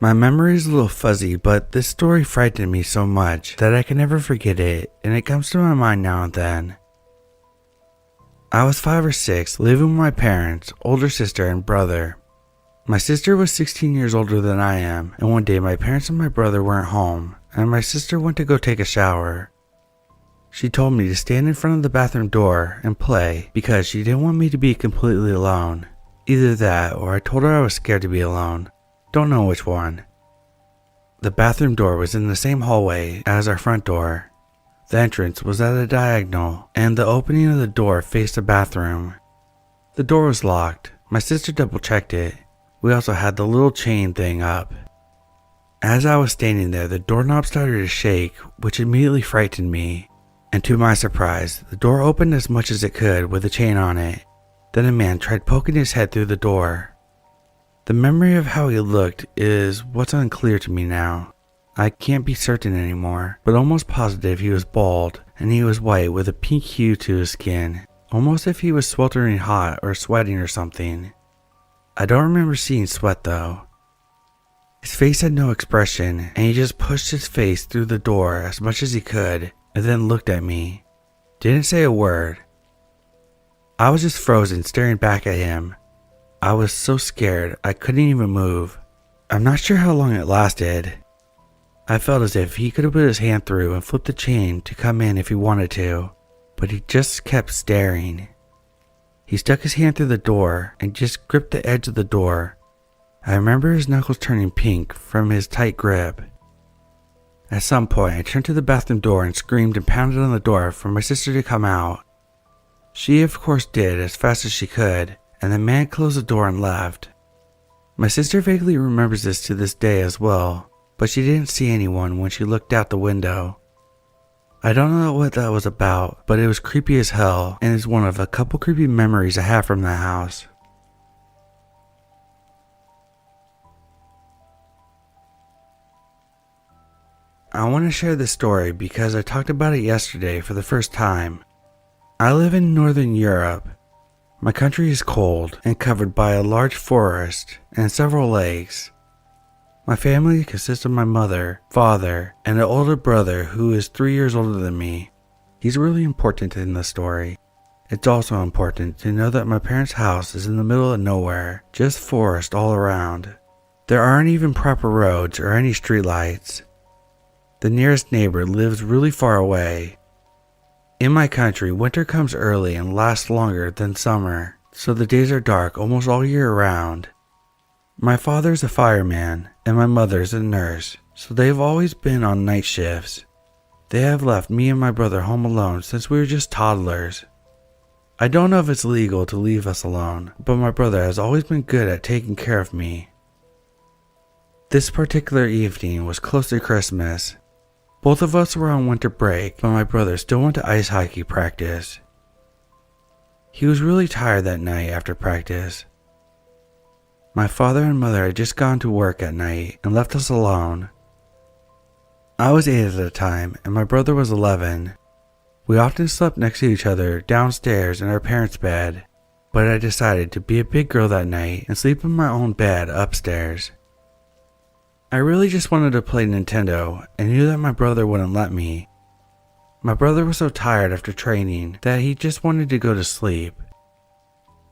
My memory is a little fuzzy, but this story frightened me so much that I can never forget it, and it comes to my mind now and then. I was 5 or 6, living with my parents, older sister, and brother. My sister was 16 years older than I am, and one day my parents and my brother weren't home, and my sister went to go take a shower. She told me to stand in front of the bathroom door and play because she didn't want me to be completely alone. Either that, or I told her I was scared to be alone. Don't know which one. The bathroom door was in the same hallway as our front door. The entrance was at a diagonal, and the opening of the door faced the bathroom. The door was locked. My sister double-checked it. We also had the little chain thing up. As I was standing there, the doorknob started to shake, which immediately frightened me. And to my surprise, the door opened as much as it could with the chain on it. Then a man tried poking his head through the door. The memory of how he looked is what's unclear to me now. I can't be certain anymore, but almost positive he was bald and he was white with a pink hue to his skin, almost if he was sweltering hot or sweating or something. I don't remember seeing sweat though. His face had no expression and he just pushed his face through the door as much as he could and then looked at me. Didn't say a word. I was just frozen staring back at him. I was so scared I couldn't even move. I'm not sure how long it lasted. I felt as if he could have put his hand through and flipped the chain to come in if he wanted to, but he just kept staring. He stuck his hand through the door and just gripped the edge of the door. I remember his knuckles turning pink from his tight grip. At some point, I turned to the bathroom door and screamed and pounded on the door for my sister to come out. She of course did as fast as she could, and the man closed the door and left. My sister vaguely remembers this to this day as well, but she didn't see anyone when she looked out the window. I don't know what that was about, but it was creepy as hell and is one of a couple creepy memories I have from that house. I want to share this story because I talked about it yesterday for the first time. I live in Northern Europe. My country is cold and covered by a large forest and several lakes. My family consists of my mother, father, and an older brother who is 3 years older than me. He's really important in the story. It's also important to know that my parents' house is in the middle of nowhere, just forest all around. There aren't even proper roads or any streetlights. The nearest neighbor lives really far away. In my country, winter comes early and lasts longer than summer, so the days are dark almost all year round. My father's a fireman and my mother's a nurse, so they've always been on night shifts. They have left me and my brother home alone since we were just toddlers. I don't know if it's legal to leave us alone, but my brother has always been good at taking care of me. This particular evening was close to Christmas. Both of us were on winter break, but my brother still went to ice hockey practice. He was really tired that night after practice. My father and mother had just gone to work at night and left us alone. I was 8 at the time and my brother was 11. We often slept next to each other downstairs in our parents' bed, but I decided to be a big girl that night and sleep in my own bed upstairs. I really just wanted to play Nintendo and knew that my brother wouldn't let me. My brother was so tired after training that he just wanted to go to sleep.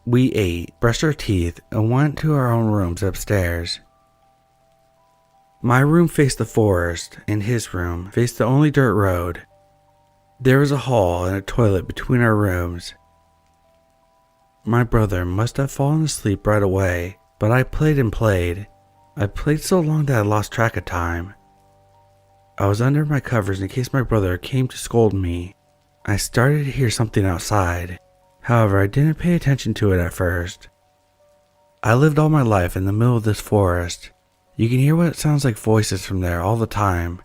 We ate, brushed our teeth, and went to our own rooms upstairs. My room faced the forest, and his room faced the only dirt road. There was a hall and a toilet between our rooms. My brother must have fallen asleep right away, but I played and played. I played so long that I lost track of time. I was under my covers in case my brother came to scold me. I started to hear something outside. However, I didn't pay attention to it at first. I lived all my life in the middle of this forest. You can hear what sounds like voices from there all the time.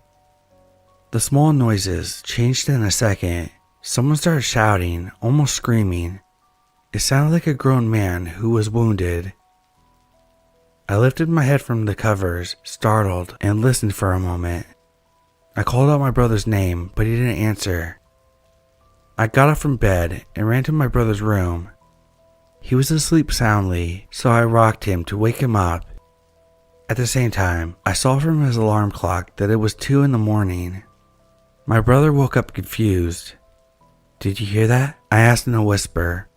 The small noises changed in a second. Someone started shouting, almost screaming. It sounded like a grown man who was wounded. I lifted my head from the covers, startled, and listened for a moment. I called out my brother's name, but he didn't answer. I got up from bed and ran to my brother's room. He was asleep soundly, so I rocked him to wake him up. At the same time, I saw from his alarm clock that it was 2 in the morning. My brother woke up confused. "Did you hear that?" I asked in a whisper.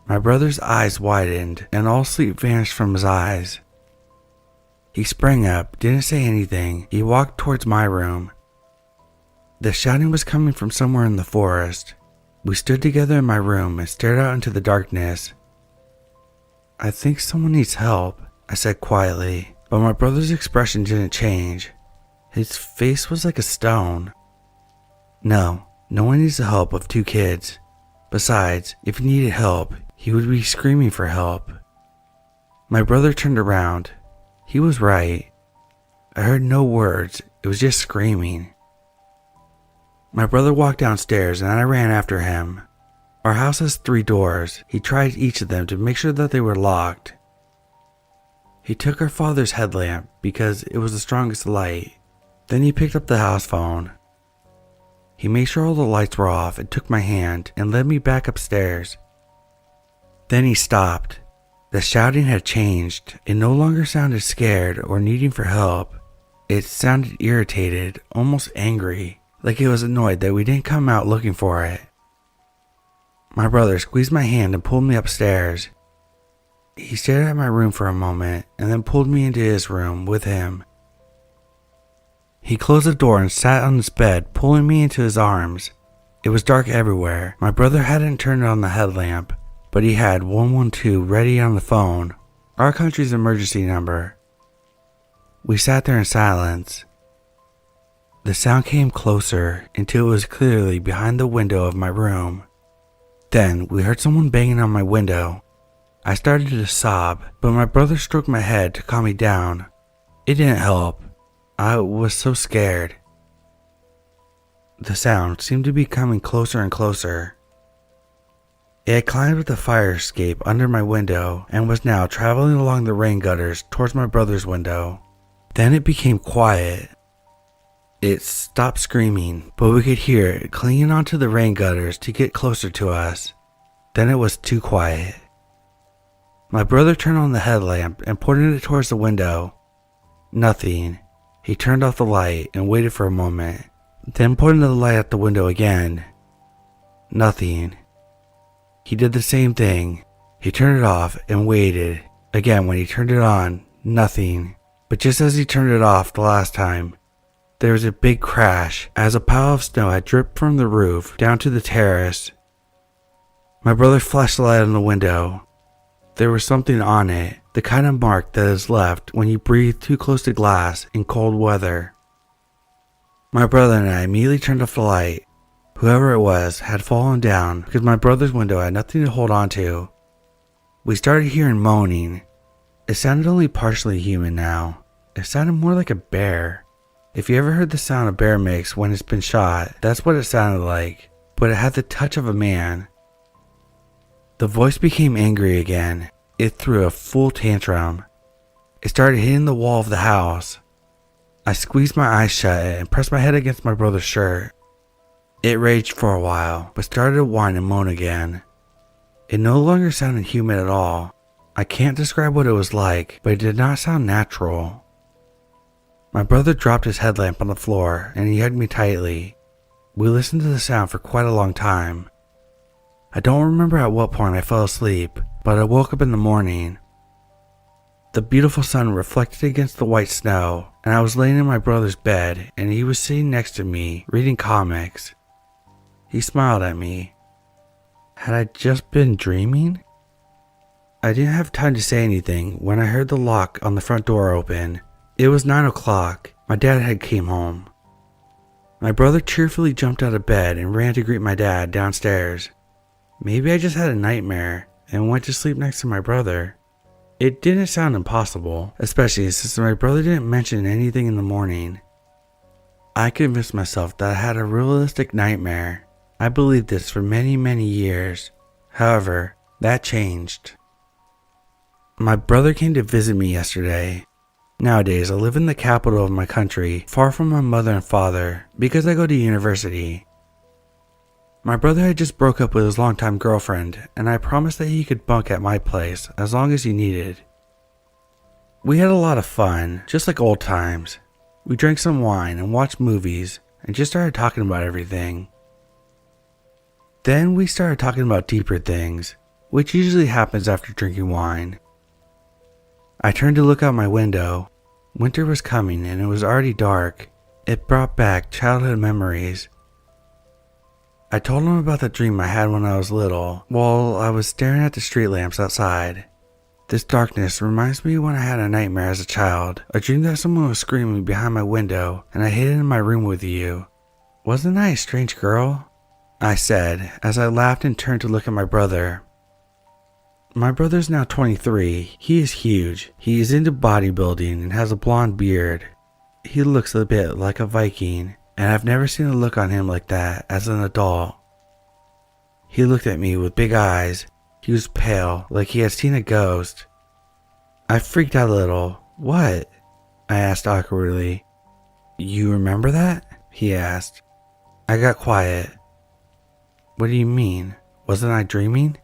My brother's eyes widened and all sleep vanished from his eyes. He sprang up, didn't say anything. He walked towards my room. The shouting was coming from somewhere in the forest. We stood together in my room and stared out into the darkness. "I think someone needs help," I said quietly, but my brother's expression didn't change. His face was like a stone. No one needs the help of 2 kids. Besides, if he needed help, he would be screaming for help. My brother turned around. He was right. I heard no words, it was just screaming. My brother walked downstairs and I ran after him. Our house has 3 doors. He tried each of them to make sure that they were locked. He took our father's headlamp because it was the strongest light. Then he picked up the house phone. He made sure all the lights were off and took my hand and led me back upstairs. Then he stopped. The shouting had changed. It no longer sounded scared or needing for help. It sounded irritated, almost angry, like it was annoyed that we didn't come out looking for it. My brother squeezed my hand and pulled me upstairs. He stared at my room for a moment and then pulled me into his room with him. He closed the door and sat on his bed, pulling me into his arms. It was dark everywhere. My brother hadn't turned on the headlamp, but he had 112 ready on the phone, our country's emergency number. We sat there in silence. The sound came closer until it was clearly behind the window of my room. Then we heard someone banging on my window. I started to sob, but my brother stroked my head to calm me down. It didn't help. I was so scared. The sound seemed to be coming closer and closer. It had climbed up the fire escape under my window and was now traveling along the rain gutters towards my brother's window. Then it became quiet. It stopped screaming, but we could hear it clinging onto the rain gutters to get closer to us. Then it was too quiet. My brother turned on the headlamp and pointed it towards the window. Nothing. He turned off the light and waited for a moment, then pointed the light at the window again. Nothing. He did the same thing. He turned it off and waited. Again, when he turned it on, nothing. But just as he turned it off the last time, there was a big crash as a pile of snow had dripped from the roof down to the terrace. My brother flashed the light on the window. There was something on it, the kind of mark that is left when you breathe too close to glass in cold weather. My brother and I immediately turned off the light. Whoever it was had fallen down because my brother's window had nothing to hold on to. We started hearing moaning. It sounded only partially human now. It sounded more like a bear. If you ever heard the sound a bear makes when it's been shot, that's what it sounded like, but it had the touch of a man. The voice became angry again. It threw a full tantrum. It started hitting the wall of the house. I squeezed my eyes shut and pressed my head against my brother's shirt. It raged for a while, but started to whine and moan again. It no longer sounded human at all. I can't describe what it was like, but it did not sound natural. My brother dropped his headlamp on the floor and he hugged me tightly. We listened to the sound for quite a long time. I don't remember at what point I fell asleep, but I woke up in the morning. The beautiful sun reflected against the white snow, and I was laying in my brother's bed and he was sitting next to me reading comics. He smiled at me. Had I just been dreaming? I didn't have time to say anything when I heard the lock on the front door open. It was 9 o'clock. My dad had came home. My brother cheerfully jumped out of bed and ran to greet my dad downstairs. Maybe I just had a nightmare and went to sleep next to my brother. It didn't sound impossible, especially since my brother didn't mention anything in the morning. I convinced myself that I had a realistic nightmare. I believed this for many, many years. However, that changed. My brother came to visit me yesterday. Nowadays, I live in the capital of my country, far from my mother and father, because I go to university. My brother had just broke up with his longtime girlfriend, and I promised that he could bunk at my place as long as he needed. We had a lot of fun, just like old times. We drank some wine and watched movies and just started talking about everything. Then we started talking about deeper things, which usually happens after drinking wine. I turned to look out my window. Winter was coming and it was already dark. It brought back childhood memories. I told him about the dream I had when I was little while I was staring at the street lamps outside. This darkness reminds me when I had a nightmare as a child, a dream that someone was screaming behind my window and I hid in my room with you. Wasn't I a strange girl? I said as I laughed and turned to look at my brother. My brother's now 23. He is huge. He is into bodybuilding and has a blonde beard. He looks a bit like a Viking, and I've never seen a look on him like that as an adult. He looked at me with big eyes. He was pale, like he had seen a ghost. I freaked out a little. What? I asked awkwardly. You remember that? He asked. I got quiet. What do you mean? Wasn't I dreaming?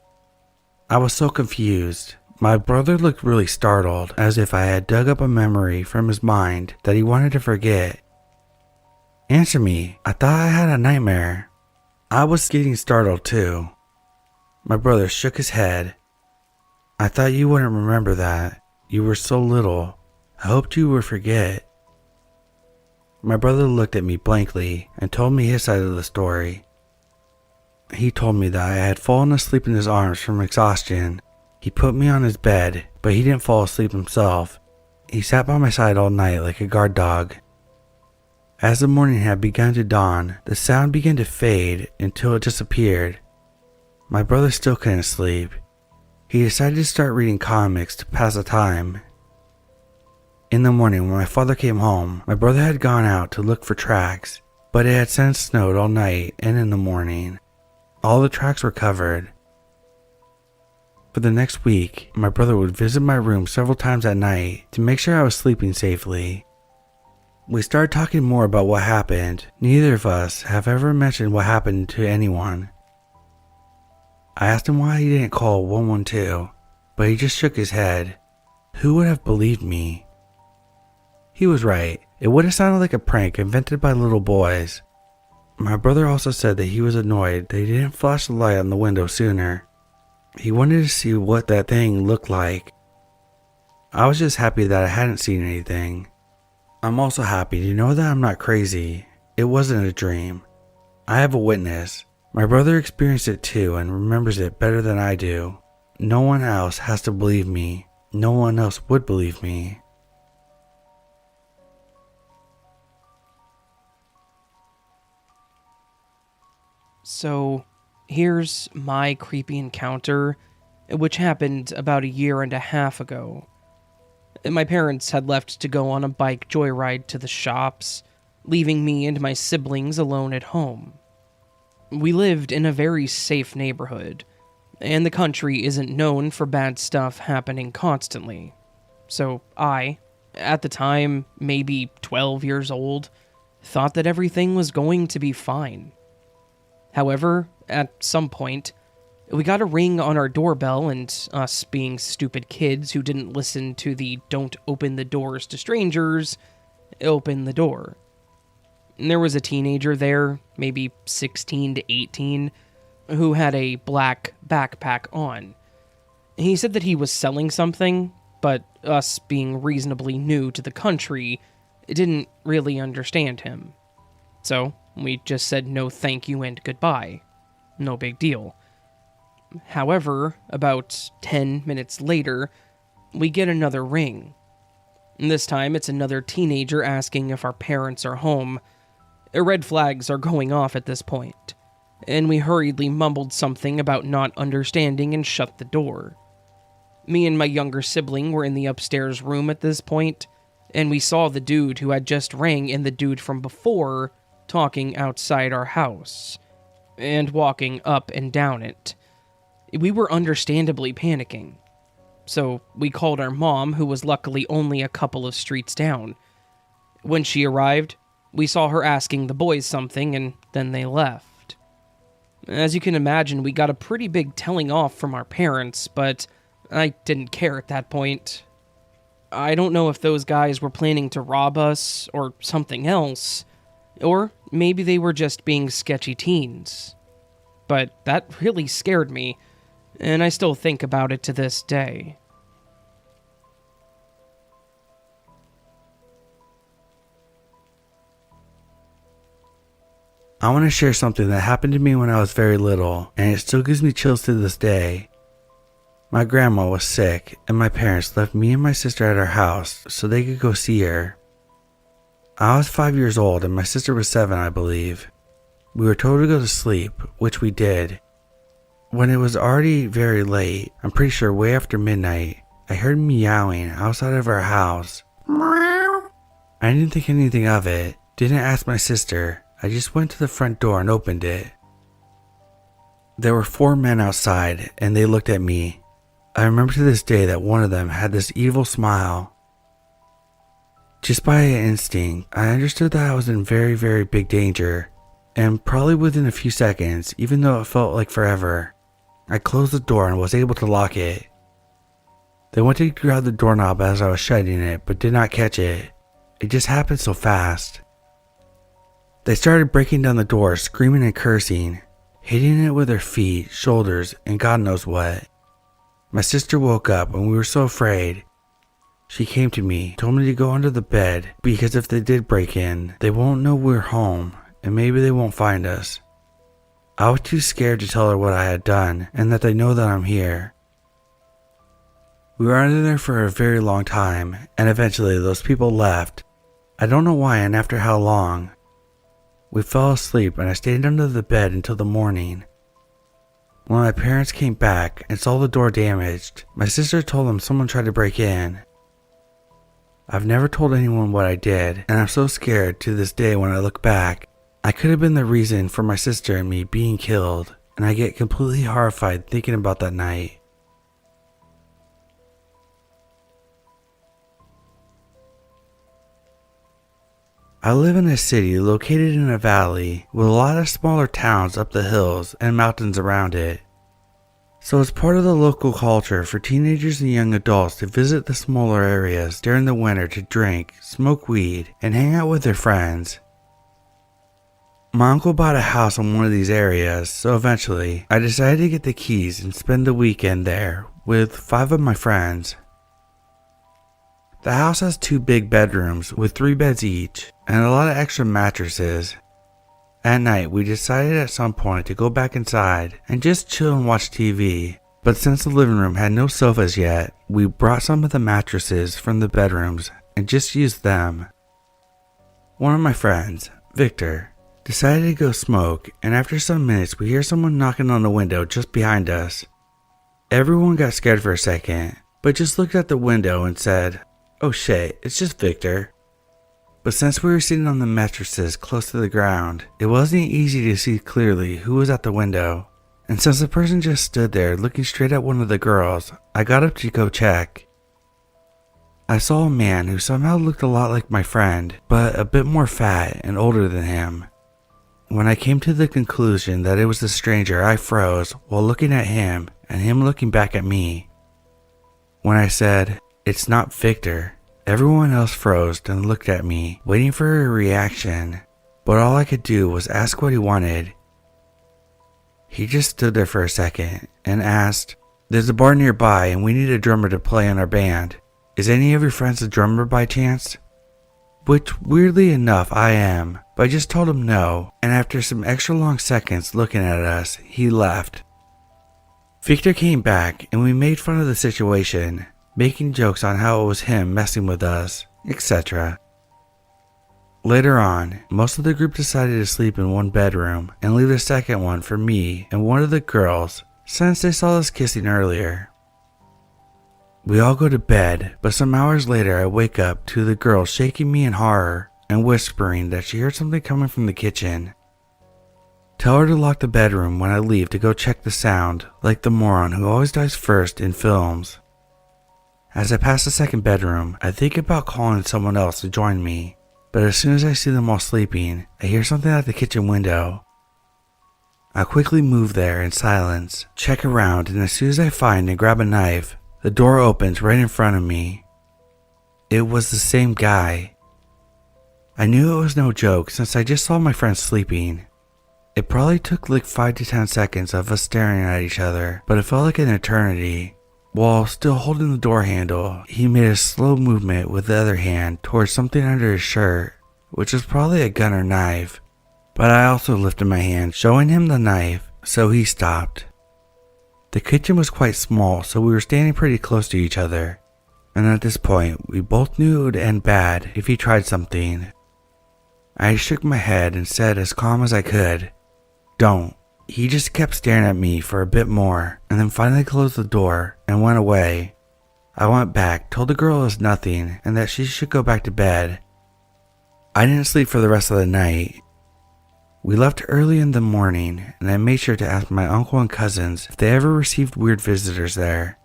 I was so confused. My brother looked really startled, as if I had dug up a memory from his mind that he wanted to forget. Answer me. I thought I had a nightmare. I was getting startled too. My brother shook his head. I thought you wouldn't remember that. You were so little. I hoped you would forget. My brother looked at me blankly and told me his side of the story. He told me that I had fallen asleep in his arms from exhaustion. He put me on his bed, but he didn't fall asleep himself. He sat by my side all night like a guard dog. As the morning had begun to dawn, the sound began to fade until it disappeared. My brother still couldn't sleep. He decided to start reading comics to pass the time. In the morning when my father came home, my brother had gone out to look for tracks, but it had since snowed all night and in the morning. All the tracks were covered. For the next week, my brother would visit my room several times at night to make sure I was sleeping safely. We started talking more about what happened. Neither of us have ever mentioned what happened to anyone. I asked him why he didn't call 112, but he just shook his head. Who would have believed me? He was right. It would have sounded like a prank invented by little boys. My brother also said that he was annoyed that he didn't flash the light on the window sooner. He wanted to see what that thing looked like. I was just happy that I hadn't seen anything. I'm also happy to know that I'm not crazy. It wasn't a dream. I have a witness. My brother experienced it too and remembers it better than I do. No one else has to believe me. No one else would believe me. So, here's my creepy encounter, which happened about a year and a half ago. My parents had left to go on a bike joyride to the shops, leaving me and my siblings alone at home. We lived in a very safe neighborhood, and the country isn't known for bad stuff happening constantly. So I, at the time, maybe 12 years old, thought that everything was going to be fine. However, at some point, we got a ring on our doorbell, and us being stupid kids who didn't listen to the "don't open the doors to strangers," opened the door. And there was a teenager there, maybe 16 to 18, who had a black backpack on. He said that he was selling something, but us being reasonably new to the country didn't really understand him. So we just said no thank you and goodbye. No big deal. However, about 10 minutes later, we get another ring. This time it's another teenager asking if our parents are home. Red flags are going off at this point, and we hurriedly mumbled something about not understanding and shut the door. Me and my younger sibling were in the upstairs room at this point, and we saw the dude who had just rang and the dude from before talking outside our house, and walking up and down it. We were understandably panicking, so we called our mom, who was luckily only a couple of streets down. When she arrived, we saw her asking the boys something, and then they left. As you can imagine, we got a pretty big telling off from our parents, but I didn't care at that point. I don't know if those guys were planning to rob us or something else, or maybe they were just being sketchy teens. But that really scared me, and I still think about it to this day. I want to share something that happened to me when I was very little, and it still gives me chills to this day. My grandma was sick, and my parents left me and my sister at our house so they could go see her. I was 5 years old and my sister was 7, I believe. We were told to go to sleep, which we did. When it was already very late, I'm pretty sure way after midnight, I heard meowing outside of our house. I didn't think anything of it, didn't ask my sister. I just went to the front door and opened it. There were 4 men outside and they looked at me. I remember to this day that one of them had this evil smile. Just by instinct, I understood that I was in very, very big danger, and probably within a few seconds, even though it felt like forever, I closed the door and was able to lock it. They went to grab the doorknob as I was shutting it, but did not catch it. It just happened so fast. They started breaking down the door, screaming and cursing, hitting it with their feet, shoulders, and God knows what. My sister woke up and we were so afraid. She came to me, told me to go under the bed because if they did break in, they won't know we're home and maybe they won't find us. I was too scared to tell her what I had done and that they know that I'm here. We were under there for a very long time and eventually those people left. I don't know why and after how long. We fell asleep and I stayed under the bed until the morning. When my parents came back and saw the door damaged, my sister told them someone tried to break in. I've never told anyone what I did, and I'm so scared to this day when I look back. I could have been the reason for my sister and me being killed, and I get completely horrified thinking about that night. I live in a city located in a valley with a lot of smaller towns up the hills and mountains around it. So it's part of the local culture for teenagers and young adults to visit the smaller areas during the winter to drink, smoke weed, and hang out with their friends. My uncle bought a house in one of these areas, so eventually I decided to get the keys and spend the weekend there with 5 of my friends. The house has 2 big bedrooms with 3 beds each and a lot of extra mattresses. At night, we decided at some point to go back inside and just chill and watch TV, but since the living room had no sofas yet, we brought some of the mattresses from the bedrooms and just used them. One of my friends, Victor, decided to go smoke, and after some minutes we hear someone knocking on the window just behind us. Everyone got scared for a second, but just looked at the window and said, "Oh shit, it's just Victor." But since we were sitting on the mattresses close to the ground, it wasn't easy to see clearly who was at the window. And since the person just stood there looking straight at one of the girls, I got up to go check. I saw a man who somehow looked a lot like my friend, but a bit more fat and older than him. When I came to the conclusion that it was the stranger, I froze while looking at him and him looking back at me. When I said, "It's not Victor," everyone else froze and looked at me, waiting for a reaction, but all I could do was ask what he wanted. He just stood there for a second and asked, "There's a bar nearby and we need a drummer to play in our band. Is any of your friends a drummer by chance?" Which, weirdly enough, I am, but I just told him no, and after some extra long seconds looking at us, he left. Victor came back and we made fun of the situation, making jokes on how it was him messing with us, etc. Later on, most of the group decided to sleep in one bedroom and leave the second one for me and one of the girls since they saw us kissing earlier. We all go to bed, but some hours later I wake up to the girl shaking me in horror and whispering that she heard something coming from the kitchen. Tell her to lock the bedroom when I leave to go check the sound, like the moron who always dies first in films. As I pass the second bedroom, I think about calling someone else to join me, but as soon as I see them all sleeping, I hear something at the kitchen window. I quickly move there in silence, check around, and as soon as I find and grab a knife, the door opens right in front of me. It was the same guy. I knew it was no joke since I just saw my friend sleeping. It probably took like 5 to 10 seconds of us staring at each other, but it felt like an eternity. While still holding the door handle, he made a slow movement with the other hand towards something under his shirt, which was probably a gun or knife. But I also lifted my hand, showing him the knife, so he stopped. The kitchen was quite small, so we were standing pretty close to each other, and at this point, we both knew it would end bad if he tried something. I shook my head and said as calm as I could, "Don't." He just kept staring at me for a bit more, and then finally closed the door and went away. I went back, told the girl it was nothing, and that she should go back to bed. I didn't sleep for the rest of the night. We left early in the morning, and I made sure to ask my uncle and cousins if they ever received weird visitors there.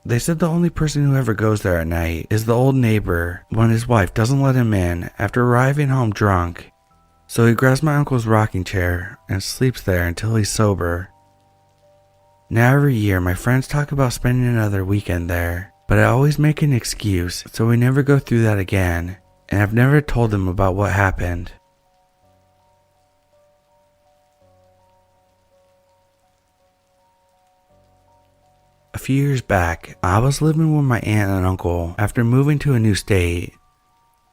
They said the only person who ever goes there at night is the old neighbor when his wife doesn't let him in after arriving home drunk. So he grabs my uncle's rocking chair and sleeps there until he's sober. Now every year my friends talk about spending another weekend there, but I always make an excuse so we never go through that again, and I've never told them about what happened. A few years back, I was living with my aunt and uncle after moving to a new state.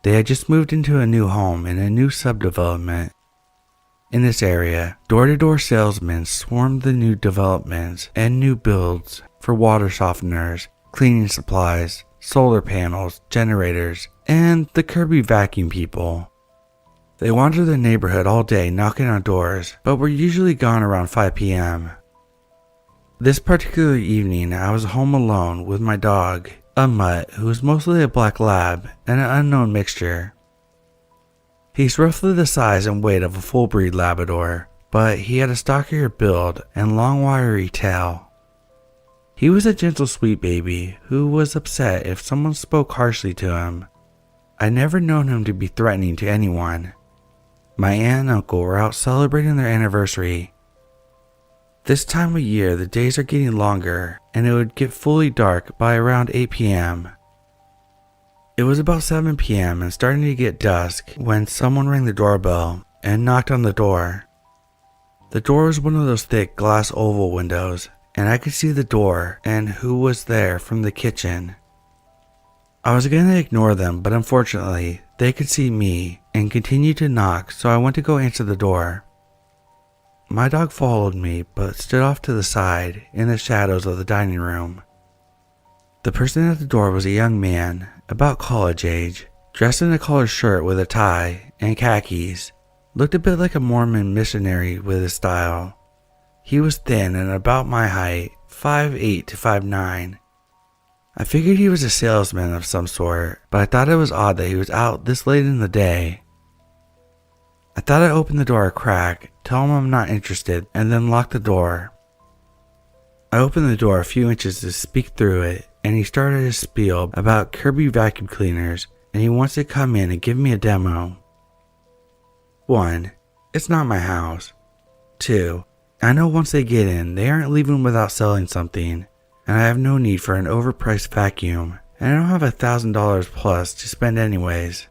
They had just moved into a new home in a new subdevelopment. In this area, door-to-door salesmen swarmed the new developments and new builds for water softeners, cleaning supplies, solar panels, generators, and the Kirby vacuum people. They wandered the neighborhood all day knocking on doors, but were usually gone around 5 p.m. This particular evening, I was home alone with my dog, a mutt who was mostly a black lab and an unknown mixture. He's roughly the size and weight of a full-breed Labrador, but he had a stockier build and long wiry tail. He was a gentle sweet baby who was upset if someone spoke harshly to him. I'd never known him to be threatening to anyone. My aunt and uncle were out celebrating their anniversary. This time of year, the days are getting longer, and it would get fully dark by around 8 p.m. It was about 7 p.m. and starting to get dusk when someone rang the doorbell and knocked on the door. The door was one of those thick glass oval windows, and I could see the door and who was there from the kitchen. I was going to ignore them, but unfortunately, they could see me and continued to knock, so I went to go answer the door. My dog followed me, but stood off to the side in the shadows of the dining room. The person at the door was a young man, about college age, dressed in a collared shirt with a tie and khakis. Looked a bit like a Mormon missionary with his style. He was thin and about my height, 5'8" to 5'9". I figured he was a salesman of some sort, but I thought it was odd that he was out this late in the day. I thought I'd open the door a crack, tell him I'm not interested, and then lock the door. I opened the door a few inches to speak through it, and he started his spiel about Kirby vacuum cleaners, and he wants to come in and give me a demo. 1. It's not my house. 2. I know once they get in, they aren't leaving without selling something, and I have no need for an overpriced vacuum, and I don't have $1,000 plus to spend anyways.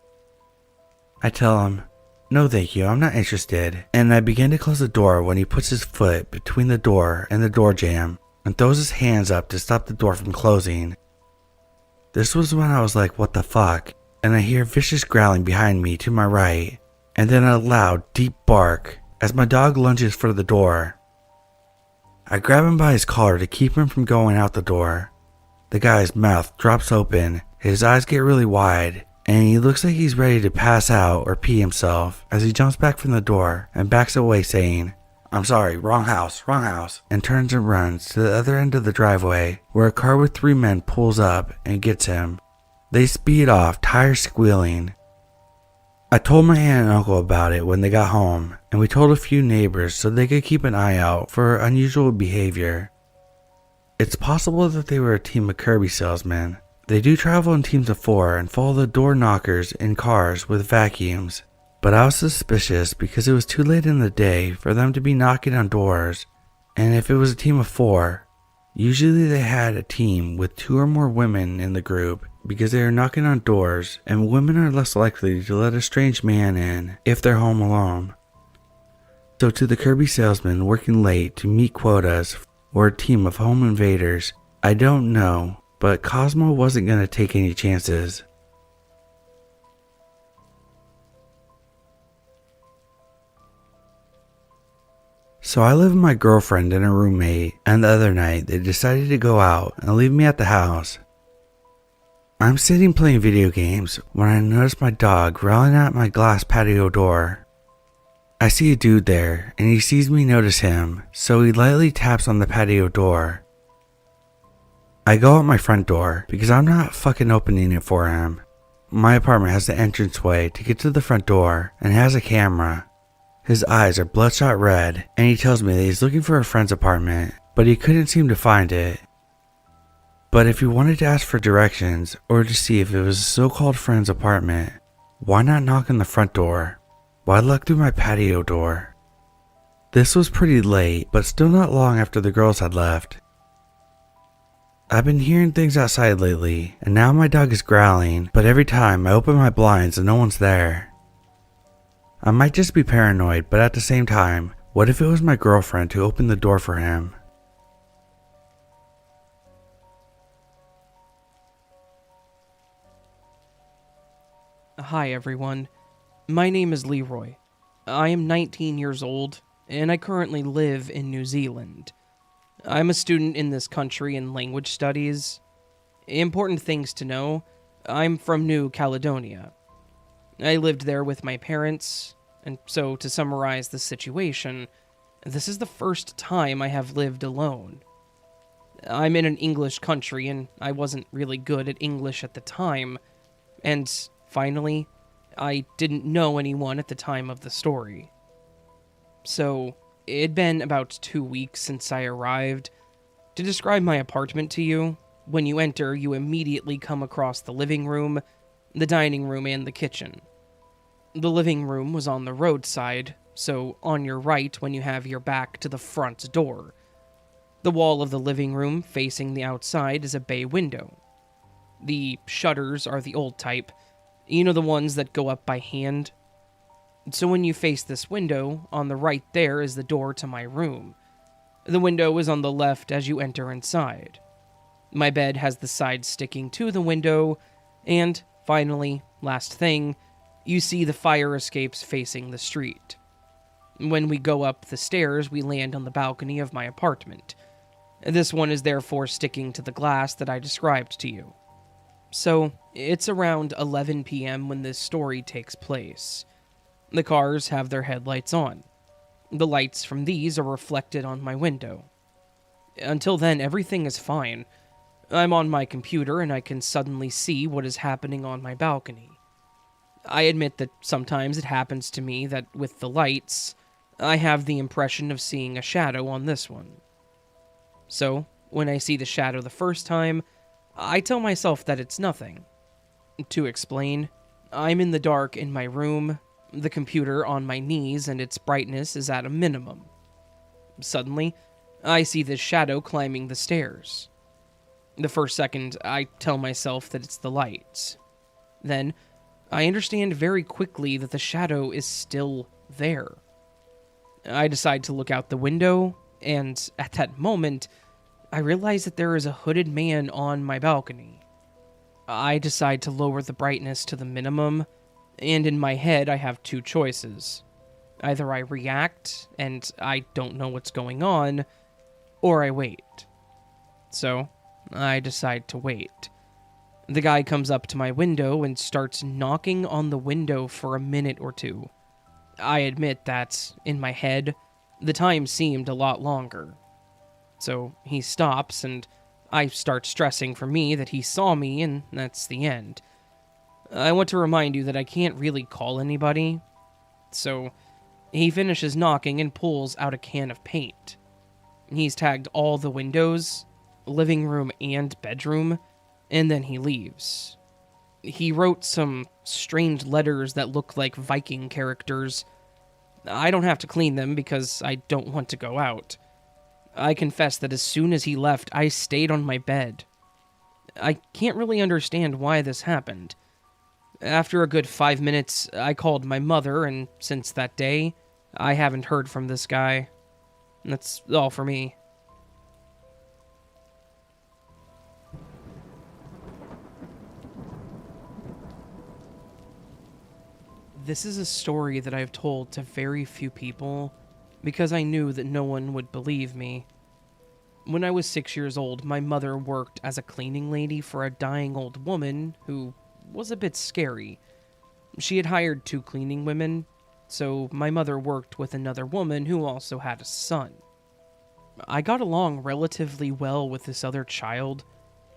I tell him, "No thank you, I'm not interested," and I begin to close the door when he puts his foot between the door and the door jamb and throws his hands up to stop the door from closing. This was when I was like, what the fuck, and I hear vicious growling behind me to my right, and then a loud, deep bark as my dog lunges for the door. I grab him by his collar to keep him from going out the door. The guy's mouth drops open, his eyes get really wide, and he looks like he's ready to pass out or pee himself as he jumps back from the door and backs away saying, "I'm sorry, wrong house," and turns and runs to the other end of the driveway where a car with 3 men pulls up and gets him. They speed off, tires squealing. I told my aunt and uncle about it when they got home, and we told a few neighbors so they could keep an eye out for unusual behavior. It's possible that they were a team of Kirby salesmen. They do travel in teams of 4 and follow the door knockers in cars with vacuums, but I was suspicious because it was too late in the day for them to be knocking on doors, and if it was a team of 4, usually they had a team with 2 or more women in the group because they are knocking on doors, and women are less likely to let a strange man in if they're home alone. So to the Kirby salesman working late to meet quotas or a team of home invaders, I don't know, but Cosmo wasn't going to take any chances. So I live with my girlfriend and a roommate, and the other night they decided to go out and leave me at the house. I'm sitting playing video games when I notice my dog growling at my glass patio door. I see a dude there and he sees me notice him, so he lightly taps on the patio door. I go out my front door because I'm not fucking opening it for him. My apartment has the entranceway to get to the front door and has a camera. His eyes are bloodshot red, and he tells me that he's looking for a friend's apartment, but he couldn't seem to find it. But if he wanted to ask for directions, or to see if it was a so-called friend's apartment, why not knock on the front door? Why look through my patio door? This was pretty late, but still not long after the girls had left. I've been hearing things outside lately, and now my dog is growling, but every time I open my blinds and no one's there. I might just be paranoid, but at the same time, what if it was my girlfriend who opened the door for him? Hi everyone, my name is Leroy. I am 19 years old, and I currently live in New Zealand. I'm a student in this country in language studies. Important things to know, I'm from New Caledonia. I lived there with my parents, and so to summarize the situation, this is the first time I have lived alone. I'm in an English country, and I wasn't really good at English at the time, and finally, I didn't know anyone at the time of the story. So, it'd been about 2 weeks since I arrived. To describe my apartment to you, when you enter, you immediately come across the living room, the dining room, and the kitchen. The living room was on the roadside, so on your right when you have your back to the front door. The wall of the living room facing the outside is a bay window. The shutters are the old type, you know, the ones that go up by hand. So when you face this window, on the right there is the door to my room. The window is on the left as you enter inside. My bed has the side sticking to the window, and finally, last thing, you see the fire escapes facing the street. When we go up the stairs, we land on the balcony of my apartment. This one is therefore sticking to the glass that I described to you. So, it's around 11 p.m. when this story takes place. The cars have their headlights on. The lights from these are reflected on my window. Until then, everything is fine. I'm on my computer and I can suddenly see what is happening on my balcony. I admit that sometimes it happens to me that with the lights, I have the impression of seeing a shadow on this one. So, when I see the shadow the first time, I tell myself that it's nothing. To explain, I'm in the dark in my room, the computer on my knees, and its brightness is at a minimum. Suddenly, I see this shadow climbing the stairs. The first second, I tell myself that it's the lights. Then, I understand very quickly that the shadow is still there. I decide to look out the window, and at that moment, I realize that there is a hooded man on my balcony. I decide to lower the brightness to the minimum, and in my head I have two choices. Either I react, and I don't know what's going on, or I wait. So, I decide to wait. The guy comes up to my window and starts knocking on the window for a minute or two. I admit that, in my head, the time seemed a lot longer. So he stops, and I start stressing for me that he saw me, and that's the end. I want to remind you that I can't really call anybody. So he finishes knocking and pulls out a can of paint. He's tagged all the windows, living room and bedroom, and then he leaves. He wrote some strange letters that look like Viking characters. I don't have to clean them because I don't want to go out. I confess that as soon as he left, I stayed on my bed. I can't really understand why this happened. After a good 5 minutes, I called my mother, and since that day, I haven't heard from this guy. That's all for me. This is a story that I've told to very few people because I knew that no one would believe me. When I was 6 years old, my mother worked as a cleaning lady for a dying old woman who was a bit scary. She had hired 2 cleaning women, so my mother worked with another woman who also had a son. I got along relatively well with this other child.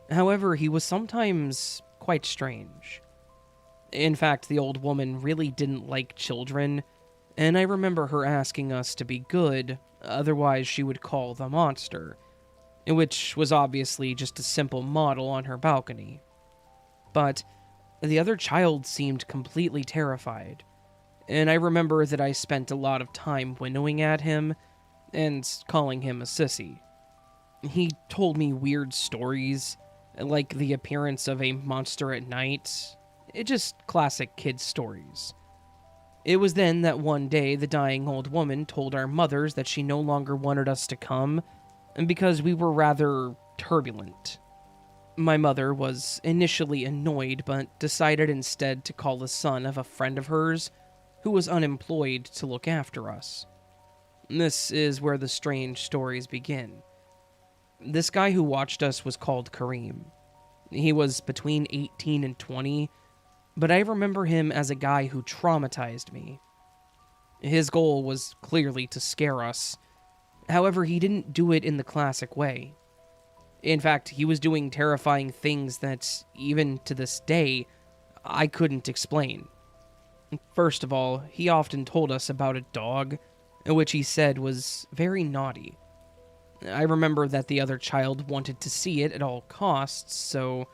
However, he was sometimes quite strange. In fact, the old woman really didn't like children, and I remember her asking us to be good, otherwise she would call the monster, which was obviously just a simple model on her balcony. But the other child seemed completely terrified, and I remember that I spent a lot of time winnowing at him and calling him a sissy. He told me weird stories, like the appearance of a monster at night. Just classic kid stories. It was then that one day the dying old woman told our mothers that she no longer wanted us to come because we were rather turbulent. My mother was initially annoyed, but decided instead to call the son of a friend of hers who was unemployed to look after us. This is where the strange stories begin. This guy who watched us was called Kareem. He was between 18 and 20, but I remember him as a guy who traumatized me. His goal was clearly to scare us. However, he didn't do it in the classic way. In fact, he was doing terrifying things that, even to this day, I couldn't explain. First of all, he often told us about a dog, which he said was very naughty. I remember that the other child wanted to see it at all costs, so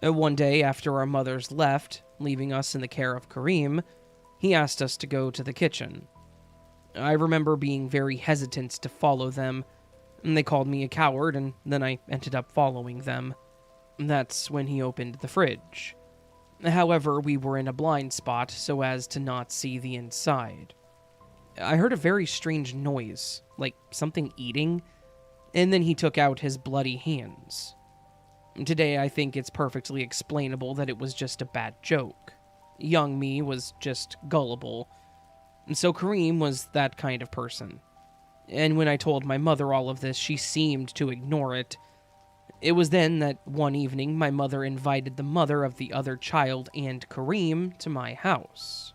one day after our mothers left, leaving us in the care of Kareem, he asked us to go to the kitchen. I remember being very hesitant to follow them, and they called me a coward, and then I ended up following them. That's when he opened the fridge. However, we were in a blind spot so as to not see the inside. I heard a very strange noise, like something eating, and then he took out his bloody hands. Today, I think it's perfectly explainable that it was just a bad joke. Young me was just gullible. So Kareem was that kind of person. And when I told my mother all of this, she seemed to ignore it. It was then that one evening my mother invited the mother of the other child and Kareem to my house.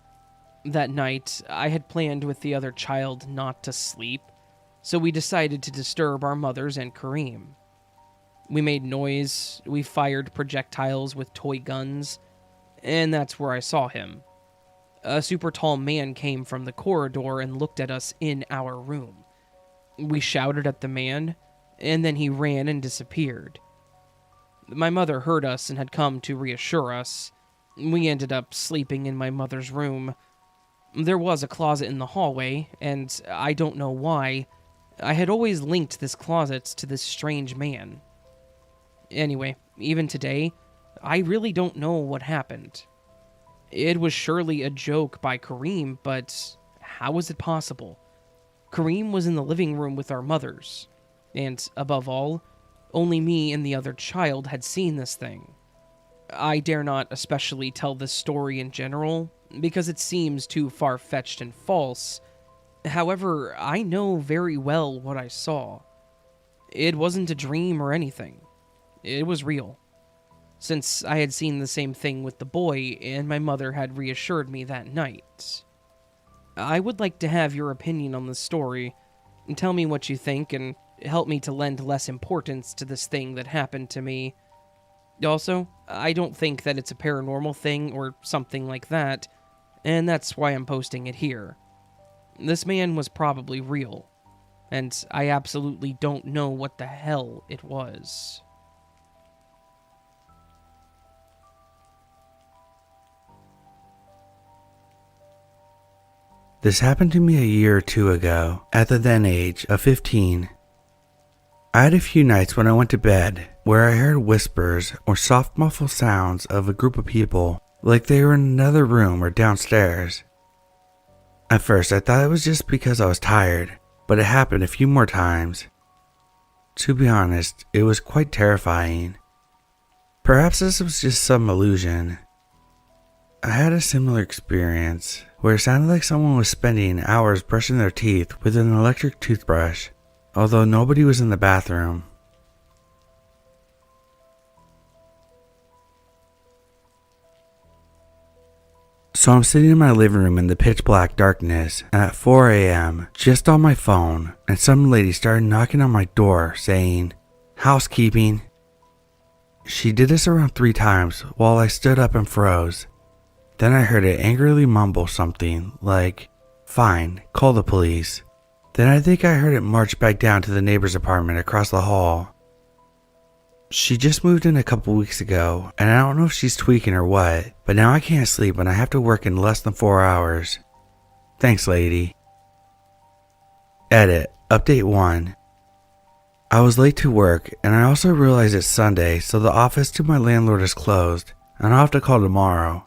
That night, I had planned with the other child not to sleep, so we decided to disturb our mothers and Kareem. We made noise, we fired projectiles with toy guns, and that's where I saw him. A super tall man came from the corridor and looked at us in our room. We shouted at the man, and then he ran and disappeared. My mother heard us and had come to reassure us. We ended up sleeping in my mother's room. There was a closet in the hallway, and I don't know why, I had always linked this closet to this strange man. Anyway, even today, I really don't know what happened. It was surely a joke by Kareem, but how was it possible? Kareem was in the living room with our mothers, and above all, only me and the other child had seen this thing. I dare not especially tell this story in general, because it seems too far-fetched and false. However, I know very well what I saw. It wasn't a dream or anything. It was real. Since I had seen the same thing with the boy, and my mother had reassured me that night. I would like to have your opinion on this story. Tell me what you think, and help me to lend less importance to this thing that happened to me. Also, I don't think that it's a paranormal thing or something like that, and that's why I'm posting it here. This man was probably real, and I absolutely don't know what the hell it was. This happened to me a year or two ago, at the then age of 15. I had a few nights when I went to bed where I heard whispers or soft muffled sounds of a group of people, like they were in another room or downstairs. At first I thought it was just because I was tired, but it happened a few more times. To be honest, it was quite terrifying. Perhaps this was just some illusion. I had a similar experience where it sounded like someone was spending hours brushing their teeth with an electric toothbrush, although nobody was in the bathroom. So I'm sitting in my living room in the pitch black darkness at 4 a.m. just on my phone, and some lady started knocking on my door saying, "Housekeeping." She did this around 3 times while I stood up and froze. Then I heard it angrily mumble something like, "Fine, call the police." Then I think I heard it march back down to the neighbor's apartment across the hall. She just moved in a couple weeks ago, and I don't know if she's tweaking or what, but now I can't sleep and I have to work in less than 4 hours. Thanks, lady. Edit. Update 1. I was late to work, and I also realized it's Sunday, so the office to my landlord is closed, and I'll have to call tomorrow.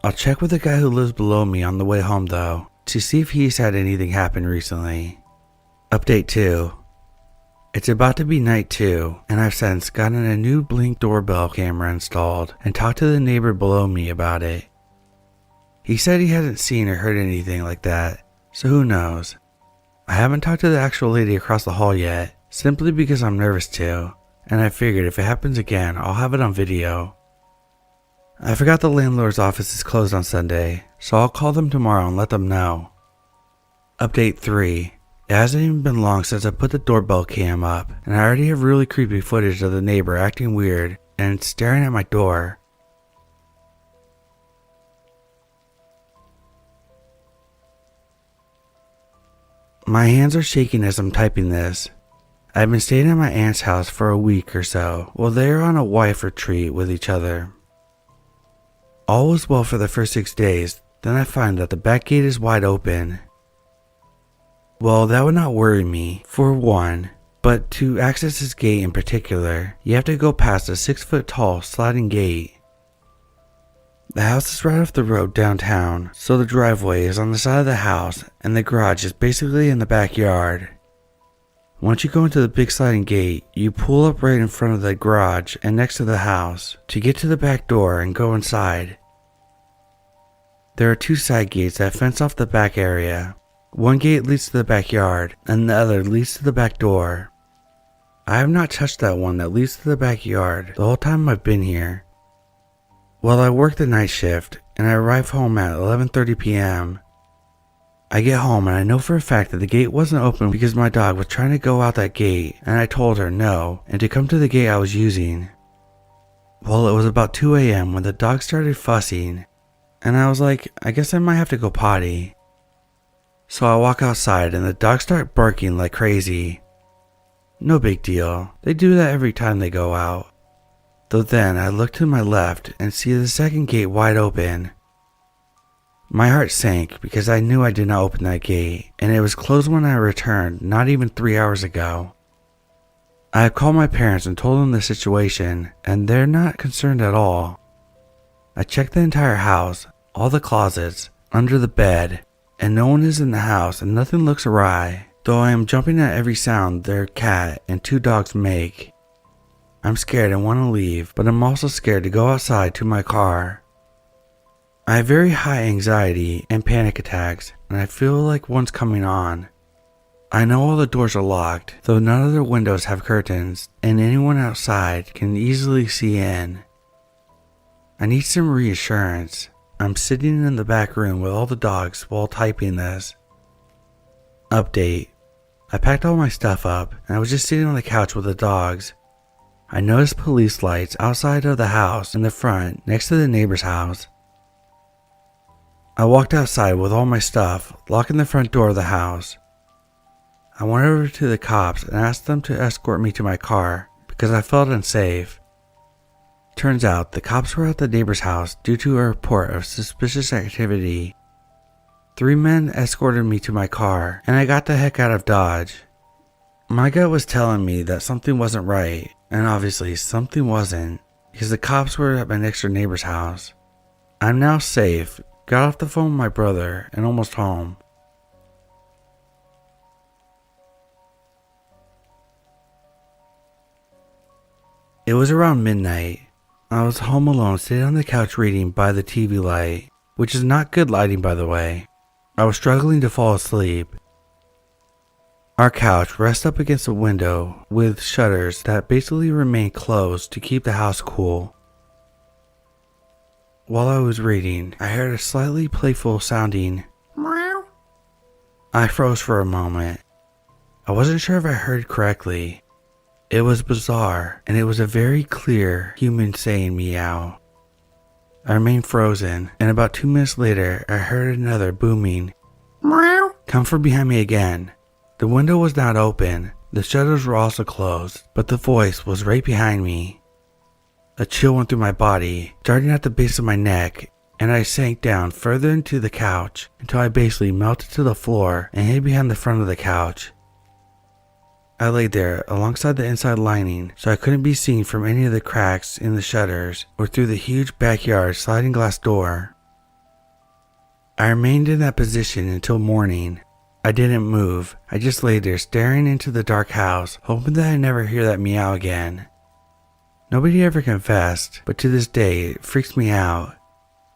I'll check with the guy who lives below me on the way home though, to see if he's had anything happen recently. Update 2. It's about to be night 2, and I've since gotten a new Blink doorbell camera installed and talked to the neighbor below me about it. He said he hadn't seen or heard anything like that, so who knows. I haven't talked to the actual lady across the hall yet, simply because I'm nervous to, and I figured if it happens again, I'll have it on video. I forgot the landlord's office is closed on Sunday, so I'll call them tomorrow and let them know. Update 3. It hasn't even been long since I put the doorbell cam up, and I already have really creepy footage of the neighbor acting weird and staring at my door. My hands are shaking as I'm typing this. I've been staying at my aunt's house for a week or so while they are on a wife retreat with each other. All was well for the first 6 days, then I find that the back gate is wide open. Well, that would not worry me, for one, but to access this gate in particular, you have to go past a 6-foot tall sliding gate. The house is right off the road downtown, so the driveway is on the side of the house and the garage is basically in the backyard. Once you go into the big sliding gate, you pull up right in front of the garage and next to the house to get to the back door and go inside. There are 2 side gates that fence off the back area. One gate leads to the backyard, and the other leads to the back door. I have not touched that one that leads to the backyard the whole time I've been here. Well, I work the night shift, and I arrive home at 11:30 p.m. I get home and I know for a fact that the gate wasn't open because my dog was trying to go out that gate, and I told her no, and to come to the gate I was using. Well, it was about 2 a.m. when the dog started fussing, and I was like, I guess I might have to go potty. So I walk outside and the dogs start barking like crazy. No big deal, they do that every time they go out. Though then I look to my left and see the second gate wide open. My heart sank because I knew I did not open that gate, and it was closed when I returned not even 3 hours ago. I have called my parents and told them the situation, and they're not concerned at all. I checked the entire house, all the closets, under the bed, and no one is in the house and nothing looks awry, though I am jumping at every sound their cat and 2 dogs make. I'm scared and want to leave, but I'm also scared to go outside to my car. I have very high anxiety and panic attacks, and I feel like one's coming on. I know all the doors are locked, though none of their windows have curtains, and anyone outside can easily see in. I need some reassurance. I'm sitting in the back room with all the dogs while typing this. Update. I packed all my stuff up and I was just sitting on the couch with the dogs. I noticed police lights outside of the house in the front next to the neighbor's house. I walked outside with all my stuff, locking the front door of the house. I went over to the cops and asked them to escort me to my car because I felt unsafe. Turns out the cops were at the neighbor's house due to a report of suspicious activity. 3 men escorted me to my car and I got the heck out of Dodge. My gut was telling me that something wasn't right, and obviously something wasn't, because the cops were at my next door neighbor's house. I'm now safe, got off the phone with my brother, and almost home. It was around midnight. I was home alone sitting on the couch reading by the TV light, which is not good lighting by the way. I was struggling to fall asleep. Our couch rests up against a window with shutters that basically remain closed to keep the house cool. While I was reading, I heard a slightly playful sounding meow. I froze for a moment. I wasn't sure if I heard correctly. It was bizarre, and it was a very clear human saying meow. I remained frozen, and about 2 minutes later, I heard another booming meow come from behind me again. The window was not open, the shutters were also closed, but the voice was right behind me. A chill went through my body, starting at the base of my neck, and I sank down further into the couch until I basically melted to the floor and hid behind the front of the couch. I laid there alongside the inside lining so I couldn't be seen from any of the cracks in the shutters or through the huge backyard sliding glass door. I remained in that position until morning. I didn't move. I just lay there staring into the dark house, hoping that I'd never hear that meow again. Nobody ever confessed, but to this day it freaks me out.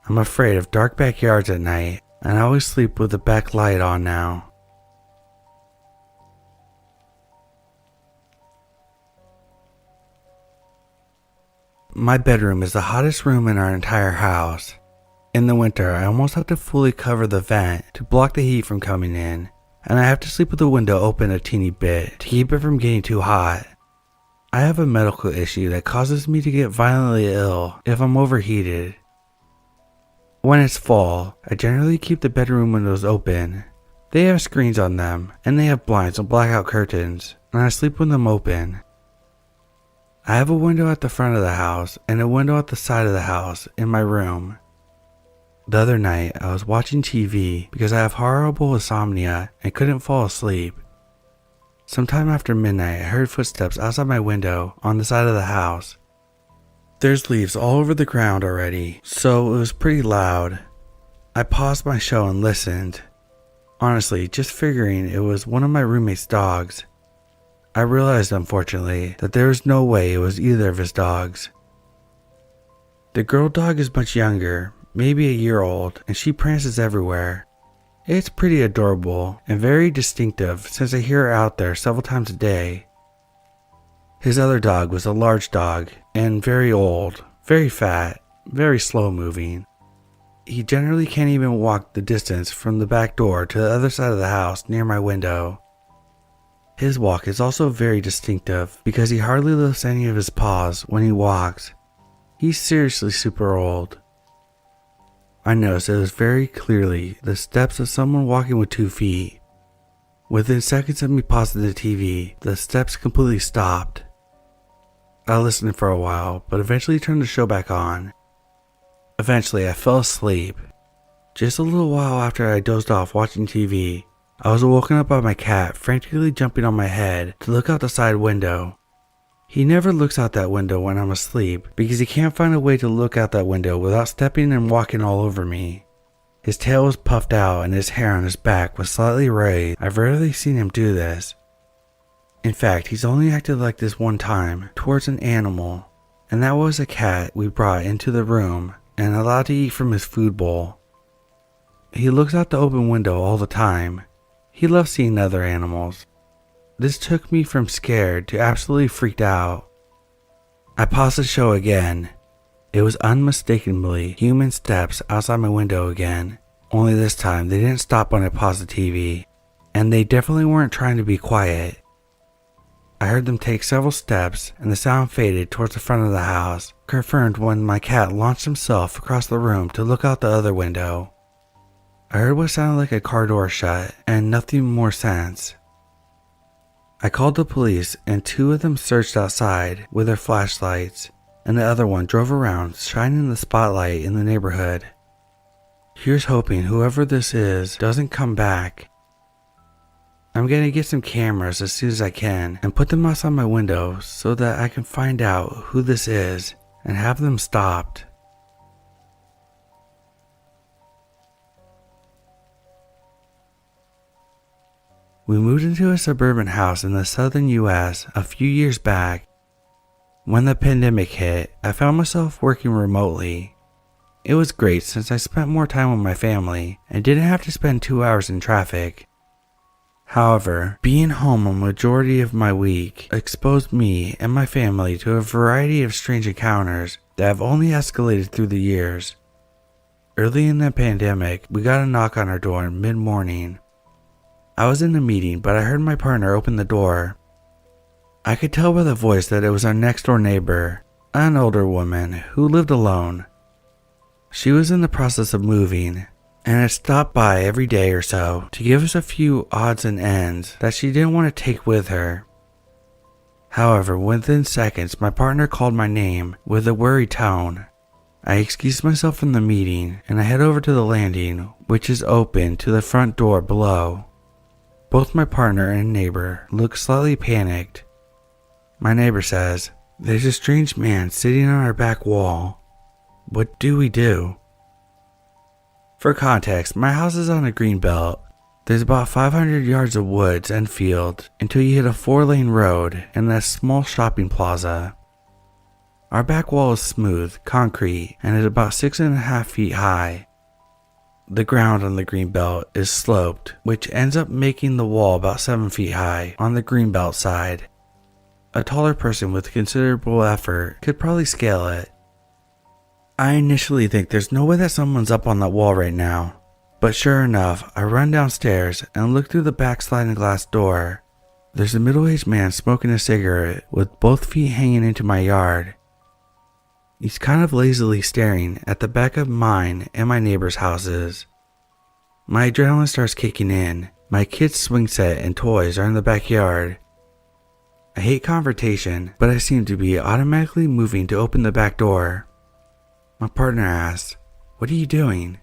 I'm afraid of dark backyards at night, and I always sleep with the back light on now. My bedroom is the hottest room in our entire house. In the winter, I almost have to fully cover the vent to block the heat from coming in, and I have to sleep with the window open a teeny bit to keep it from getting too hot. I have a medical issue that causes me to get violently ill if I'm overheated. When it's fall, I generally keep the bedroom windows open. They have screens on them, and they have blinds and blackout curtains, and I sleep with them open. I have a window at the front of the house and a window at the side of the house in my room. The other night, I was watching TV because I have horrible insomnia and couldn't fall asleep. Sometime after midnight, I heard footsteps outside my window on the side of the house. There's leaves all over the ground already, so it was pretty loud. I paused my show and listened. Honestly, just figuring it was one of my roommate's dogs. I realized, unfortunately, that there was no way it was either of his dogs. The girl dog is much younger, maybe a year old, and she prances everywhere. It's pretty adorable and very distinctive since I hear her out there several times a day. His other dog was a large dog and very old, very fat, very slow moving. He generally can't even walk the distance from the back door to the other side of the house near my window. His walk is also very distinctive because he hardly lifts any of his paws when he walks. He's seriously super old. I noticed it was very clearly the steps of someone walking with 2 feet. Within seconds of me pausing the TV, the steps completely stopped. I listened for a while, but eventually turned the show back on. Eventually, I fell asleep. Just a little while after I dozed off watching TV, I was woken up by my cat frantically jumping on my head to look out the side window. He never looks out that window when I'm asleep because he can't find a way to look out that window without stepping and walking all over me. His tail was puffed out and his hair on his back was slightly raised. I've rarely seen him do this. In fact, he's only acted like this one time towards an animal, and that was a cat we brought into the room and allowed to eat from his food bowl. He looks out the open window all the time. He loves seeing other animals. This took me from scared to absolutely freaked out. I paused the show again. It was unmistakably human steps outside my window again, only this time they didn't stop when I paused the TV, and they definitely weren't trying to be quiet. I heard them take several steps and the sound faded towards the front of the house, confirmed when my cat launched himself across the room to look out the other window. I heard what sounded like a car door shut and nothing more since. I called the police and 2 of them searched outside with their flashlights and the other one drove around shining the spotlight in the neighborhood. Here's hoping whoever this is doesn't come back. I'm gonna get some cameras as soon as I can and put them outside my window so that I can find out who this is and have them stopped. We moved into a suburban house in the southern US a few years back. When the pandemic hit, I found myself working remotely. It was great since I spent more time with my family and didn't have to spend 2 hours in traffic. However, being home a majority of my week exposed me and my family to a variety of strange encounters that have only escalated through the years. Early in the pandemic, we got a knock on our door mid-morning. I was in a meeting, but I heard my partner open the door. I could tell by the voice that it was our next-door neighbor, an older woman who lived alone. She was in the process of moving, and had stopped by every day or so to give us a few odds and ends that she didn't want to take with her. However, within seconds, my partner called my name with a worried tone. I excused myself from the meeting, and I head over to the landing, which is open to the front door below. Both my partner and neighbor look slightly panicked. My neighbor says, "There's a strange man sitting on our back wall. What do we do?" For context, my house is on a green belt. There's about 500 yards of woods and field until you hit a 4-lane road and a small shopping plaza. Our back wall is smooth, concrete, and is about 6.5 feet high. The ground on the greenbelt is sloped, which ends up making the wall about 7 feet high on the greenbelt side. A taller person with considerable effort could probably scale it. I initially think there's no way that someone's up on that wall right now, but sure enough, I run downstairs and look through the back sliding glass door. There's a middle-aged man smoking a cigarette with both feet hanging into my yard. He's kind of lazily staring at the back of mine and my neighbor's houses. My adrenaline starts kicking in. My kids' swing set and toys are in the backyard. I hate confrontation, but I seem to be automatically moving to open the back door. My partner asks, "What are you doing?"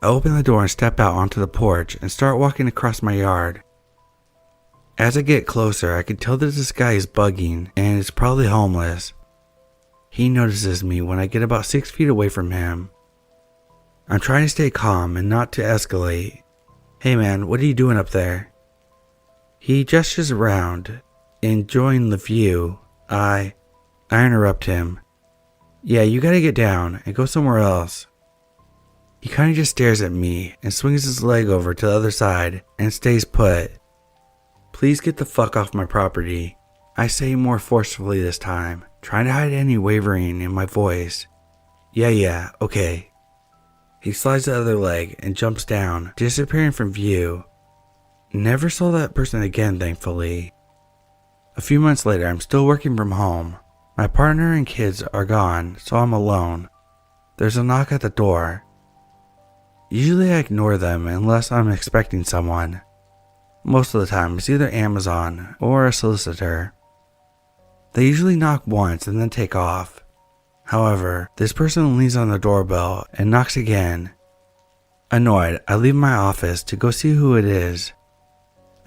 I open the door and step out onto the porch and start walking across my yard. As I get closer, I can tell that this guy is bugging and is probably homeless. He notices me when I get about 6 feet away from him. I'm trying to stay calm and not to escalate. "Hey man, what are you doing up there?" He gestures around, enjoying the view. I interrupt him. "Yeah, you gotta get down and go somewhere else." He kinda just stares at me and swings his leg over to the other side and stays put. "Please get the fuck off my property," I say more forcefully this time, trying to hide any wavering in my voice. Yeah, okay." He slides the other leg and jumps down, disappearing from view. Never saw that person again, thankfully. A few months later, I'm still working from home. My partner and kids are gone, so I'm alone. There's a knock at the door. Usually I ignore them unless I'm expecting someone. Most of the time, it's either Amazon or a solicitor. They usually knock once and then take off. However, this person leans on the doorbell and knocks again. Annoyed, I leave my office to go see who it is.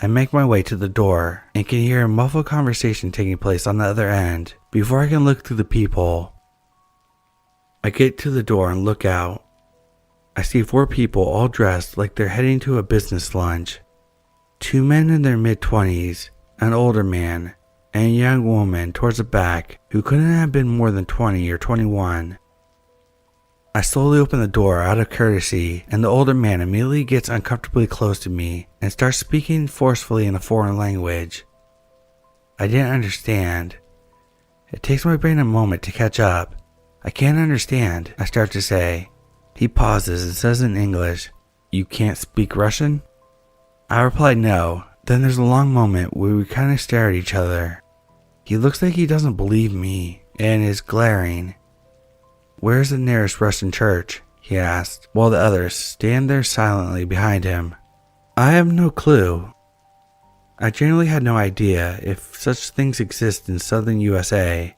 I make my way to the door and can hear a muffled conversation taking place on the other end before I can look through the peephole. I get to the door and look out. I see 4 people all dressed like they're heading to a business lunch. 2 men in their mid-20s, an older man, and a young woman towards the back who couldn't have been more than 20 or 21. I slowly open the door out of courtesy, and the older man immediately gets uncomfortably close to me and starts speaking forcefully in a foreign language. I didn't understand. It takes my brain a moment to catch up. "I can't understand," I start to say. He pauses and says in English, "You can't speak Russian?" I reply no. Then there's a long moment where we kind of stare at each other. He looks like he doesn't believe me and is glaring. "Where's the nearest Russian church?" he asked, while the others stand there silently behind him. I have no clue. I generally had no idea if such things exist in southern USA.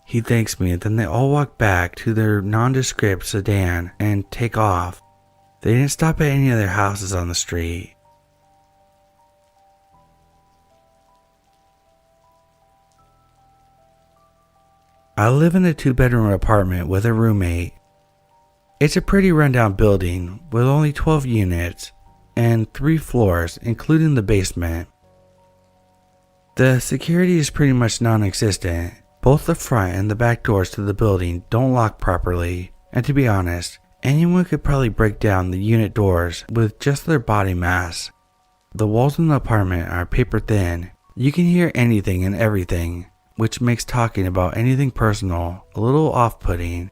He thanks me and then they all walk back to their nondescript sedan and take off. They didn't stop at any of their houses on the street. I live in a 2-bedroom apartment with a roommate. It's a pretty rundown building with only 12 units and 3 floors, including the basement. The security is pretty much non-existent. Both the front and the back doors to the building don't lock properly, and to be honest, anyone could probably break down the unit doors with just their body mass. The walls in the apartment are paper thin. You can hear anything and everything, which makes talking about anything personal a little off-putting.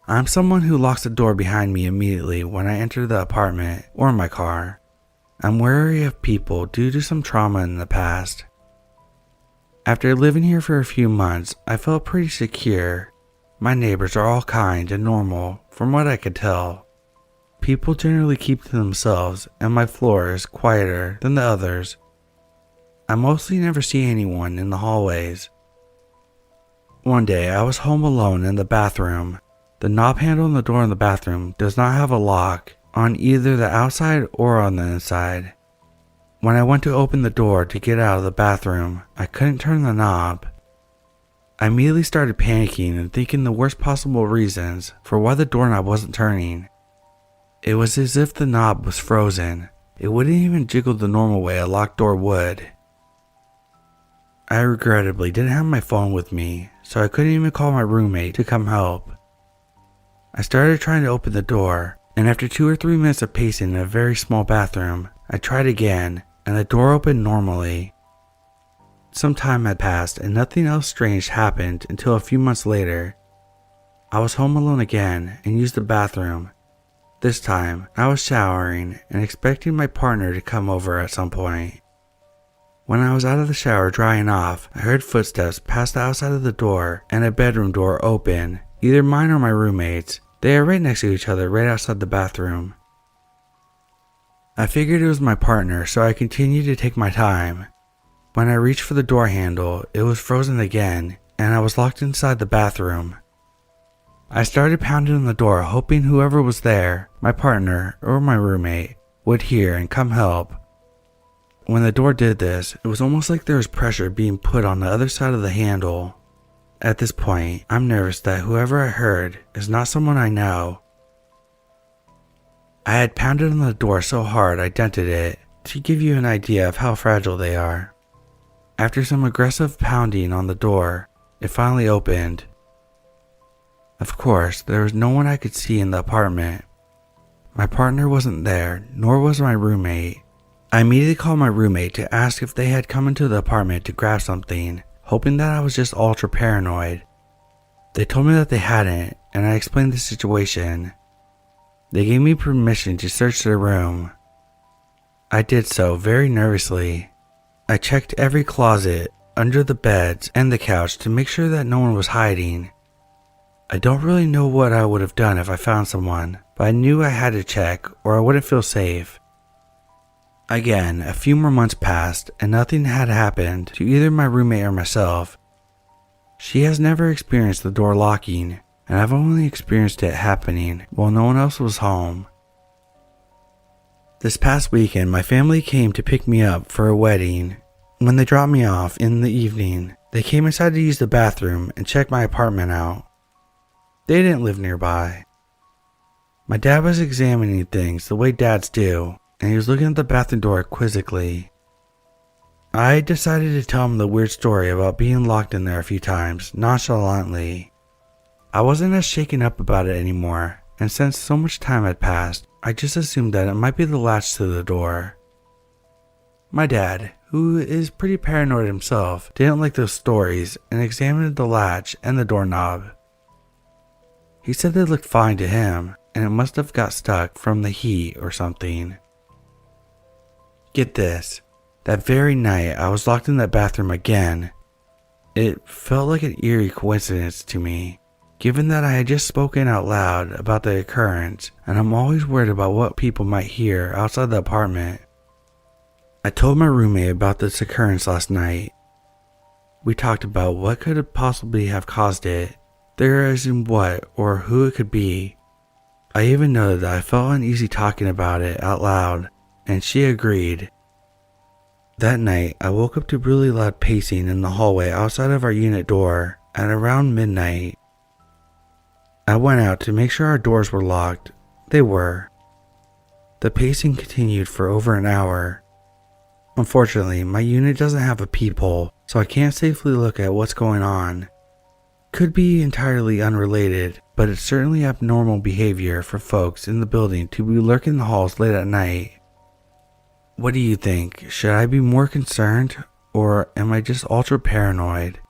I'm someone who locks the door behind me immediately when I enter the apartment or my car. I'm wary of people due to some trauma in the past. After living here for a few months, I felt pretty secure. My neighbors are all kind and normal, from what I could tell. People generally keep to themselves, and my floor is quieter than the others. I mostly never see anyone in the hallways. One day, I was home alone in the bathroom. The knob handle on the door in the bathroom does not have a lock on either the outside or on the inside. When I went to open the door to get out of the bathroom, I couldn't turn the knob. I immediately started panicking and thinking the worst possible reasons for why the doorknob wasn't turning. It was as if the knob was frozen. It wouldn't even jiggle the normal way a locked door would. I regrettably didn't have my phone with me, so I couldn't even call my roommate to come help. I started trying to open the door, and after 2 or 3 minutes of pacing in a very small bathroom, I tried again, and the door opened normally. Some time had passed and nothing else strange happened until a few months later. I was home alone again and used the bathroom. This time, I was showering and expecting my partner to come over at some point. When I was out of the shower drying off, I heard footsteps past the outside of the door and a bedroom door open, either mine or my roommate's. They are right next to each other right outside the bathroom. I figured it was my partner, so I continued to take my time. When I reached for the door handle, it was frozen again, and I was locked inside the bathroom. I started pounding on the door, hoping whoever was there, my partner or my roommate, would hear and come help. When the door did this, it was almost like there was pressure being put on the other side of the handle. At this point, I'm nervous that whoever I heard is not someone I know. I had pounded on the door so hard I dented it, to give you an idea of how fragile they are. After some aggressive pounding on the door, it finally opened. Of course, there was no one I could see in the apartment. My partner wasn't there, nor was my roommate. I immediately called my roommate to ask if they had come into the apartment to grab something, hoping that I was just ultra paranoid. They told me that they hadn't, and I explained the situation. They gave me permission to search their room. I did so very nervously. I checked every closet, under the beds, and the couch to make sure that no one was hiding. I don't really know what I would have done if I found someone, but I knew I had to check or I wouldn't feel safe. Again, a few more months passed and nothing had happened to either my roommate or myself. She has never experienced the door locking, and I've only experienced it happening while no one else was home. This past weekend, my family came to pick me up for a wedding. When they dropped me off in the evening, they came inside to use the bathroom and check my apartment out. They didn't live nearby. My dad was examining things the way dads do, and he was looking at the bathroom door quizzically. I decided to tell him the weird story about being locked in there a few times, nonchalantly. I wasn't as shaken up about it anymore, and since so much time had passed, I just assumed that it might be the latch to the door. My dad, who is pretty paranoid himself, didn't like those stories and examined the latch and the doorknob. He said they looked fine to him, and it must have got stuck from the heat or something. Get this, that very night I was locked in that bathroom again. It felt like an eerie coincidence to me, given that I had just spoken out loud about the occurrence, and I'm always worried about what people might hear outside the apartment. I told my roommate about this occurrence last night. We talked about what could possibly have caused it, theorizing what or who it could be. I even noted that I felt uneasy talking about it out loud, and she agreed. That night, I woke up to really loud pacing in the hallway outside of our unit door. At around midnight, I went out to make sure our doors were locked. They were. The pacing continued for over an hour. Unfortunately, my unit doesn't have a peephole, so I can't safely look at what's going on. Could be entirely unrelated, but it's certainly abnormal behavior for folks in the building to be lurking in the halls late at night. What do you think? Should I be more concerned, or am I just ultra paranoid?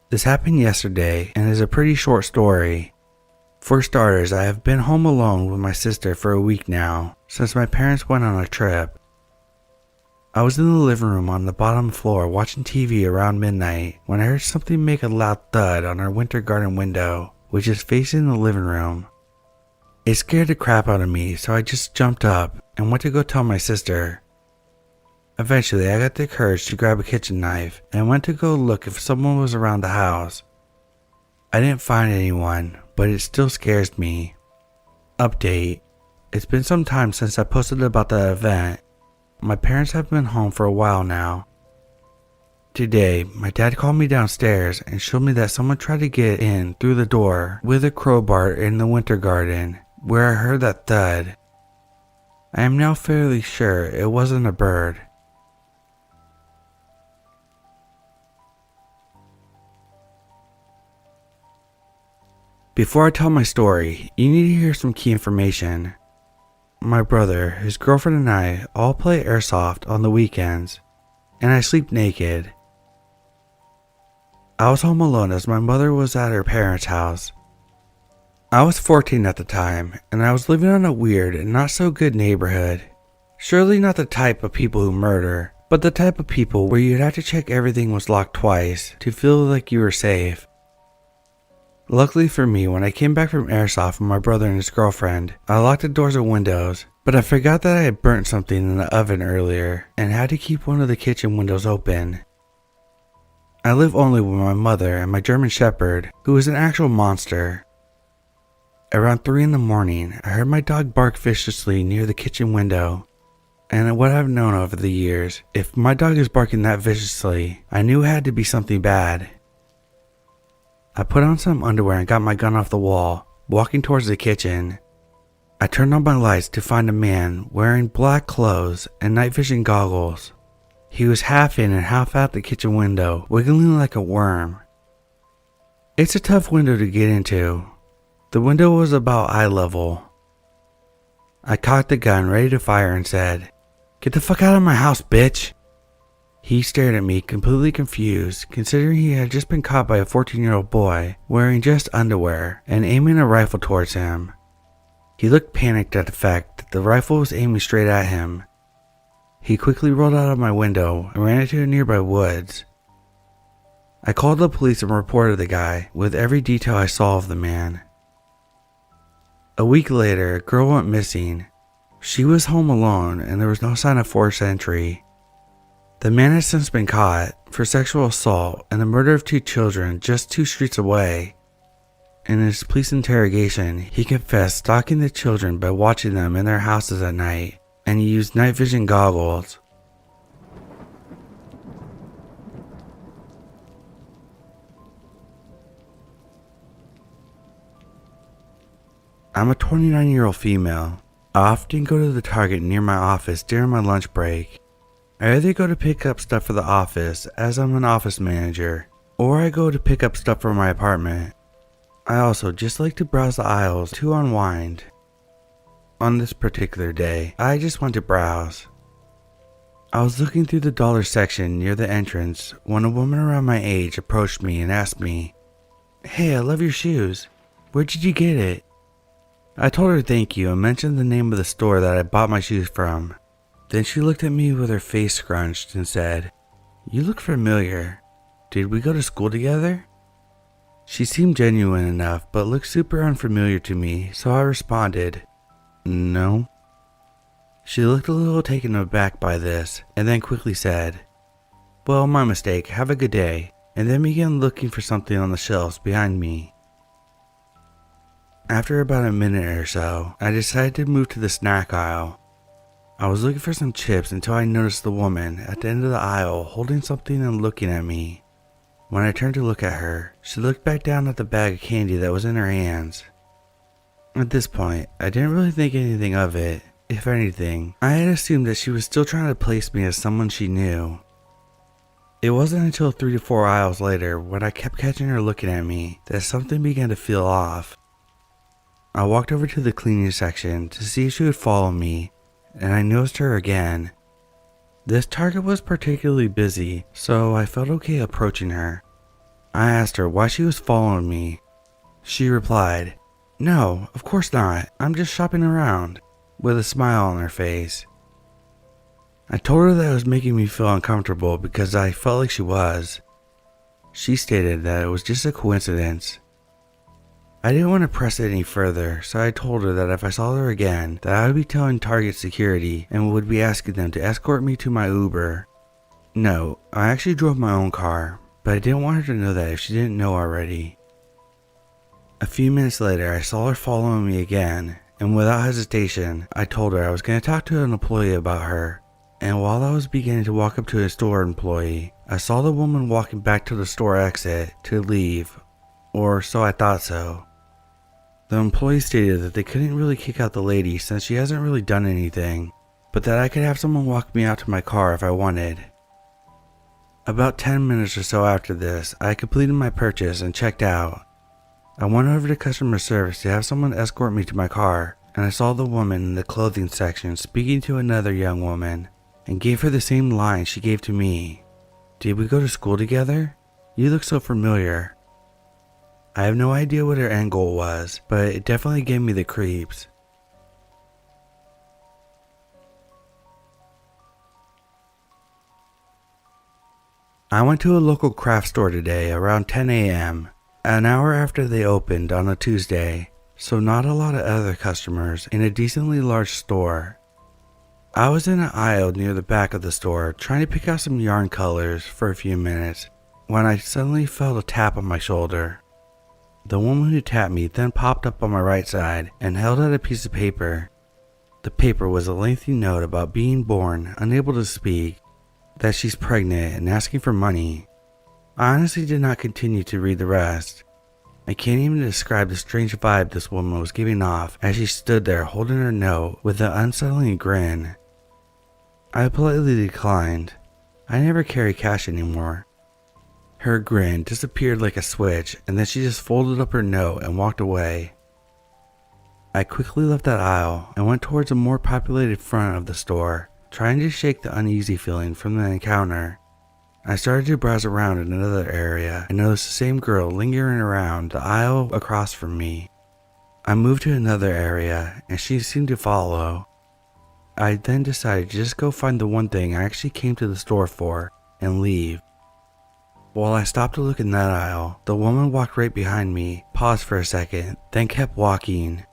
This happened yesterday and is a pretty short story. For starters, I have been home alone with my sister for a week now, since my parents went on a trip. I was in the living room on the bottom floor watching TV around midnight when I heard something make a loud thud on our winter garden window, which is facing the living room. It scared the crap out of me, so I just jumped up and went to go tell my sister. Eventually, I got the courage to grab a kitchen knife and went to go look if someone was around the house. I didn't find anyone, but it still scares me. Update: it's been some time since I posted about that event. My parents have been home for a while now. Today, my dad called me downstairs and showed me that someone tried to get in through the door with a crowbar in the winter garden, where I heard that thud. I am now fairly sure it wasn't a bird. Before I tell my story, you need to hear some key information. My brother, his girlfriend, and I all play airsoft on the weekends, and I sleep naked. I was home alone as my mother was at her parents' house. I was 14 at the time, and I was living in a weird and not so good neighborhood. Surely not the type of people who murder, but the type of people where you'd have to check everything was locked twice to feel like you were safe. Luckily for me, when I came back from airsoft with my brother and his girlfriend, I locked the doors and windows, but I forgot that I had burnt something in the oven earlier and had to keep one of the kitchen windows open. I live only with my mother and my German Shepherd, who is an actual monster. Around 3 in the morning, I heard my dog bark viciously near the kitchen window, and what I've known over the years, if my dog is barking that viciously, I knew it had to be something bad. I put on some underwear and got my gun off the wall, walking towards the kitchen. I turned on my lights to find a man wearing black clothes and night vision goggles. He was half in and half out the kitchen window, wiggling like a worm. It's a tough window to get into. The window was about eye level. I cocked the gun ready to fire and said, "Get the fuck out of my house, bitch!" He stared at me completely confused, considering he had just been caught by a 14-year-old boy wearing just underwear and aiming a rifle towards him. He looked panicked at the fact that the rifle was aiming straight at him. He quickly rolled out of my window and ran into the nearby woods. I called the police and reported the guy with every detail I saw of the man. A week later, a girl went missing. She was home alone and there was no sign of forced entry. The man has since been caught for sexual assault and the murder of 2 children just 2 streets away. In his police interrogation, he confessed stalking the children by watching them in their houses at night, and he used night vision goggles. I'm a 29-year-old female. I often go to the Target near my office during my lunch break. I either go to pick up stuff for the office, as I'm an office manager, or I go to pick up stuff for my apartment. I also just like to browse the aisles to unwind. On this particular day, I just went to browse. I was looking through the dollar section near the entrance when a woman around my age approached me and asked me, "Hey, I love your shoes. Where did you get it?" I told her thank you and mentioned the name of the store that I bought my shoes from. Then she looked at me with her face scrunched and said, "You look familiar. Did we go to school together?" She seemed genuine enough, but looked super unfamiliar to me, so I responded, "No." She looked a little taken aback by this, and then quickly said, "Well, my mistake, have a good day," and then began looking for something on the shelves behind me. After about a minute or so, I decided to move to the snack aisle. I was looking for some chips until I noticed the woman at the end of the aisle holding something and looking at me. When I turned to look at her, she looked back down at the bag of candy that was in her hands. At this point, I didn't really think anything of it. If anything, I had assumed that she was still trying to place me as someone she knew. It wasn't until 3 to 4 aisles later, when I kept catching her looking at me, that something began to feel off. I walked over to the cleaning section to see if she would follow me, and I noticed her again. This Target was particularly busy, so I felt okay approaching her. I asked her why she was following me. She replied, "No, of course not. I'm just shopping around," with a smile on her face. I told her that it was making me feel uncomfortable because I felt like she was. She stated that it was just a coincidence. I didn't want to press it any further, so I told her that if I saw her again, that I would be telling Target security and would be asking them to escort me to my Uber. No, I actually drove my own car, but I didn't want her to know that if she didn't know already. A few minutes later, I saw her following me again, and without hesitation, I told her I was going to talk to an employee about her. And while I was beginning to walk up to a store employee, I saw the woman walking back to the store exit to leave, or so I thought so. The employee stated that they couldn't really kick out the lady since she hasn't really done anything, but that I could have someone walk me out to my car if I wanted. About 10 minutes or so after this, I completed my purchase and checked out. I went over to customer service to have someone escort me to my car, and I saw the woman in the clothing section speaking to another young woman, and gave her the same line she gave to me. "Did we go to school together? You look so familiar." I have no idea what her end goal was, but it definitely gave me the creeps. I went to a local craft store today around 10 a.m., an hour after they opened on a Tuesday, so not a lot of other customers in a decently large store. I was in an aisle near the back of the store trying to pick out some yarn colors for a few minutes when I suddenly felt a tap on my shoulder. The woman who tapped me then popped up on my right side and held out a piece of paper. The paper was a lengthy note about being born unable to speak, that she's pregnant and asking for money. I honestly did not continue to read the rest. I can't even describe the strange vibe this woman was giving off as she stood there holding her note with an unsettling grin. I politely declined. I never carry cash anymore. Her grin disappeared like a switch, and then she just folded up her note and walked away. I quickly left that aisle and went towards a more populated front of the store, trying to shake the uneasy feeling from the encounter. I started to browse around in another area and noticed the same girl lingering around the aisle across from me. I moved to another area and she seemed to follow. I then decided to just go find the one thing I actually came to the store for and leave. While I stopped to look in that aisle, the woman walked right behind me, paused for a second, then kept walking.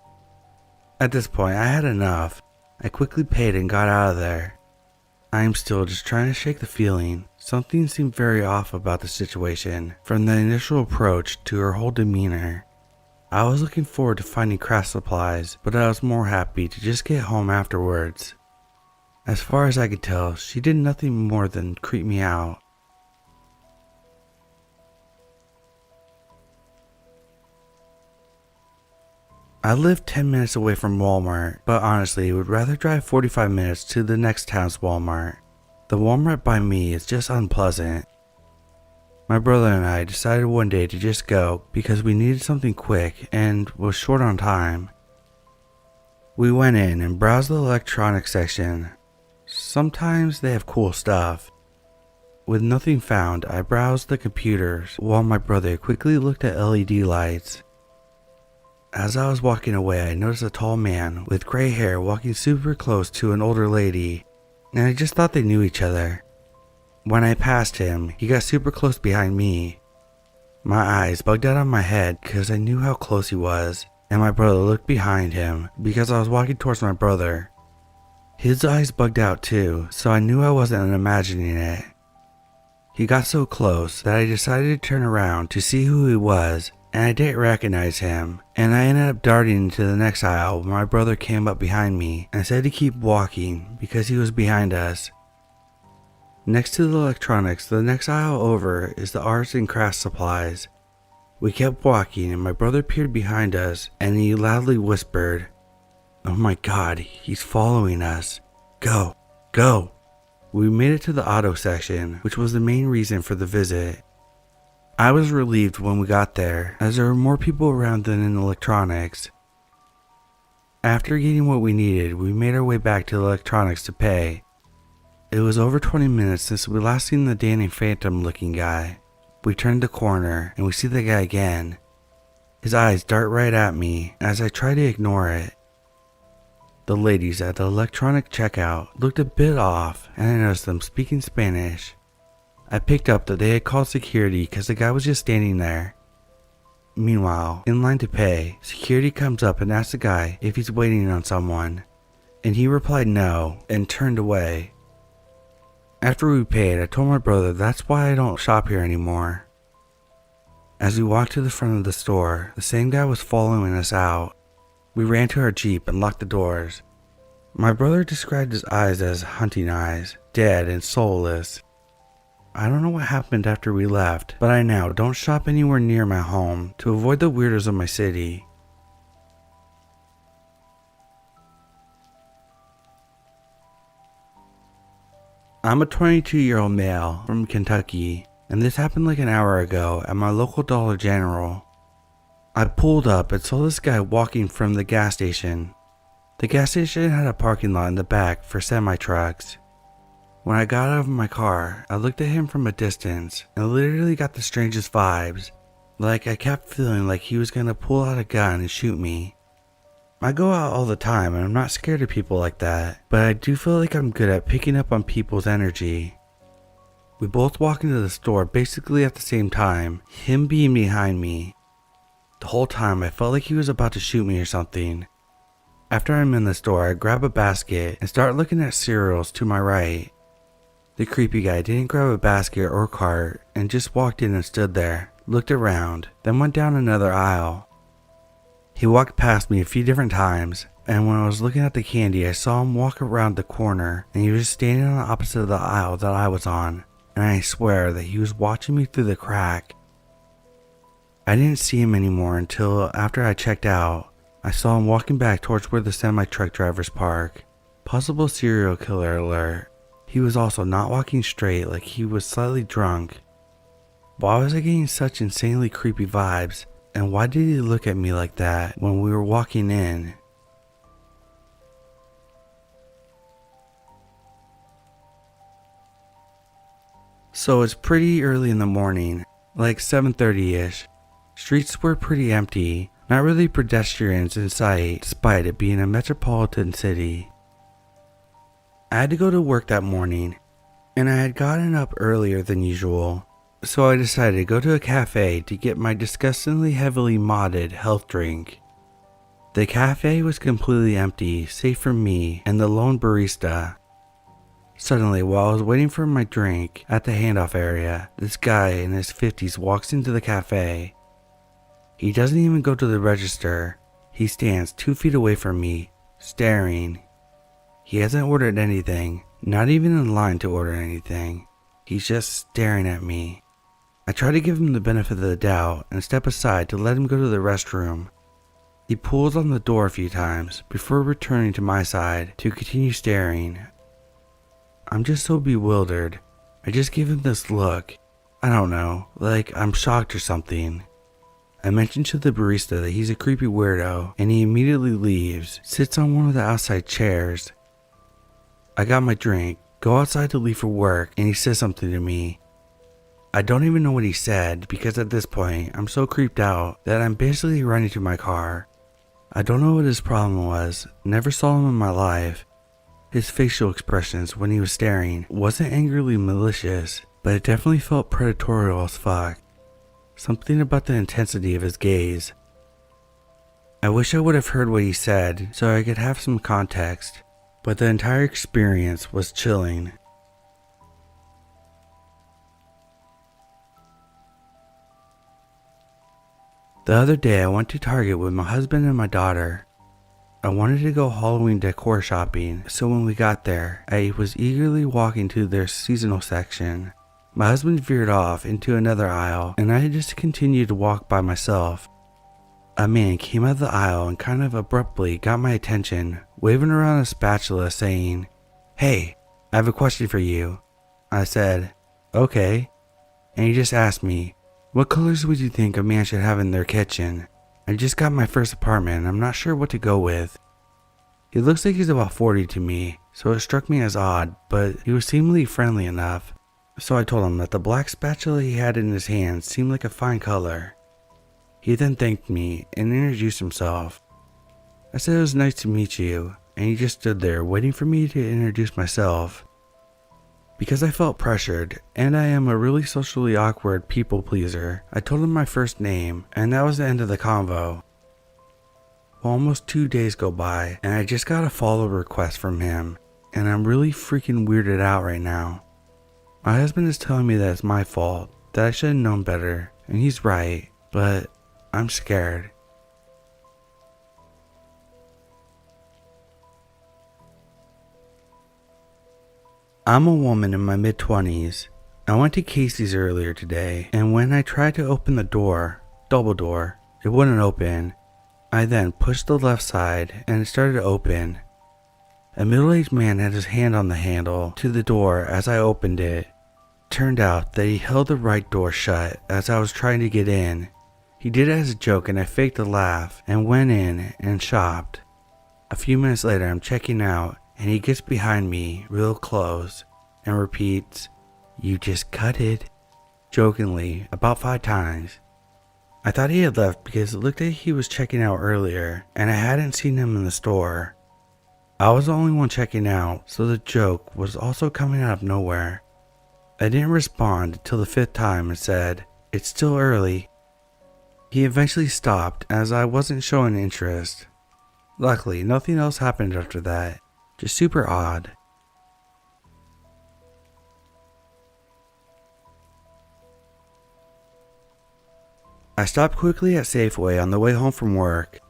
At this point, I had enough. I quickly paid and got out of there. I am still just trying to shake the feeling. Something seemed very off about the situation, from the initial approach to her whole demeanor. I was looking forward to finding craft supplies, but I was more happy to just get home afterwards. As far as I could tell, she did nothing more than creep me out. I live 10 minutes away from Walmart, but honestly would rather drive 45 minutes to the next town's Walmart. The Walmart by me is just unpleasant. My brother and I decided one day to just go because we needed something quick and was short on time. We went in and browsed the electronics section. Sometimes they have cool stuff. With nothing found, I browsed the computers while my brother quickly looked at LED lights. As I was walking away, I noticed a tall man with gray hair walking super close to an older lady, and I just thought they knew each other. When I passed him, he got super close behind me. My eyes bugged out on my head because I knew how close he was, and my brother looked behind him because I was walking towards my brother. His eyes bugged out too, so I knew I wasn't imagining it. He got so close that I decided to turn around to see who he was, and I didn't recognize him, and I ended up darting into the next aisle when my brother came up behind me and said to keep walking because he was behind us. Next to the electronics, the next aisle over is the arts and crafts supplies. We kept walking and my brother peered behind us and he loudly whispered, "Oh my god, he's following us. Go, go." We made it to the auto section, which was the main reason for the visit. I was relieved when we got there, as there were more people around than in electronics. After getting what we needed, we made our way back to the electronics to pay. It was over 20 minutes since we last seen the Danny Phantom looking guy. We turned the corner and we see the guy again. His eyes dart right at me as I try to ignore it. The ladies at the electronic checkout looked a bit off and I noticed them speaking Spanish. I picked up that they had called security because the guy was just standing there. Meanwhile, in line to pay, security comes up and asks the guy if he's waiting on someone, and he replied no and turned away. After we paid, I told my brother that's why I don't shop here anymore. As we walked to the front of the store, the same guy was following us out. We ran to our Jeep and locked the doors. My brother described his eyes as hunting eyes, dead and soulless. I don't know what happened after we left, but I now don't shop anywhere near my home to avoid the weirdos of my city. I'm a 22-year-old male from Kentucky, and this happened like an hour ago at my local Dollar General. I pulled up and saw this guy walking from the gas station. The gas station had a parking lot in the back for semi-trucks. When I got out of my car, I looked at him from a distance and literally got the strangest vibes. Like I kept feeling like he was gonna pull out a gun and shoot me. I go out all the time and I'm not scared of people like that, but I do feel like I'm good at picking up on people's energy. We both walk into the store basically at the same time, him being behind me. The whole time I felt like he was about to shoot me or something. After I'm in the store, I grab a basket and start looking at cereals to my right. The creepy guy didn't grab a basket or cart and just walked in and stood there, looked around, then went down another aisle. He walked past me a few different times, and when I was looking at the candy, I saw him walk around the corner and he was standing on the opposite of the aisle that I was on, and I swear that he was watching me through the crack. I didn't see him anymore until after I checked out. I saw him walking back towards where the semi-truck drivers park. Possible serial killer alert. He was also not walking straight, like he was slightly drunk. Why was I getting such insanely creepy vibes, and why did he look at me like that when we were walking in? So it's pretty early in the morning, like 7:30ish. Streets were pretty empty, not really pedestrians in sight despite it being a metropolitan city. I had to go to work that morning, and I had gotten up earlier than usual, so I decided to go to a cafe to get my disgustingly heavily modded health drink. The cafe was completely empty, save for me and the lone barista. Suddenly, while I was waiting for my drink at the handoff area, this guy in his 50s walks into the cafe. He doesn't even go to the register. He stands 2 feet away from me, staring. He hasn't ordered anything, not even in line to order anything. He's just staring at me. I try to give him the benefit of the doubt and step aside to let him go to the restroom. He pulls on the door a few times before returning to my side to continue staring. I'm just so bewildered. I just give him this look. I don't know, like I'm shocked or something. I mentioned to the barista that he's a creepy weirdo, and he immediately leaves, sits on one of the outside chairs. I got my drink, go outside to leave for work, and he says something to me. I don't even know what he said because at this point, I'm so creeped out that I'm basically running to my car. I don't know what his problem was, never saw him in my life. His facial expressions when he was staring wasn't angrily malicious, but it definitely felt predatory as fuck. Something about the intensity of his gaze. I wish I would have heard what he said so I could have some context, but the entire experience was chilling. The other day I went to Target with my husband and my daughter. I wanted to go Halloween decor shopping, so when we got there, I was eagerly walking to their seasonal section. My husband veered off into another aisle, and I just continued to walk by myself. A man came out of the aisle and kind of abruptly got my attention, waving around a spatula saying, "Hey, I have a question for you." I said, "Okay." And he just asked me, "What colors would you think a man should have in their kitchen? I just got my first apartment and I'm not sure what to go with." He looks like he's about 40 to me, so it struck me as odd, but he was seemingly friendly enough. So I told him that the black spatula he had in his hand seemed like a fine color. He then thanked me and introduced himself. I said it was nice to meet you, and he just stood there waiting for me to introduce myself. Because I felt pressured, and I am a really socially awkward people pleaser, I told him my first name, and that was the end of the convo. Well, almost 2 days go by, and I just got a follow request from him, and I'm really freaking weirded out right now. My husband is telling me that it's my fault, that I should have known better, and he's right, but I'm scared. I'm a woman in my mid-20s. I went to Casey's earlier today, and when I tried to open the door, double door, it wouldn't open. I then pushed the left side and it started to open. A middle-aged man had his hand on the handle to the door as I opened it. Turned out that he held the right door shut as I was trying to get in. He did it as a joke and I faked a laugh and went in and shopped. A few minutes later I'm checking out and he gets behind me real close and repeats, "You just cut it," jokingly about 5 times. I thought he had left because it looked like he was checking out earlier and I hadn't seen him in the store. I was the only one checking out, so the joke was also coming out of nowhere. I didn't respond till the 5th time and said, "It's still early." He eventually stopped as I wasn't showing interest. Luckily, nothing else happened after that. Just super odd. I stopped quickly at Safeway on the way home from work.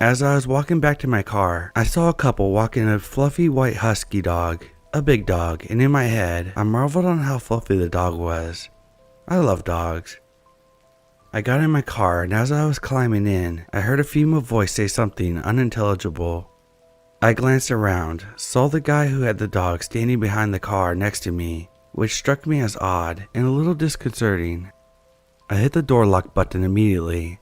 As I was walking back to my car, I saw a couple walking a fluffy white husky dog, a big dog, and in my head, I marveled on how fluffy the dog was. I love dogs. I got in my car, and as I was climbing in, I heard a female voice say something unintelligible. I glanced around, saw the guy who had the dog standing behind the car next to me, which struck me as odd and a little disconcerting. I hit the door lock button immediately.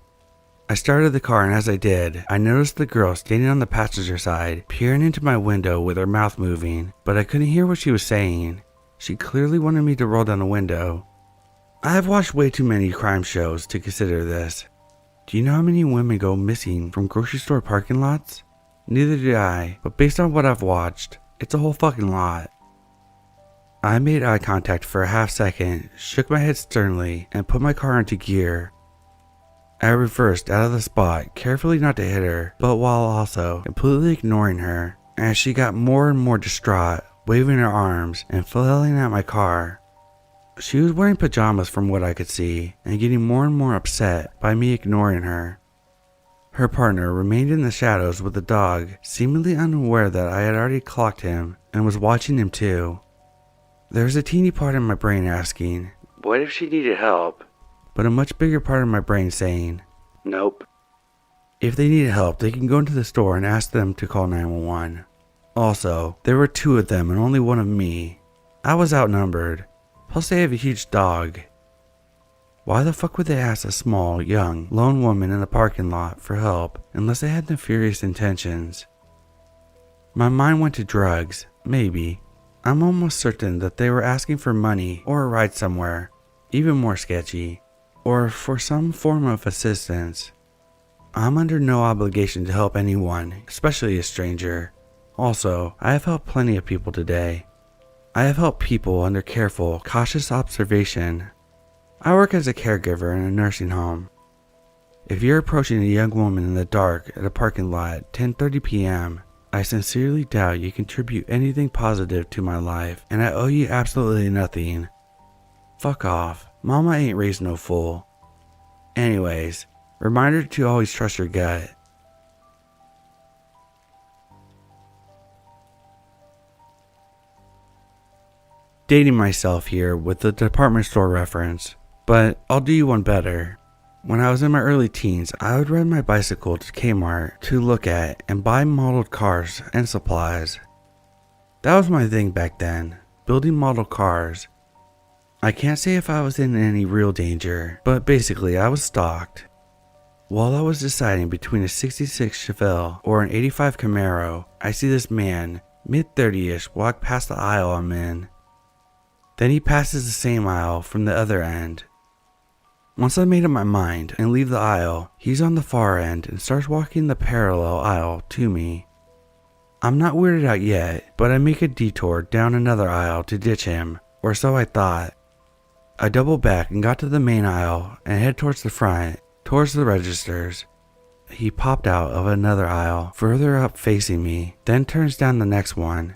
I started the car, and as I did, I noticed the girl standing on the passenger side, peering into my window with her mouth moving, but I couldn't hear what she was saying. She clearly wanted me to roll down the window. I have watched way too many crime shows to consider this. Do you know how many women go missing from grocery store parking lots? Neither do I, but based on what I've watched, it's a whole fucking lot. I made eye contact for a half second, shook my head sternly, and put my car into gear. I reversed out of the spot, carefully not to hit her, but while also completely ignoring her, as she got more and more distraught, waving her arms and flailing at my car. She was wearing pajamas from what I could see, and getting more and more upset by me ignoring her. Her partner remained in the shadows with the dog, seemingly unaware that I had already clocked him and was watching him too. There was a teeny part in my brain asking, what if she needed help? But a much bigger part of my brain saying, nope. If they needed help, they can go into the store and ask them to call 911. Also, there were 2 of them and only one of me. I was outnumbered, plus they have a huge dog. Why the fuck would they ask a small, young, lone woman in the parking lot for help unless they had nefarious intentions? My mind went to drugs, maybe. I'm almost certain that they were asking for money or a ride somewhere, even more sketchy, or for some form of assistance. I'm under no obligation to help anyone, especially a stranger. Also, I have helped plenty of people today. I have helped people under careful, cautious observation. I work as a caregiver in a nursing home. If you're approaching a young woman in the dark at a parking lot at 10:30 p.m., I sincerely doubt you contribute anything positive to my life, and I owe you absolutely nothing. Fuck off. Mama ain't raised no fool. Anyways, Reminder to always trust your gut. Dating myself here with the department store reference, but I'll do you one better. When I was in my early teens, I would ride my bicycle to Kmart to look at and buy modeled cars and supplies. That was my thing back then, building model cars. I can't say if I was in any real danger, but basically I was stalked. While I was deciding between a 66 Chevelle or an 85 Camaro, I see this man, mid-30ish, walk past the aisle I'm in. Then he passes the same aisle from the other end. Once I made up my mind and leave the aisle, he's on the far end and starts walking the parallel aisle to me. I'm not weirded out yet, but I make a detour down another aisle to ditch him, or so I thought. I double back and got to the main aisle and head towards the front, towards the registers. He popped out of another aisle further up facing me, then turns down the next one.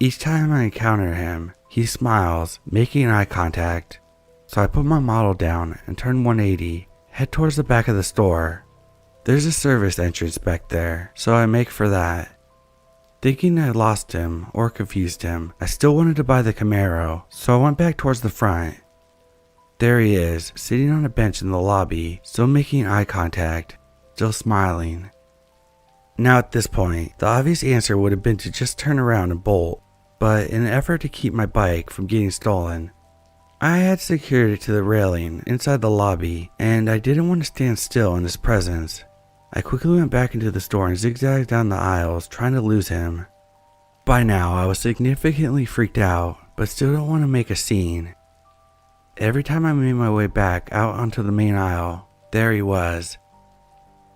Each time I encounter him, he smiles, making eye contact. So I put my model down and turn 180, head towards the back of the store. There's a service entrance back there, so I make for that. Thinking I lost him or confused him, I still wanted to buy the Camaro, so I went back towards the front. There he is, sitting on a bench in the lobby, still making eye contact, still smiling. Now at this point, the obvious answer would have been to just turn around and bolt, but in an effort to keep my bike from getting stolen, I had secured it to the railing inside the lobby, and I didn't want to stand still in his presence. I quickly went back into the store and zigzagged down the aisles, trying to lose him. By now, I was significantly freaked out, but still don't want to make a scene. Every time I made my way back out onto the main aisle, there he was.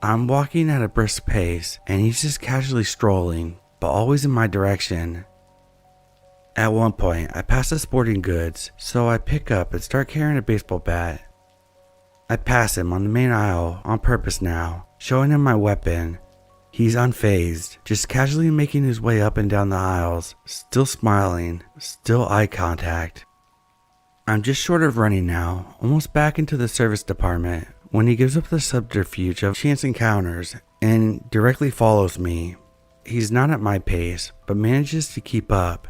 I'm walking at a brisk pace, and he's just casually strolling, but always in my direction. At one point, I pass a sporting goods, so I pick up and start carrying a baseball bat. I pass him on the main aisle on purpose now, showing him my weapon. He's unfazed, just casually making his way up and down the aisles, still smiling, still eye contact. I'm just short of running now, almost back into the service department, when he gives up the subterfuge of chance encounters and directly follows me. He's not at my pace, but manages to keep up.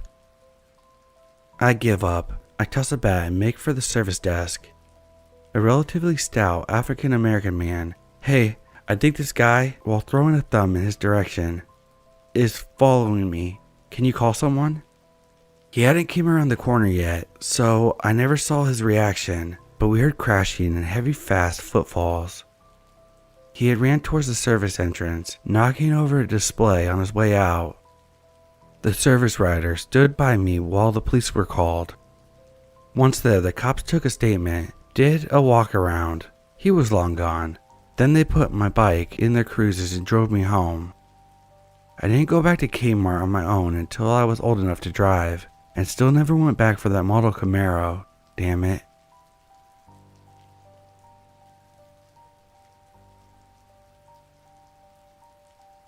I give up. I toss a bat and make for the service desk. A relatively stout African American man, hey, I think this guy, while throwing a thumb in his direction, is following me. Can you call someone? He hadn't came around the corner yet, so I never saw his reaction, but we heard crashing and heavy fast footfalls. He had ran towards the service entrance, knocking over a display on his way out. The service rider stood by me while the police were called. Once there, the cops took a statement, did a walk around. He was long gone. Then they put my bike in their cruisers and drove me home. I didn't go back to Kmart on my own until I was old enough to drive, and still never went back for that model Camaro. Damn it.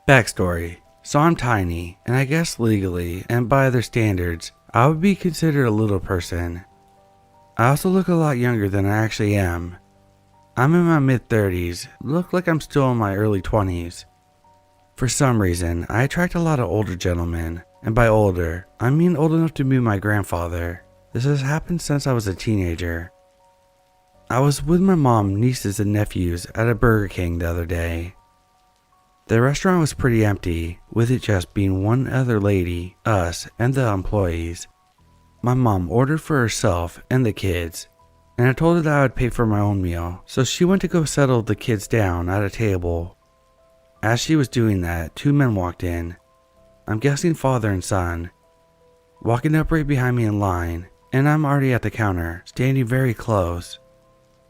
Backstory. So I'm tiny, and I guess legally, and by other standards, I would be considered a little person. I also look a lot younger than I actually am. I'm in my mid-30s, look like I'm still in my early 20s. For some reason, I attract a lot of older gentlemen, and by older, I mean old enough to be my grandfather. This has happened since I was a teenager. I was with my mom, nieces, and nephews at a Burger King the other day. The restaurant was pretty empty, with it just being one other lady, us, and the employees. My mom ordered for herself and the kids, and I told her that I would pay for my own meal, so she went to go settle the kids down at a table. As she was doing that, two men walked in. I'm guessing father and son, walking up right behind me in line, and I'm already at the counter, standing very close.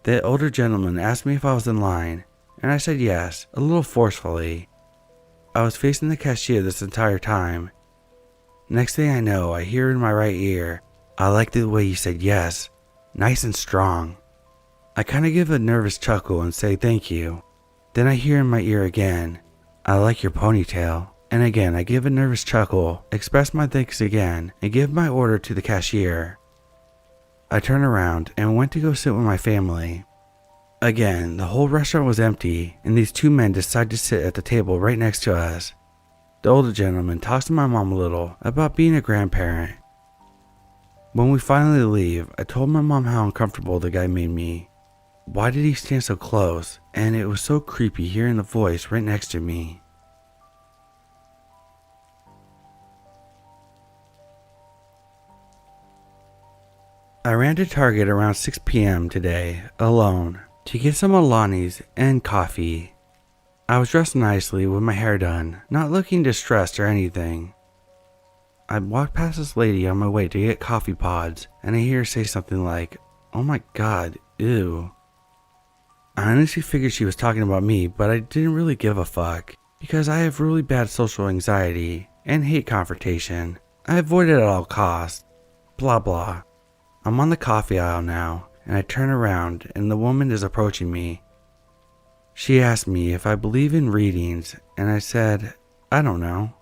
The older gentleman asked me if I was in line, and I said yes, a little forcefully. I was facing the cashier this entire time. Next thing I know, I hear in my right ear, I like the way you said yes, nice and strong. I kind of give a nervous chuckle and say thank you. Then I hear in my ear again, I like your ponytail. And again, I give a nervous chuckle, express my thanks again, and give my order to the cashier. I turn around and went to go sit with my family. Again, the whole restaurant was empty, and these two men decide to sit at the table right next to us. The older gentleman talks to my mom a little about being a grandparent. When we finally leave, I told my mom how uncomfortable the guy made me. Why did he stand so close? And it was so creepy hearing the voice right next to me. I ran to Target around 6 p.m. today, alone, to get some Alani's and coffee. I was dressed nicely with my hair done, not looking distressed or anything. I walked past this lady on my way to get coffee pods, and I hear her say something like, "Oh my god, ew." I honestly figured she was talking about me, but I didn't really give a fuck, because I have really bad social anxiety and hate confrontation. I avoid it at all costs. Blah blah. I'm on the coffee aisle now, and I turn around and the woman is approaching me. She asked me if I believe in readings, and I said, I don't know.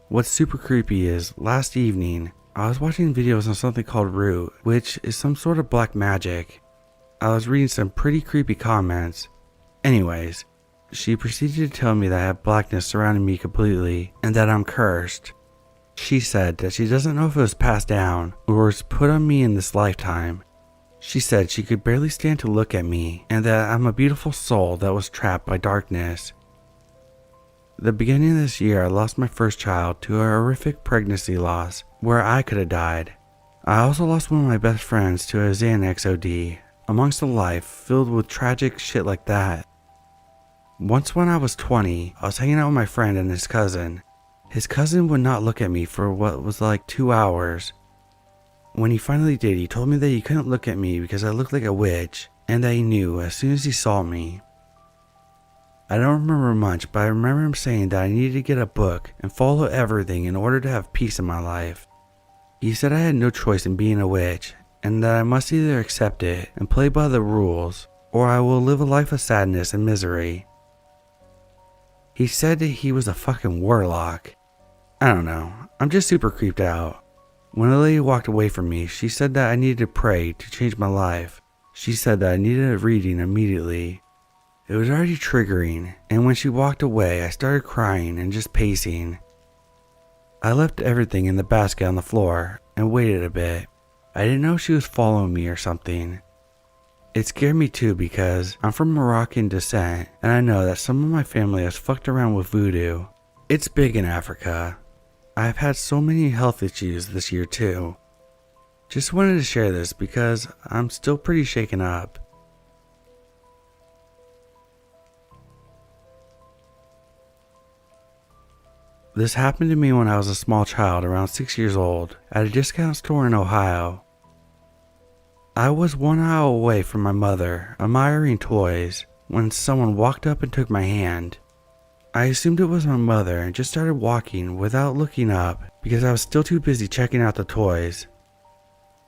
What's super creepy is, last evening, I was watching videos on something called Root, which is some sort of black magic. I was reading some pretty creepy comments. Anyways, she proceeded to tell me that I have blackness surrounding me completely, and that I'm cursed. She said that she doesn't know if it was passed down or was put on me in this lifetime. She said she could barely stand to look at me, and that I'm a beautiful soul that was trapped by darkness. The beginning of this year, I lost my first child to a horrific pregnancy loss where I could have died. I also lost one of my best friends to a Xanax OD, amongst a life filled with tragic shit like that. Once when I was 20, I was hanging out with my friend and his cousin. His cousin would not look at me for what was like 2 hours. When he finally did, he told me that he couldn't look at me because I looked like a witch, and that he knew as soon as he saw me. I don't remember much, but I remember him saying that I needed to get a book and follow everything in order to have peace in my life. He said I had no choice in being a witch, and that I must either accept it and play by the rules, or I will live a life of sadness and misery. He said that he was a fucking warlock. I don't know, I'm just super creeped out. When the lady walked away from me, she said that I needed to pray to change my life. She said that I needed a reading immediately. It was already triggering, and when she walked away, I started crying and just pacing. I left everything in the basket on the floor and waited a bit. I didn't know she was following me or something. It scared me too because I'm from Moroccan descent, and I know that some of my family has fucked around with voodoo. It's big in Africa. I've had so many health issues this year too. Just wanted to share this because I'm still pretty shaken up. This happened to me when I was a small child around 6 years old at a discount store in Ohio. I was 1 aisle away from my mother, admiring toys, when someone walked up and took my hand. I assumed it was my mother and just started walking without looking up because I was still too busy checking out the toys.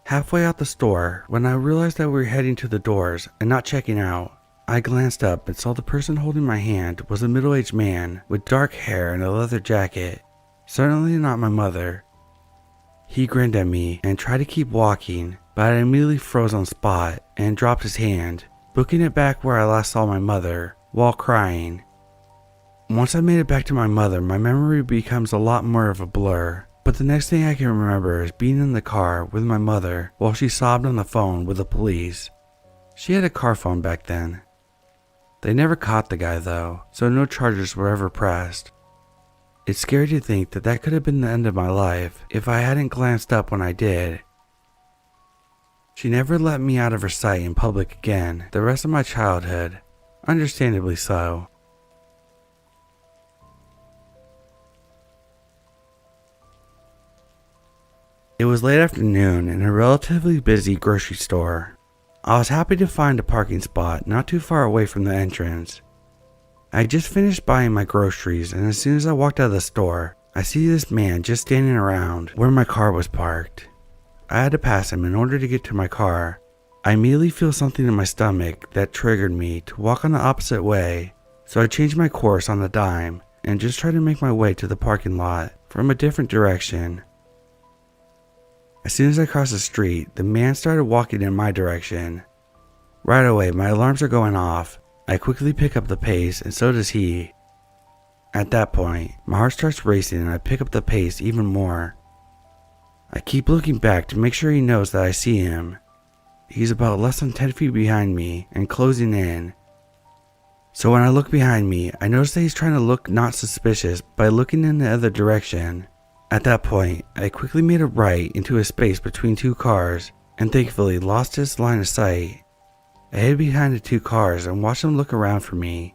Halfway out the store, when I realized that we were heading to the doors and not checking out, I glanced up and saw the person holding my hand was a middle-aged man with dark hair and a leather jacket. Certainly not my mother. He grinned at me and tried to keep walking, but I immediately froze on spot and dropped his hand, booking it back where I last saw my mother, while crying. Once I made it back to my mother, my memory becomes a lot more of a blur, but the next thing I can remember is being in the car with my mother while she sobbed on the phone with the police. She had a car phone back then. They never caught the guy though, so no charges were ever pressed. It's scary to think that that could have been the end of my life if I hadn't glanced up when I did. She never let me out of her sight in public again the rest of my childhood, understandably so. It was late afternoon in a relatively busy grocery store. I was happy to find a parking spot not too far away from the entrance. I had just finished buying my groceries, and as soon as I walked out of the store, I see this man just standing around where my car was parked. I had to pass him in order to get to my car. I immediately feel something in my stomach that triggered me to walk on the opposite way, so I changed my course on a dime and just tried to make my way to the parking lot from a different direction. As soon as I crossed the street, the man started walking in my direction. Right away, my alarms are going off. I quickly pick up the pace, and so does he. At that point, my heart starts racing and I pick up the pace even more. I keep looking back to make sure he knows that I see him. He's about less than 10 feet behind me and closing in. So when I look behind me, I notice that he's trying to look not suspicious by looking in the other direction. At that point, I quickly made a right into a space between two cars and thankfully lost his line of sight. I hid behind the two cars and watched him look around for me.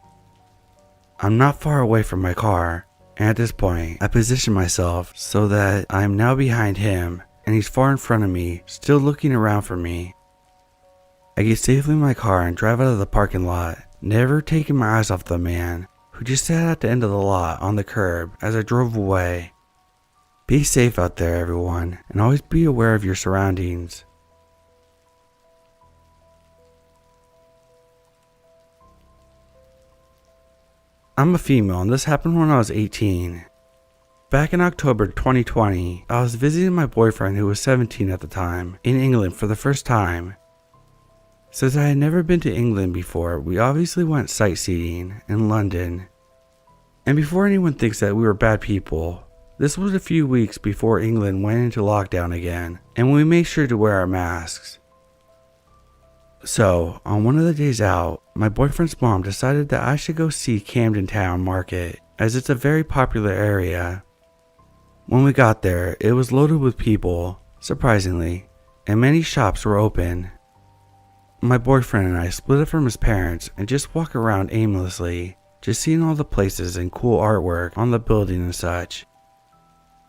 I'm not far away from my car, and at this point, I position myself so that I am now behind him and he's far in front of me, still looking around for me. I get safely in my car and drive out of the parking lot, never taking my eyes off the man who just sat at the end of the lot on the curb as I drove away. Be safe out there, everyone, and always be aware of your surroundings. I'm a female, and this happened when I was 18. Back in October 2020, I was visiting my boyfriend, who was 17 at the time, in England for the first time. Since I had never been to England before, we obviously went sightseeing in London. And before anyone thinks that we were bad people, this was a few weeks before England went into lockdown again, and we made sure to wear our masks. So, on one of the days out, my boyfriend's mom decided that I should go see Camden Town Market, as it's a very popular area. When we got there, it was loaded with people, surprisingly, and many shops were open. My boyfriend and I split up from his parents and just walk around aimlessly, just seeing all the places and cool artwork on the building and such.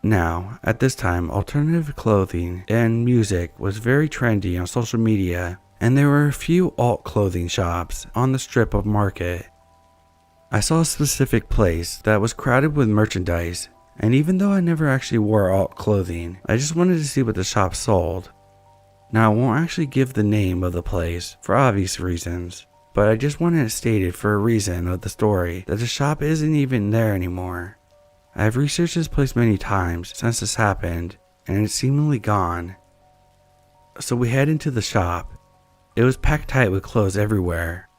Now, at this time, alternative clothing and music was very trendy on social media, and there were a few alt clothing shops on the strip of market. I saw a specific place that was crowded with merchandise, and even though I never actually wore alt clothing, I just wanted to see what the shop sold. Now, I won't actually give the name of the place for obvious reasons, but I just wanted it stated for a reason of the story that the shop isn't even there anymore. I have researched this place many times since this happened, and it's seemingly gone. So we head into the shop. It was packed tight with clothes everywhere.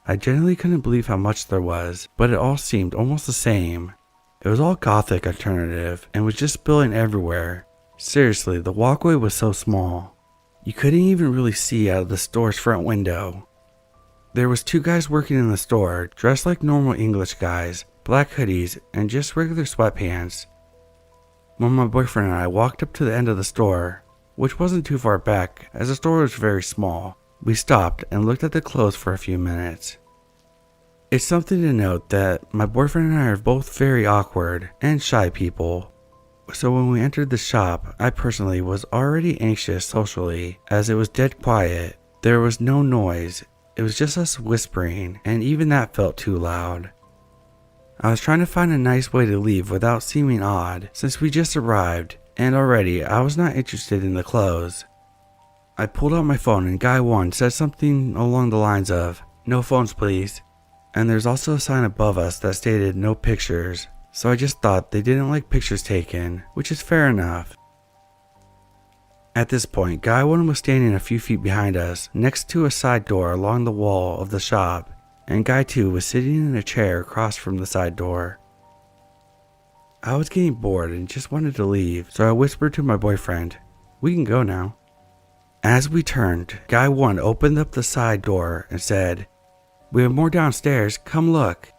I genuinely couldn't believe how much there was, but it all seemed almost the same. It was all gothic alternative and was just spilling everywhere. Seriously, the walkway was so small. You couldn't even really see out of the store's front window. There was two guys working in the store, dressed like normal English guys, black hoodies, and just regular sweatpants. When my boyfriend and I walked up to the end of the store, which wasn't too far back as the store was very small, we stopped and looked at the clothes for a few minutes. It's something to note that my boyfriend and I are both very awkward and shy people. So when we entered the shop, I personally was already anxious socially as it was dead quiet. There was no noise. It was just us whispering, and even that felt too loud. I was trying to find a nice way to leave without seeming odd since we just arrived, and already I was not interested in the clothes. I pulled out my phone and guy one said something along the lines of, "No phones please." And there's also a sign above us that stated no pictures, so I just thought they didn't like pictures taken, which is fair enough. At this point, guy one was standing a few feet behind us, next to a side door along the wall of the shop, and guy two was sitting in a chair across from the side door. I was getting bored and just wanted to leave, so I whispered to my boyfriend, "We can go now." As we turned, guy one opened up the side door and said, "We have more downstairs, come look."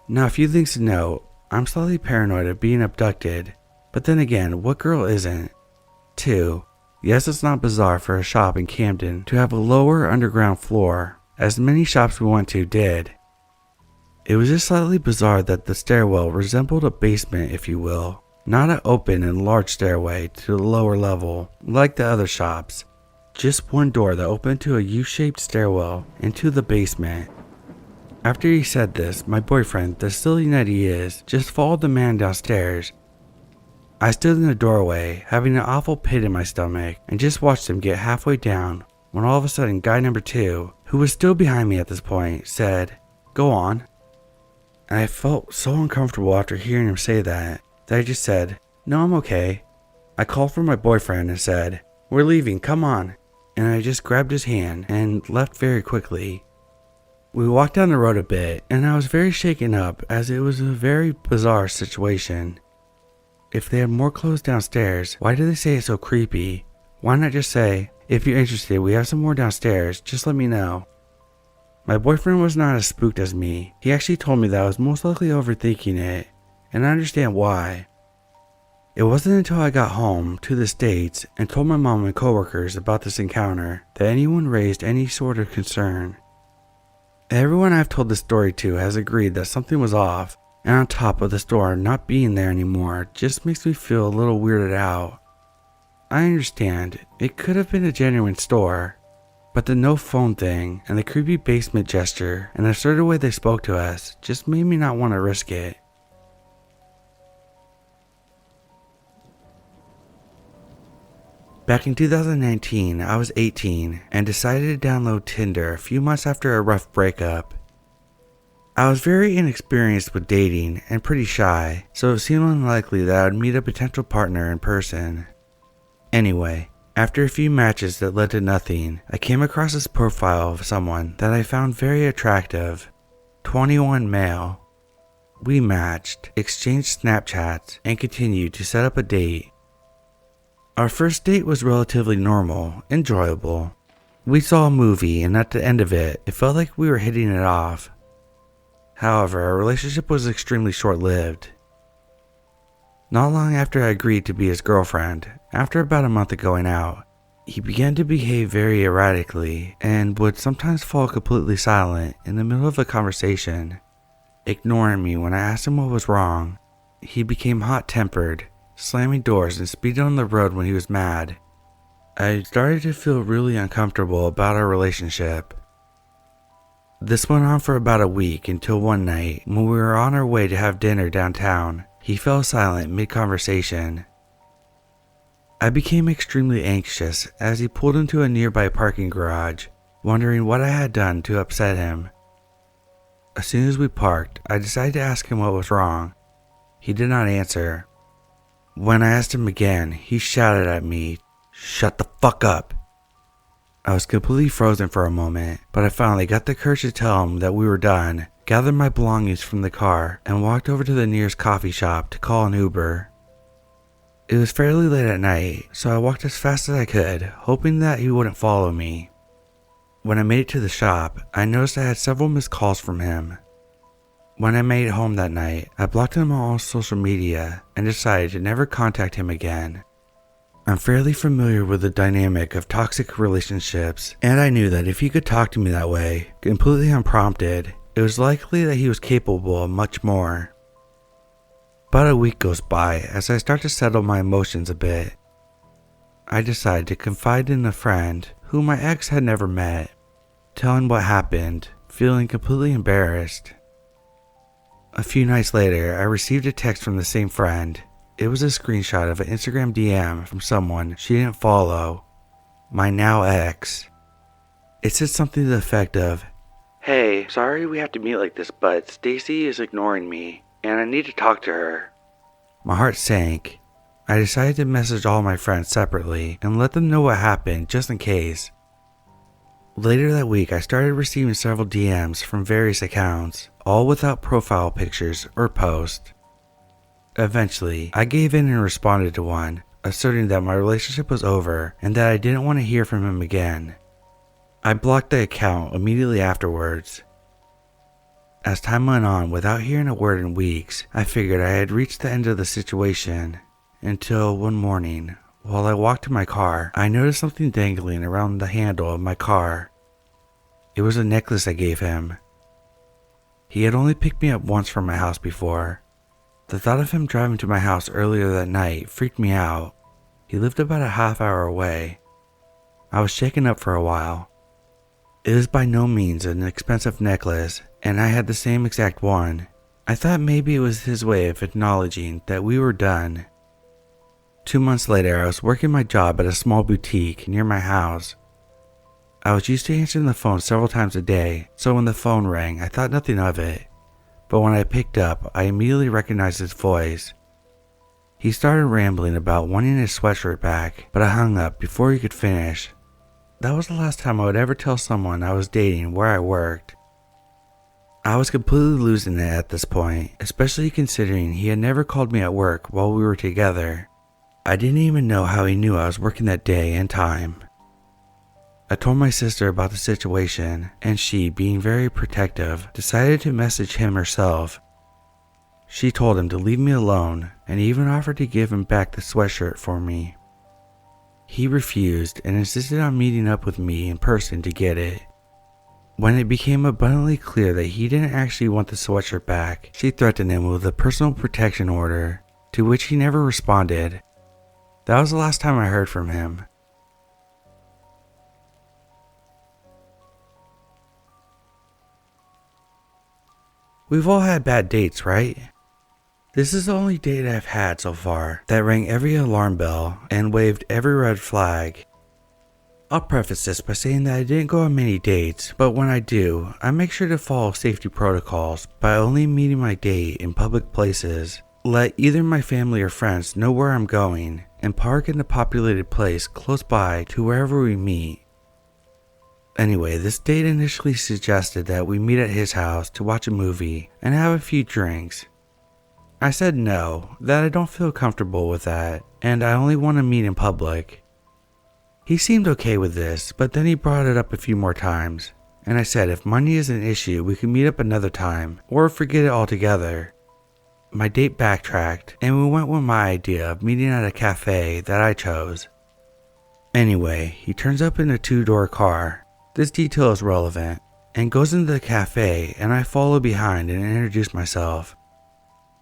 Now, a few things to note. I'm slightly paranoid of being abducted, but then again, what girl isn't? 2. Yes, it's not bizarre for a shop in Camden to have a lower underground floor, as many shops we went to did. It was just slightly bizarre that the stairwell resembled a basement, if you will, not an open and large stairway to the lower level, like the other shops. Just one door that opened to a U-shaped stairwell into the basement. After he said this, my boyfriend, the silly nut he is, just followed the man downstairs. I stood in the doorway, having an awful pit in my stomach, and just watched him get halfway down, when all of a sudden guy number 2, who was still behind me at this point, said, "Go on." And I felt so uncomfortable after hearing him say that I just said, "No, I'm okay." I called for my boyfriend and said, "We're leaving, come on." and I just grabbed his hand and left very quickly. We walked down the road a bit, and I was very shaken up as it was a very bizarre situation. If they had more clothes downstairs, why did they say it's so creepy? Why not just say, if you're interested, we have some more downstairs, just let me know. My boyfriend was not as spooked as me. He actually told me that I was most likely overthinking it, and I understand why. It wasn't until I got home to the States and told my mom and coworkers about this encounter that anyone raised any sort of concern. Everyone I've told this story to has agreed that something was off, and on top of the store not being there anymore just makes me feel a little weirded out. I understand, it could have been a genuine store, but the no phone thing and the creepy basement gesture and the sort of way they spoke to us just made me not want to risk it. Back in 2019, I was 18 and decided to download Tinder a few months after a rough breakup. I was very inexperienced with dating and pretty shy, so it seemed unlikely that I would meet a potential partner in person. Anyway, after a few matches that led to nothing, I came across this profile of someone that I found very attractive. 21 male. We matched, exchanged Snapchats, and continued to set up a date. Our first date was relatively normal, enjoyable. We saw a movie, and at the end of it, it felt like we were hitting it off. However, our relationship was extremely short-lived. Not long after I agreed to be his girlfriend, after about a month of going out, he began to behave very erratically and would sometimes fall completely silent in the middle of a conversation, ignoring me when I asked him what was wrong. He became hot-tempered, slamming doors and speeding on the road when he was mad. I started to feel really uncomfortable about our relationship. This went on for about a week until one night, when we were on our way to have dinner downtown, he fell silent mid-conversation. I became extremely anxious as he pulled into a nearby parking garage, wondering what I had done to upset him. As soon as we parked, I decided to ask him what was wrong. He did not answer. When I asked him again, he shouted at me, "Shut the fuck up." I was completely frozen for a moment, but I finally got the courage to tell him that we were done, gathered my belongings from the car, and walked over to the nearest coffee shop to call an Uber. It was fairly late at night, so I walked as fast as I could, hoping that he wouldn't follow me. When I made it to the shop, I noticed I had several missed calls from him. When I made it home that night, I blocked him on all social media and decided to never contact him again. I'm fairly familiar with the dynamic of toxic relationships, and I knew that if he could talk to me that way, completely unprompted, it was likely that he was capable of much more. About a week goes by as I start to settle my emotions a bit. I decide to confide in a friend who my ex had never met, telling what happened, feeling completely embarrassed. A few nights later, I received a text from the same friend. It was a screenshot of an Instagram DM from someone she didn't follow, my now ex. It said something to the effect of, "Hey, sorry we have to meet like this, but Stacy is ignoring me, and I need to talk to her." My heart sank. I decided to message all my friends separately and let them know what happened just in case. Later that week, I started receiving several DMs from various accounts, all without profile pictures or posts. Eventually, I gave in and responded to one, asserting that my relationship was over and that I didn't want to hear from him again. I blocked the account immediately afterwards. As time went on without hearing a word in weeks, I figured I had reached the end of the situation, until one morning, while I walked to my car, I noticed something dangling around the handle of my car. It was a necklace I gave him. He had only picked me up once from my house before. The thought of him driving to my house earlier that night freaked me out. He lived about a half hour away. I was shaken up for a while. It was by no means an expensive necklace, and I had the same exact one. I thought maybe it was his way of acknowledging that we were done. 2 months later, I was working my job at a small boutique near my house. I was used to answering the phone several times a day, so when the phone rang, I thought nothing of it. But when I picked up, I immediately recognized his voice. He started rambling about wanting his sweatshirt back, but I hung up before he could finish. That was the last time I would ever tell someone I was dating where I worked. I was completely losing it at this point, especially considering he had never called me at work while we were together. I didn't even know how he knew I was working that day and time. I told my sister about the situation, and she, being very protective, decided to message him herself. She told him to leave me alone and even offered to give him back the sweatshirt for me. He refused and insisted on meeting up with me in person to get it. When it became abundantly clear that he didn't actually want the sweatshirt back, she threatened him with a personal protection order, to which he never responded. That was the last time I heard from him. We've all had bad dates, right? This is the only date I've had so far that rang every alarm bell and waved every red flag. I'll preface this by saying that I didn't go on many dates, but when I do, I make sure to follow safety protocols by only meeting my date in public places, let either my family or friends know where I'm going, and park in a populated place close by to wherever we meet. Anyway, this date initially suggested that we meet at his house to watch a movie and have a few drinks. I said no, that I don't feel comfortable with that, and I only want to meet in public. He seemed okay with this, but then he brought it up a few more times, and I said if money is an issue we could meet up another time, or forget it altogether. My date backtracked, and we went with my idea of meeting at a cafe that I chose. Anyway, he turns up in a two-door car. This detail is relevant, and goes into the cafe, and I follow behind and introduce myself.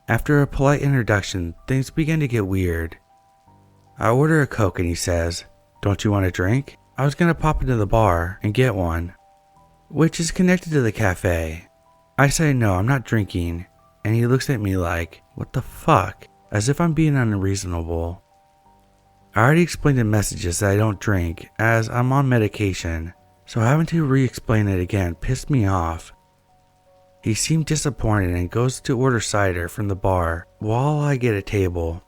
After a polite introduction, things begin to get weird. I order a Coke and he says, "Don't you want a drink?" I was gonna pop into the bar and get one, which is connected to the cafe. I say no, I'm not drinking, and he looks at me like, what the fuck, as if I'm being unreasonable. I already explained in messages that I don't drink, as I'm on medication, so having to re-explain it again pissed me off. He seemed disappointed and goes to order cider from the bar while I get a table.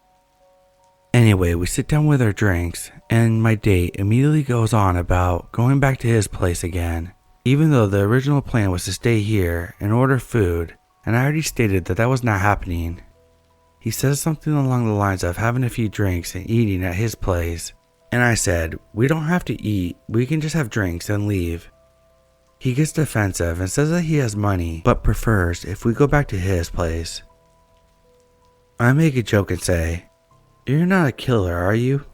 Anyway, we sit down with our drinks, and my date immediately goes on about going back to his place again, even though the original plan was to stay here and order food, and I already stated that that was not happening. He says something along the lines of having a few drinks and eating at his place, and I said, we don't have to eat, we can just have drinks and leave. He gets defensive and says that he has money, but prefers if we go back to his place. I make a joke and say, "You're not a killer, are you?"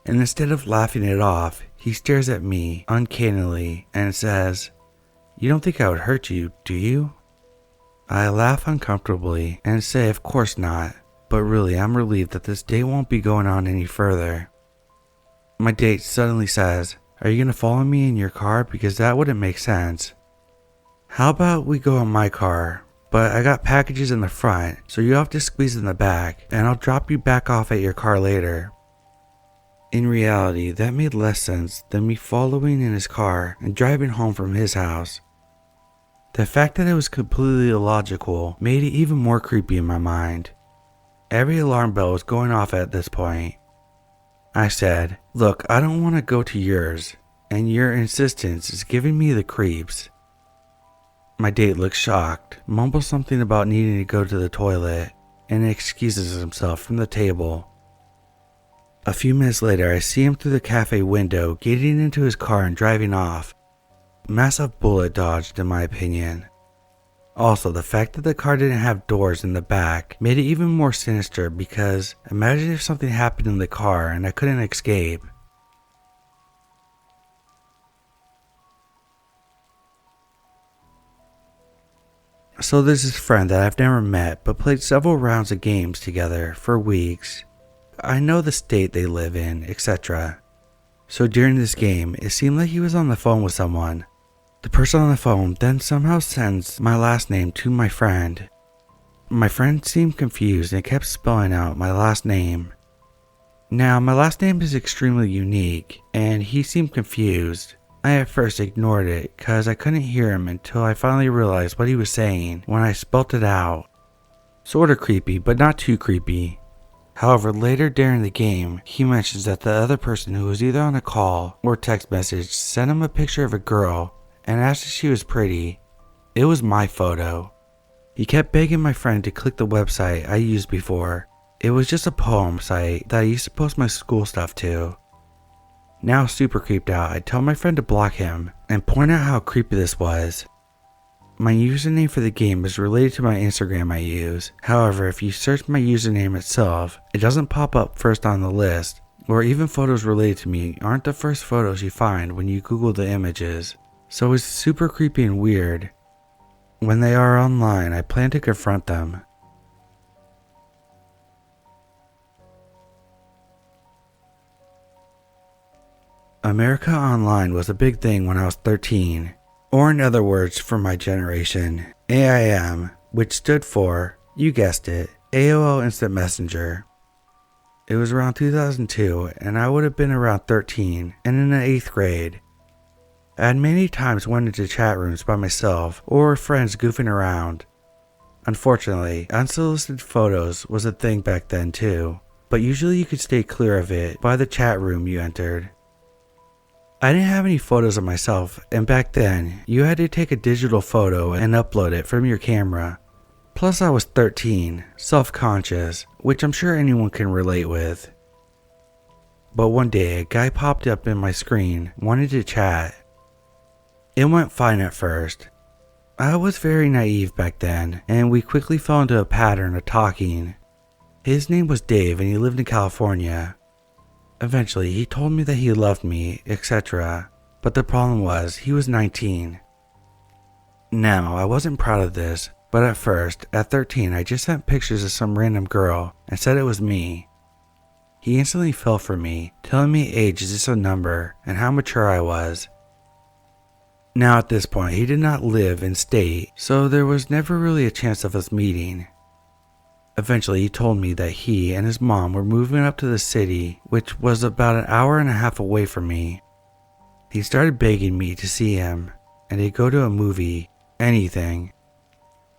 And instead of laughing it off, he stares at me uncannily and says, "You don't think I would hurt you, do you?" I laugh uncomfortably and say of course not, but really I'm relieved that this date won't be going on any further. My date suddenly says, "Are you gonna follow me in your car, because that wouldn't make sense? How about we go in my car, but I got packages in the front, so you have to squeeze in the back, and I'll drop you back off at your car later." In reality, that made less sense than me following in his car and driving home from his house. The fact that it was completely illogical made it even more creepy in my mind. Every alarm bell was going off at this point. I said, "Look, I don't want to go to yours, and your insistence is giving me the creeps." My date looks shocked, mumbles something about needing to go to the toilet, and excuses himself from the table. A few minutes later, I see him through the cafe window getting into his car and driving off. Massive bullet dodged in my opinion. Also, the fact that the car didn't have doors in the back made it even more sinister, because imagine if something happened in the car and I couldn't escape. So there's this friend that I've never met but played several rounds of games together for weeks. I know the state they live in, etc. So during this game, it seemed like he was on the phone with someone. The person on the phone then somehow sends my last name to my friend. My friend seemed confused and kept spelling out my last name. Now, my last name is extremely unique, and he seemed confused. I at first ignored it because I couldn't hear him until I finally realized what he was saying when I spelt it out. Sorta creepy, but not too creepy. However, later during the game, he mentions that the other person who was either on a call or text message sent him a picture of a girl and asked if she was pretty. It was my photo. He kept begging my friend to click the website I used before. It was just a poem site that I used to post my school stuff to. Now super creeped out, I tell my friend to block him and point out how creepy this was. My username for the game is related to my Instagram I use. However, if you search my username itself, it doesn't pop up first on the list, or even photos related to me aren't the first photos you find when you Google the images. So it's super creepy and weird. When they are online, I plan to confront them. America Online was a big thing when I was 13. Or in other words, for my generation, AIM, which stood for, you guessed it, AOL Instant Messenger. It was around 2002, and I would have been around 13 and in the 8th grade. I had many times went into chat rooms by myself or with friends goofing around. Unfortunately, unsolicited photos was a thing back then too, but usually you could stay clear of it by the chat room you entered. I didn't have any photos of myself, and back then, you had to take a digital photo and upload it from your camera. Plus I was 13, self-conscious, which I'm sure anyone can relate with. But one day, a guy popped up in my screen, wanted to chat. It went fine at first. I was very naive back then, and we quickly fell into a pattern of talking. His name was Dave and he lived in California. Eventually, he told me that he loved me, etc. But the problem was, he was 19. Now, I wasn't proud of this, but at first, at 13, I just sent pictures of some random girl and said it was me. He instantly fell for me, telling me age is just a number and how mature I was. Now at this point, he did not live in state, so there was never really a chance of us meeting. Eventually, he told me that he and his mom were moving up to the city, which was about an hour and a half away from me. He started begging me to see him, and to go to a movie, anything.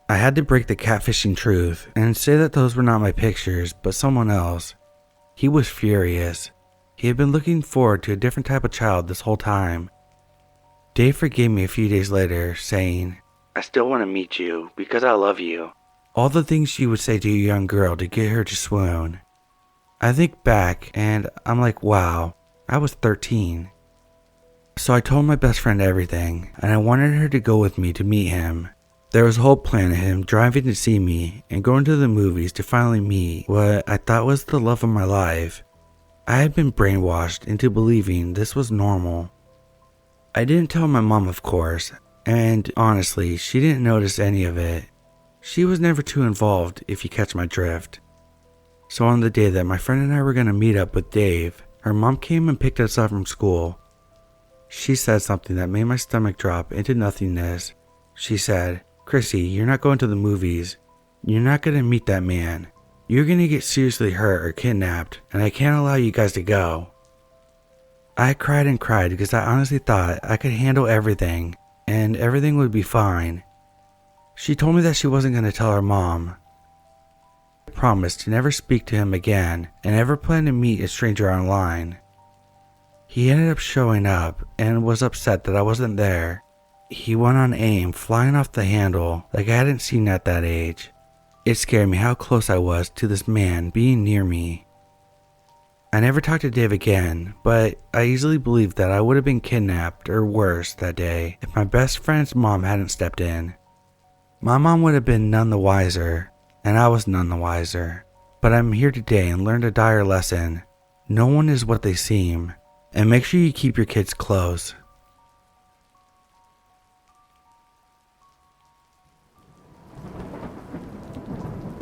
I had to break the catfishing truth and say that those were not my pictures, but someone else. He was furious. He had been looking forward to a different type of child this whole time. Dave forgave me a few days later, saying, "I still want to meet you because I love you." All the things you would say to a young girl to get her to swoon. I think back and I'm like, wow, I was 13. So I told my best friend everything, and I wanted her to go with me to meet him. There was a whole plan of him driving to see me and going to the movies to finally meet what I thought was the love of my life. I had been brainwashed into believing this was normal. I didn't tell my mom, of course, and honestly, she didn't notice any of it. She was never too involved, if you catch my drift. So on the day that my friend and I were going to meet up with Dave, her mom came and picked us up from school. She said something that made my stomach drop into nothingness. She said, "Chrissy, you're not going to the movies. You're not going to meet that man. You're going to get seriously hurt or kidnapped, and I can't allow you guys to go." I cried and cried because I honestly thought I could handle everything, and everything would be fine. She told me that she wasn't going to tell her mom. I promised to never speak to him again and never plan to meet a stranger online. He ended up showing up and was upset that I wasn't there. He went on AIM, flying off the handle like I hadn't seen at that age. It scared me how close I was to this man being near me. I never talked to Dave again, but I easily believed that I would have been kidnapped or worse that day if my best friend's mom hadn't stepped in. My mom would have been none the wiser, and I was none the wiser. But I'm here today and learned a dire lesson. No one is what they seem, and make sure you keep your kids close.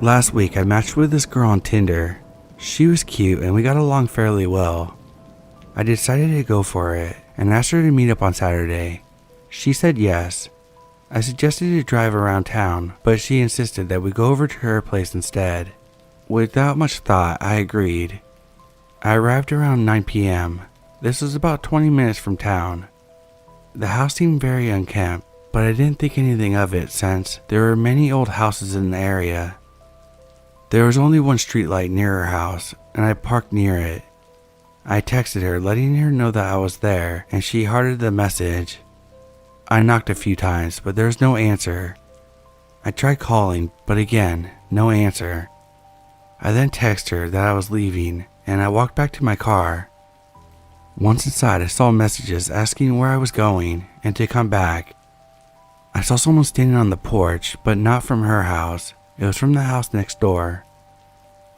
Last week I matched with this girl on Tinder. She was cute and we got along fairly well. I decided to go for it and asked her to meet up on Saturday. She said yes. I suggested to drive around town, but she insisted that we go over to her place instead. Without much thought, I agreed. I arrived around 9 p.m. This was about 20 minutes from town. The house seemed very unkempt, but I didn't think anything of it since there were many old houses in the area. There was only one streetlight near her house, and I parked near it. I texted her, letting her know that I was there, and she hearted the message. I knocked a few times, but there was no answer. I tried calling, but again, no answer. I then texted her that I was leaving, and I walked back to my car. Once inside, I saw messages asking where I was going and to come back. I saw someone standing on the porch, but not from her house. It was from the house next door.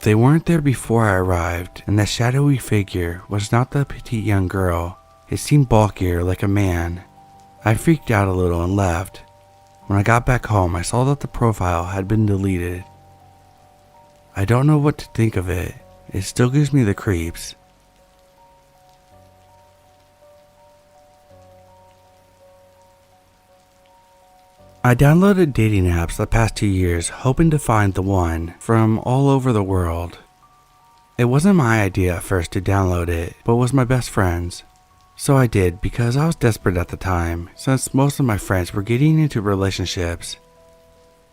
They weren't there before I arrived, and the shadowy figure was not the petite young girl. It seemed bulkier, like a man. I freaked out a little and left. When I got back home, I saw that the profile had been deleted. I don't know what to think of it. It still gives me the creeps. I downloaded dating apps the past 2 years, hoping to find the one from all over the world. It wasn't my idea at first to download it, but was my best friend's. So I did because I was desperate at the time, since most of my friends were getting into relationships.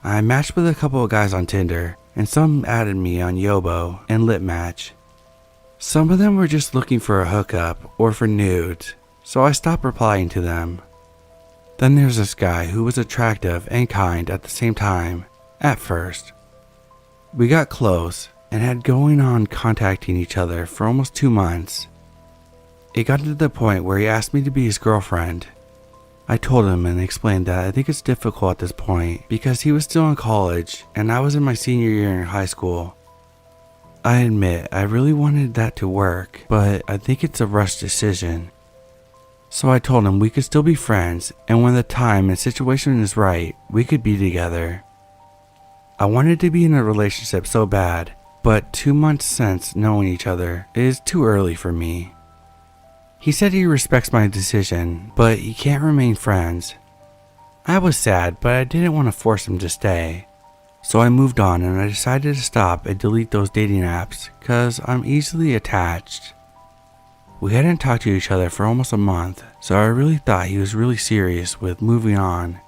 I matched with a couple of guys on Tinder, and some added me on Yobo and Litmatch. Some of them were just looking for a hookup or for nudes, so I stopped replying to them. Then there's this guy who was attractive and kind at the same time, at first. We got close and had going on contacting each other for almost 2 months. It got to the point where he asked me to be his girlfriend. I told him and explained that I think it's difficult at this point because he was still in college and I was in my senior year in high school. I admit I really wanted that to work, but I think it's a rushed decision. So I told him we could still be friends, and when the time and situation is right, we could be together. I wanted to be in a relationship so bad, but 2 months since knowing each other is too early for me. He said he respects my decision, but he can't remain friends. I was sad, but I didn't want to force him to stay. So I moved on and I decided to stop and delete those dating apps because I'm easily attached. We hadn't talked to each other for almost a month, so I really thought he was really serious with moving on.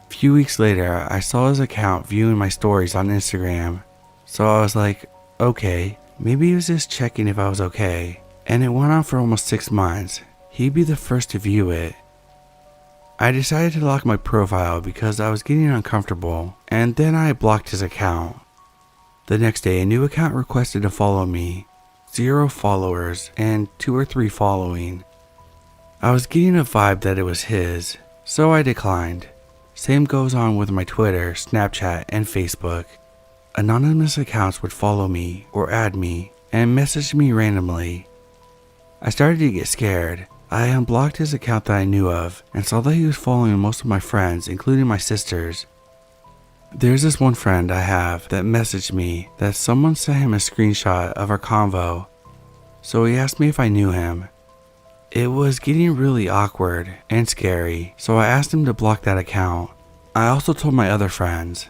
A few weeks later, I saw his account viewing my stories on Instagram, so I was like, okay, maybe he was just checking if I was okay, and it went on for almost 6 months. He'd be the first to view it. I decided to lock my profile because I was getting uncomfortable, and then I blocked his account. The next day, a new account requested to follow me. 0 followers and 2 or 3 following. I was getting a vibe that it was his, so I declined. Same goes on with my Twitter, Snapchat, and Facebook. Anonymous accounts would follow me or add me and message me randomly. I started to get scared. I unblocked his account that I knew of and saw that he was following most of my friends, including my sisters. There's this one friend I have that messaged me that someone sent him a screenshot of our convo, so he asked me if I knew him. It was getting really awkward and scary, so I asked him to block that account. I also told my other friends.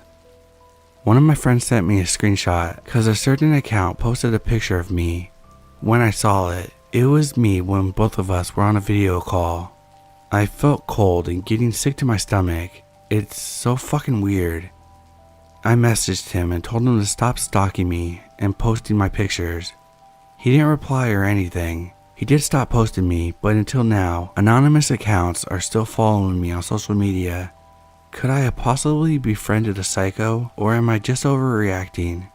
One of my friends sent me a screenshot because a certain account posted a picture of me. When I saw it, it was me when both of us were on a video call. I felt cold and getting sick to my stomach. It's so fucking weird. I messaged him and told him to stop stalking me and posting my pictures. He didn't reply or anything. He did stop posting me, but until now, anonymous accounts are still following me on social media. Could I have possibly befriended a psycho, or am I just overreacting?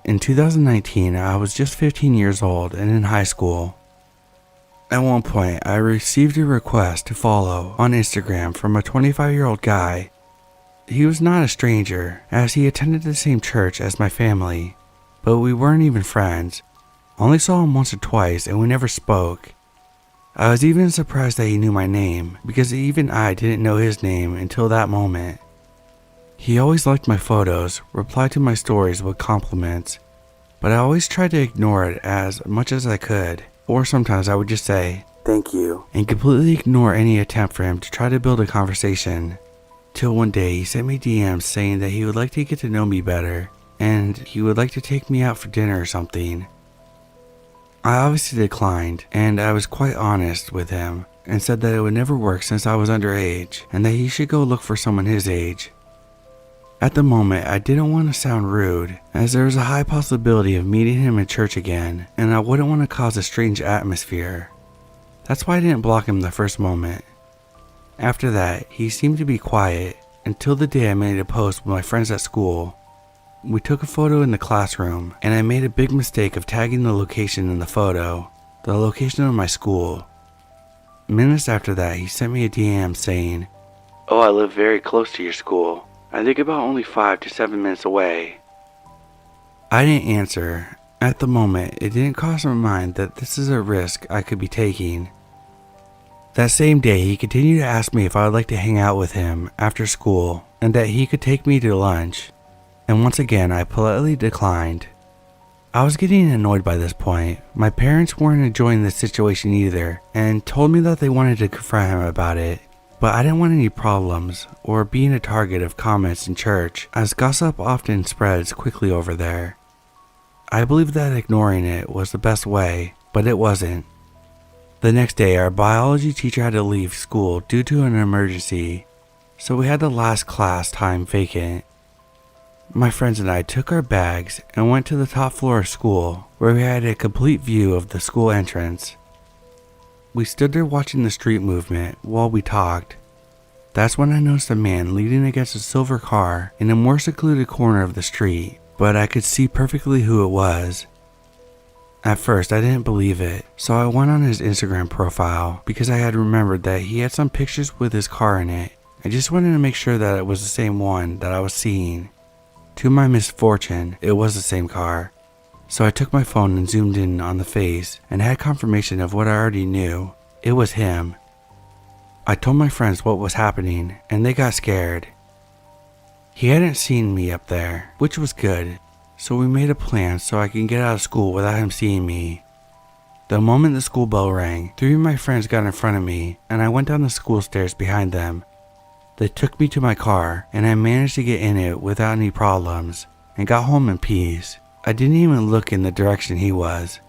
In 2019, I was just 15 years old and in high school. At one point, I received a request to follow on Instagram from a 25-year-old guy. He was not a stranger, as he attended the same church as my family, but we weren't even friends. I only saw him once or twice and we never spoke. I was even surprised that he knew my name, because even I didn't know his name until that moment. He always liked my photos, replied to my stories with compliments, but I always tried to ignore it as much as I could. Or sometimes I would just say, "Thank you," and completely ignore any attempt for him to try to build a conversation. Till one day he sent me DMs saying that he would like to get to know me better, and he would like to take me out for dinner or something. I obviously declined, and I was quite honest with him and said that it would never work since I was underage and that he should go look for someone his age. At the moment, I didn't want to sound rude, as there was a high possibility of meeting him in church again, and I wouldn't want to cause a strange atmosphere. That's why I didn't block him the first moment. After that, he seemed to be quiet until the day I made a post with my friends at school. We took a photo in the classroom, and I made a big mistake of tagging the location in the photo, the location of my school. Minutes after that, he sent me a DM saying, "Oh, I live very close to your school. I think about only 5 to 7 minutes away." I didn't answer. At the moment, it didn't cross my mind that this is a risk I could be taking. That same day, he continued to ask me if I would like to hang out with him after school and that he could take me to lunch. And once again, I politely declined. I was getting annoyed by this point. My parents weren't enjoying the situation either and told me that they wanted to confront him about it. But I didn't want any problems or being a target of comments in church, as gossip often spreads quickly over there. I believed that ignoring it was the best way, but it wasn't. The next day, our biology teacher had to leave school due to an emergency, so we had the last class time vacant. My friends and I took our bags and went to the top floor of school, where we had a complete view of the school entrance. We stood there watching the street movement while we talked. That's when I noticed a man leaning against a silver car in a more secluded corner of the street, but I could see perfectly who it was. At first, I didn't believe it, so I went on his Instagram profile because I had remembered that he had some pictures with his car in it. I just wanted to make sure that it was the same one that I was seeing. To my misfortune, it was the same car. So I took my phone and zoomed in on the face and had confirmation of what I already knew. It was him. I told my friends what was happening and they got scared. He hadn't seen me up there, which was good, so we made a plan so I can get out of school without him seeing me. The moment the school bell rang, 3 of my friends got in front of me and I went down the school stairs behind them. They took me to my car and I managed to get in it without any problems and got home in peace. I didn't even look in the direction he was.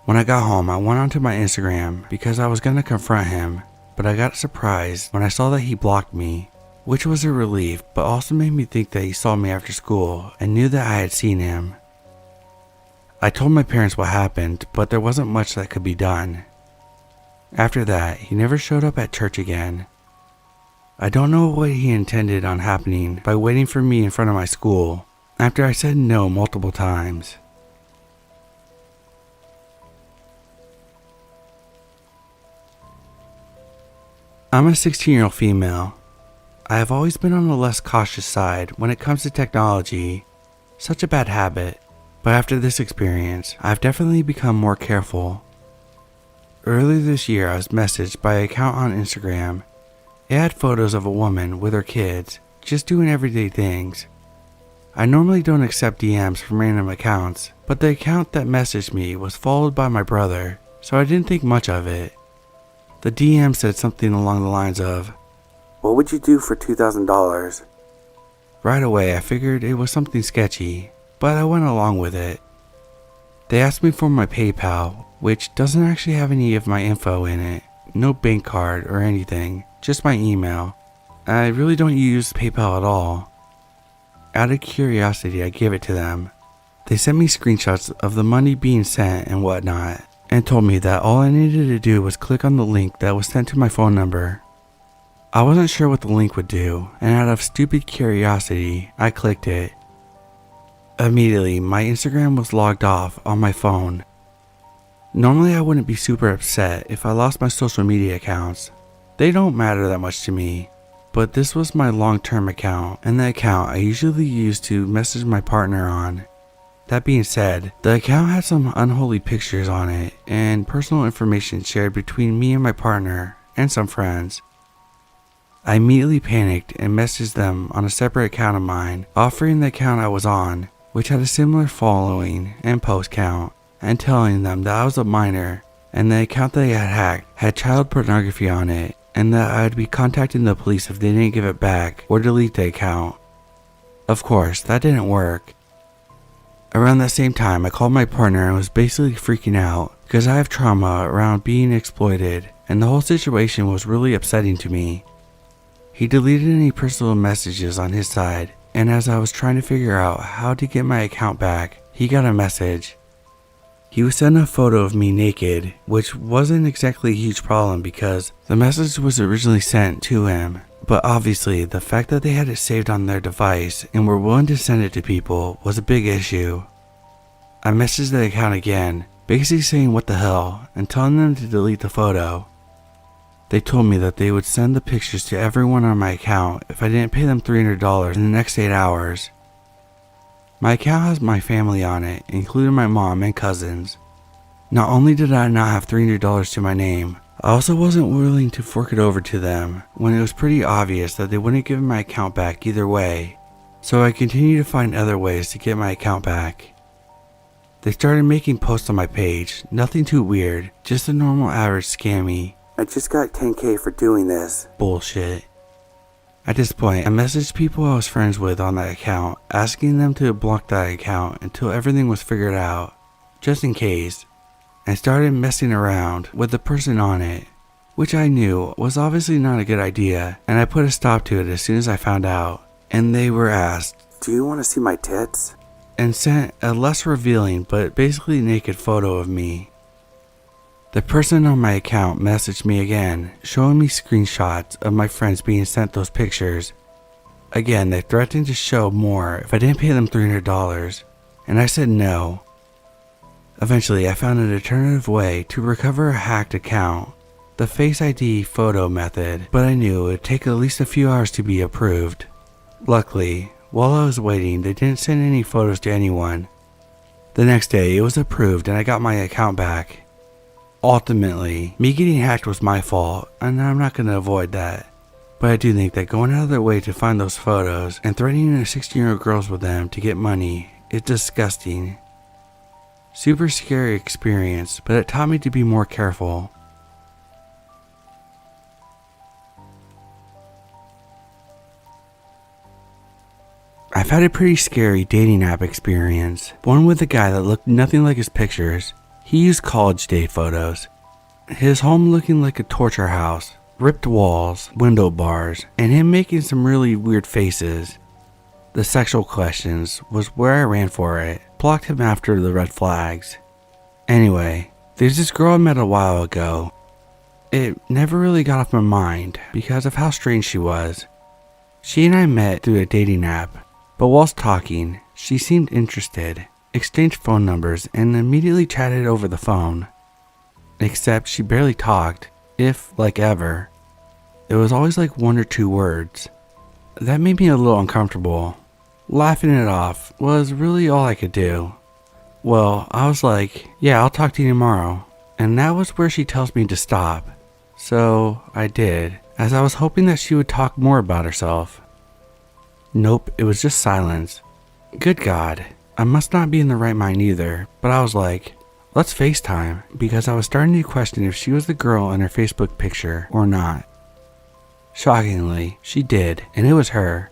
When I got home, I went onto my Instagram because I was going to confront him, but I got surprised when I saw that he blocked me, which was a relief, but also made me think that he saw me after school and knew that I had seen him. I told my parents what happened, but there wasn't much that could be done. After that, he never showed up at church again. I don't know what he intended on happening by waiting for me in front of my school after I said no multiple times. I'm a 16-year-old female. I have always been on the less cautious side when it comes to technology, such a bad habit, but after this experience, I've definitely become more careful. Earlier this year, I was messaged by an account on Instagram. It had photos of a woman with her kids, just doing everyday things. I normally don't accept DMs from random accounts, but the account that messaged me was followed by my brother, so I didn't think much of it. The DM said something along the lines of, "What would you do for $2,000? Right away, I figured it was something sketchy, but I went along with it. They asked me for my PayPal, which doesn't actually have any of my info in it, no bank card or anything, just my email. I really don't use PayPal at all. Out of curiosity, I gave it to them. They sent me screenshots of the money being sent and whatnot, and told me that all I needed to do was click on the link that was sent to my phone number. I wasn't sure what the link would do, and out of stupid curiosity, I clicked it. Immediately, my Instagram was logged off on my phone. Normally, I wouldn't be super upset if I lost my social media accounts. They don't matter that much to me, but this was my long-term account and the account I usually use to message my partner on. That being said, the account had some unholy pictures on it and personal information shared between me and my partner and some friends. I immediately panicked and messaged them on a separate account of mine, offering the account I was on, which had a similar following and post count, and telling them that I was a minor and the account they had hacked had child pornography on it, and that I would be contacting the police if they didn't give it back or delete the account. Of course, that didn't work. Around that same time, I called my partner and was basically freaking out because I have trauma around being exploited, and the whole situation was really upsetting to me. He deleted any personal messages on his side, and as I was trying to figure out how to get my account back, he got a message. He was sent a photo of me naked, which wasn't exactly a huge problem because the message was originally sent to him, but obviously the fact that they had it saved on their device and were willing to send it to people was a big issue. I messaged the account again, basically saying what the hell and telling them to delete the photo. They told me that they would send the pictures to everyone on my account if I didn't pay them $300 in the next 8 hours. My account has my family on it, including my mom and cousins. Not only did I not have $300 to my name, I also wasn't willing to fork it over to them when it was pretty obvious that they wouldn't give my account back either way, so I continued to find other ways to get my account back. They started making posts on my page, nothing too weird, just a normal average scammy. I just got 10K for doing this bullshit. At this point, I messaged people I was friends with on that account, asking them to block that account until everything was figured out, just in case. I started messing around with the person on it, which I knew was obviously not a good idea, and I put a stop to it as soon as I found out. And they were asked, "Do you want to see my tits?" and sent a less revealing but basically naked photo of me. The person on my account messaged me again, showing me screenshots of my friends being sent those pictures. Again, they threatened to show more if I didn't pay them $300, and I said no. Eventually, I found an alternative way to recover a hacked account, the Face ID photo method, but I knew it would take at least a few hours to be approved. Luckily, while I was waiting, they didn't send any photos to anyone. The next day, it was approved and I got my account back. Ultimately, me getting hacked was my fault, and I'm not going to avoid that. But I do think that going out of their way to find those photos and threatening 16-year-old girls with them to get money is disgusting. Super scary experience, but it taught me to be more careful. I've had a pretty scary dating app experience, one with a guy that looked nothing like his pictures. He used college day photos. His home looking like a torture house, ripped walls, window bars, and him making some really weird faces. The sexual questions was where I ran for it, blocked him after the red flags. Anyway, there's this girl I met a while ago. It never really got off my mind because of how strange she was. She and I met through a dating app, but whilst talking, she seemed interested. Exchanged phone numbers and immediately chatted over the phone. Except she barely talked, if like ever. It was always like 1 or 2 words. That made me a little uncomfortable. Laughing it off was really all I could do. Well, I was like, yeah, I'll talk to you tomorrow. And that was where she tells me to stop. So I did, as I was hoping that she would talk more about herself. Nope, it was just silence. Good God. I must not be in the right mind either, but I was like, let's FaceTime, because I was starting to question if she was the girl in her Facebook picture or not. Shockingly, she did, and it was her.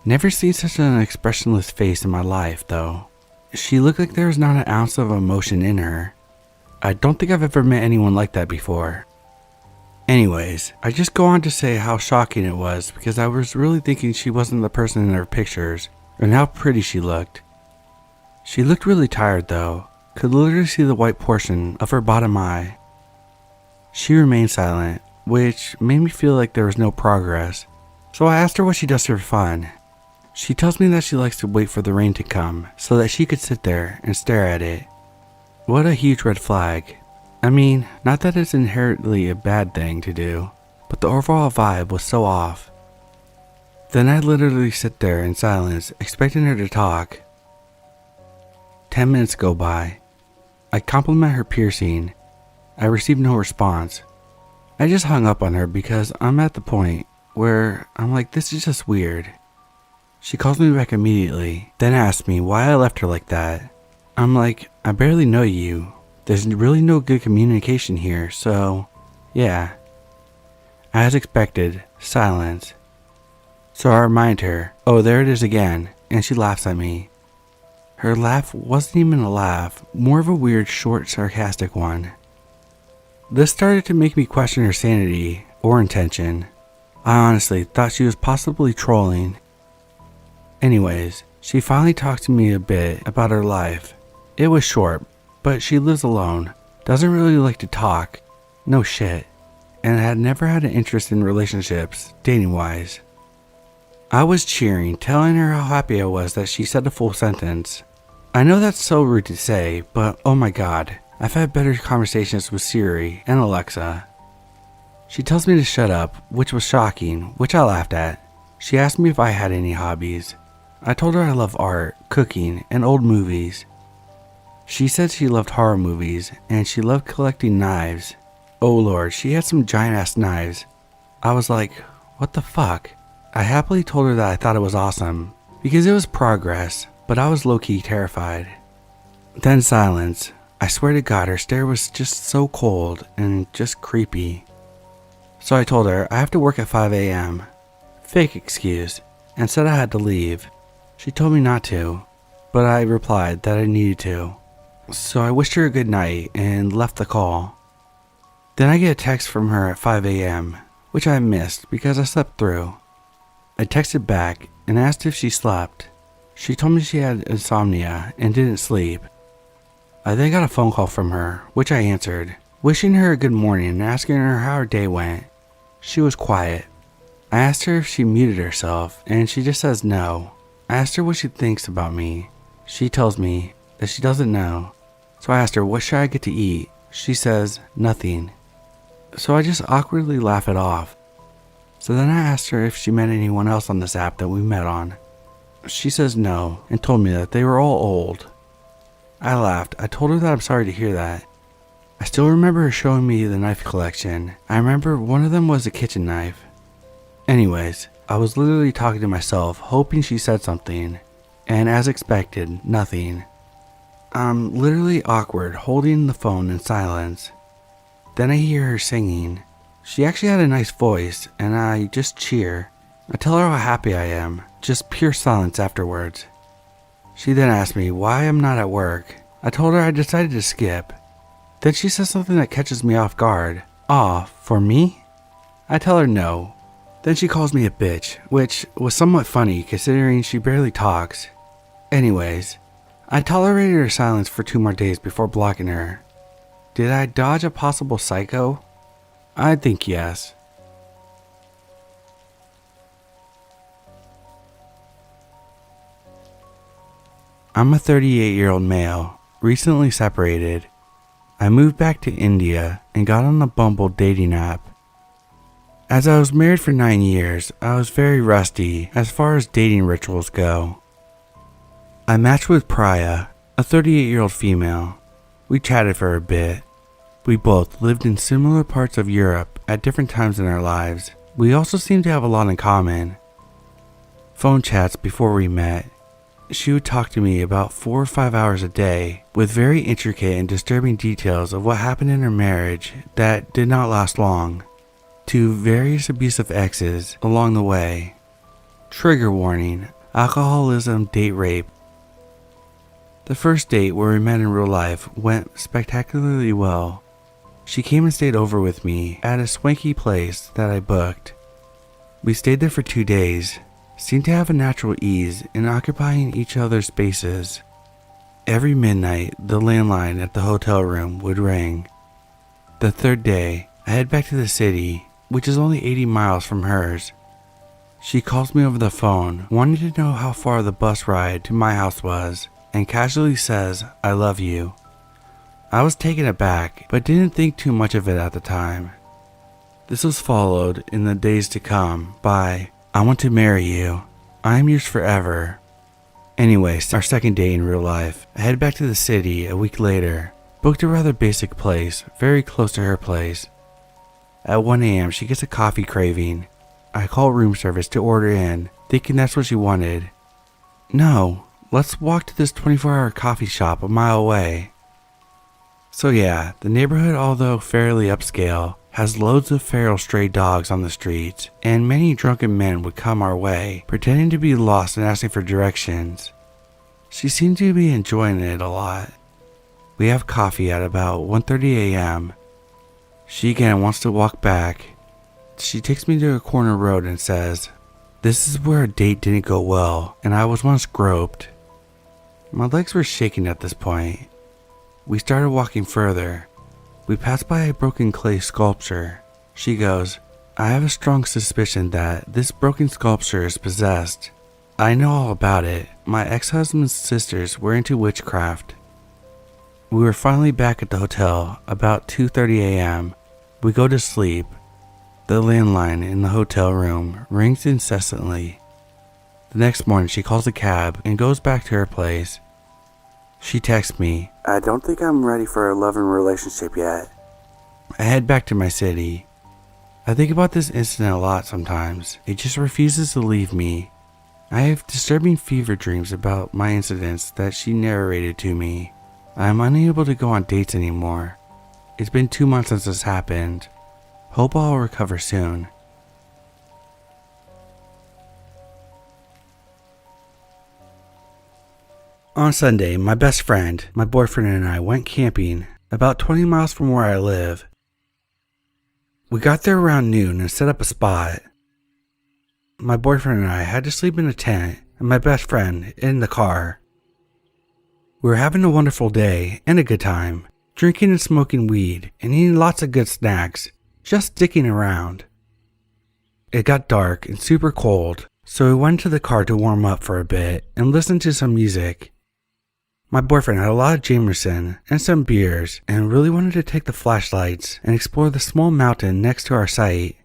Never seen such an expressionless face in my life, though. She looked like there was not an ounce of emotion in her. I don't think I've ever met anyone like that before. Anyways, I just go on to say how shocking it was because I was really thinking she wasn't the person in her pictures, and how pretty she looked. She looked really tired though, could literally see the white portion of her bottom eye. She remained silent, which made me feel like there was no progress, so I asked her what she does for fun. She tells me that she likes to wait for the rain to come so that she could sit there and stare at it. What a huge red flag. I mean, not that it's inherently a bad thing to do, but the overall vibe was so off. Then I literally sit there in silence, expecting her to talk. 10 minutes go by. I compliment her piercing. I receive no response. I just hung up on her because I'm at the point where I'm like, this is just weird. She calls me back immediately, then asks me why I left her like that. I'm like, I barely know you. There's really no good communication here, so yeah. As expected, silence. So I remind her, oh, there it is again, and she laughs at me. Her laugh wasn't even a laugh, more of a weird, short, sarcastic one. This started to make me question her sanity or intention. I honestly thought she was possibly trolling. Anyways, she finally talked to me a bit about her life. It was short, but she lives alone, doesn't really like to talk, no shit, and had never had an interest in relationships, dating-wise. I was cheering, telling her how happy I was that she said a full sentence. I know that's so rude to say, but oh my god, I've had better conversations with Siri and Alexa. She tells me to shut up, which was shocking, which I laughed at. She asked me if I had any hobbies. I told her I love art, cooking, and old movies. She said she loved horror movies, and she loved collecting knives. Oh lord, she had some giant-ass knives. I was like, what the fuck? I happily told her that I thought it was awesome, because it was progress, but I was low-key terrified. Then silence. I swear to god, her stare was just so cold and just creepy. So I told her I have to work at 5 a.m. Fake excuse, and said I had to leave. She told me not to, but I replied that I needed to. So I wished her a good night and left the call. Then I get a text from her at 5 a.m., which I missed because I slept through. I texted back and asked if she slept. She told me she had insomnia and didn't sleep. I then got a phone call from her, which I answered, wishing her a good morning and asking her how her day went. She was quiet. I asked her if she muted herself, and she just says no. I asked her what she thinks about me. She tells me that she doesn't know. So I asked her, what should I get to eat? She says, nothing. So I just awkwardly laugh it off. So then I asked her if she met anyone else on this app that we met on. She says no, and told me that they were all old. I laughed. I told her that I'm sorry to hear that. I still remember her showing me the knife collection. I remember one of them was a kitchen knife. Anyways, I was literally talking to myself, hoping she said something. And as expected, nothing. I'm literally awkward, holding the phone in silence. Then I hear her singing. She actually had a nice voice, and I just cheer. I tell her how happy I am, just pure silence afterwards. She then asked me why I'm not at work. I told her I decided to skip. Then she says something that catches me off guard. Aw, for me? I tell her no. Then she calls me a bitch, which was somewhat funny considering she barely talks. Anyways, I tolerated her silence for 2 more days before blocking her. Did I dodge a possible psycho? I think yes. I'm a 38-year-old male, recently separated. I moved back to India and got on the Bumble dating app. As I was married for 9 years, I was very rusty as far as dating rituals go. I matched with Priya, a 38-year-old female. We chatted for a bit. We both lived in similar parts of Europe at different times in our lives. We also seemed to have a lot in common. Phone chats before we met. She would talk to me about 4 or 5 hours a day with very intricate and disturbing details of what happened in her marriage that did not last long, to various abusive exes along the way. Trigger warning, alcoholism, date rape. The first date where we met in real life went spectacularly well. She came and stayed over with me at a swanky place that I booked. We stayed there for 2 days, seemed to have a natural ease in occupying each other's spaces. Every midnight, the landline at the hotel room would ring. The third day, I head back to the city, which is only 80 miles from hers. She calls me over the phone, wanting to know how far the bus ride to my house was, and casually says, I love you. I was taken aback, but didn't think too much of it at the time. This was followed in the days to come by, I want to marry you. I am yours forever. Anyways, our second day in real life, I head back to the city a week later. Booked a rather basic place, very close to her place. At 1 a.m. she gets a coffee craving. I call room service to order in, thinking that's what she wanted. No, let's walk to this 24-hour coffee shop a mile away. So yeah, the neighborhood, although fairly upscale, has loads of feral stray dogs on the streets, and many drunken men would come our way, pretending to be lost and asking for directions. She seemed to be enjoying it a lot. We have coffee at about 1:30 a.m. She again wants to walk back. She takes me to a corner road and says, "This is where a date didn't go well and I was once groped." My legs were shaking at this point. We started walking further. We passed by a broken clay sculpture. She goes, "I have a strong suspicion that this broken sculpture is possessed. I know all about it. My ex-husband's sisters were into witchcraft." We were finally back at the hotel about 2:30 a.m. We go to sleep. The landline in the hotel room rings incessantly. The next morning she calls a cab and goes back to her place. She texts me, "I don't think I'm ready for a loving relationship yet." I head back to my city. I think about this incident a lot sometimes. It just refuses to leave me. I have disturbing fever dreams about my incidents that she narrated to me. I am unable to go on dates anymore. It's been 2 months since this happened. Hope I'll recover soon. On Sunday, my best friend, my boyfriend, and I went camping about 20 miles from where I live. We got there around noon and set up a spot. My boyfriend and I had to sleep in a tent and my best friend in the car. We were having a wonderful day and a good time, drinking and smoking weed and eating lots of good snacks, just dicking around. It got dark and super cold, so we went to the car to warm up for a bit and listen to some music. My boyfriend had a lot of Jameson and some beers and really wanted to take the flashlights and explore the small mountain next to our site.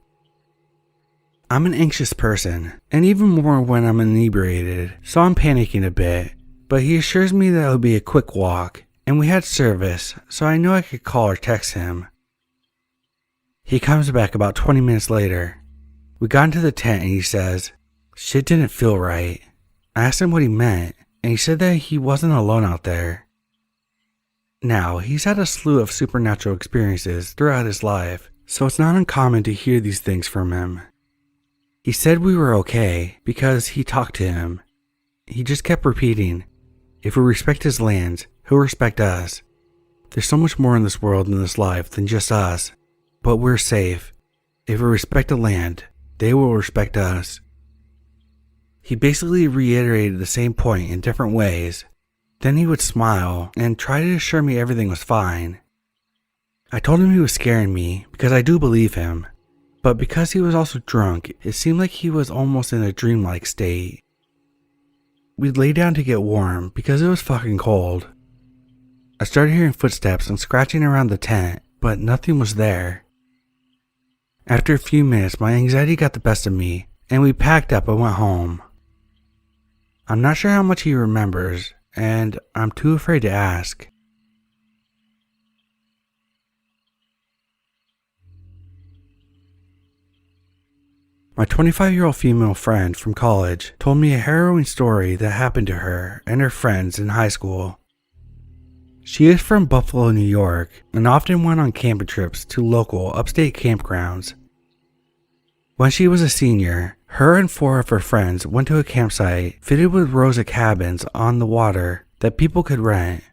I'm an anxious person, and even more when I'm inebriated, so I'm panicking a bit, but he assures me that it'll be a quick walk, and we had service, so I know I could call or text him. He comes back about 20 minutes later. We got into the tent and he says, "Shit didn't feel right." I asked him what he meant, and he said that he wasn't alone out there. Now, he's had a slew of supernatural experiences throughout his life, so it's not uncommon to hear these things from him. He said we were okay because he talked to him. He just kept repeating, "If we respect his lands, he'll respect us. There's so much more in this world and this life than just us, but we're safe. If we respect the land, they will respect us." He basically reiterated the same point in different ways. Then he would smile and try to assure me everything was fine. I told him he was scaring me because I do believe him, but because he was also drunk, it seemed like he was almost in a dreamlike state. We'd lay down to get warm because it was fucking cold. I started hearing footsteps and scratching around the tent, but nothing was there. After a few minutes, my anxiety got the best of me, and we packed up and went home. I'm not sure how much he remembers, and I'm too afraid to ask. My 25-year-old female friend from college told me a harrowing story that happened to her and her friends in high school. She is from Buffalo, New York, and often went on camping trips to local upstate campgrounds. When she was a senior, her and 4 of her friends went to a campsite fitted with rows of cabins on the water that people could rent.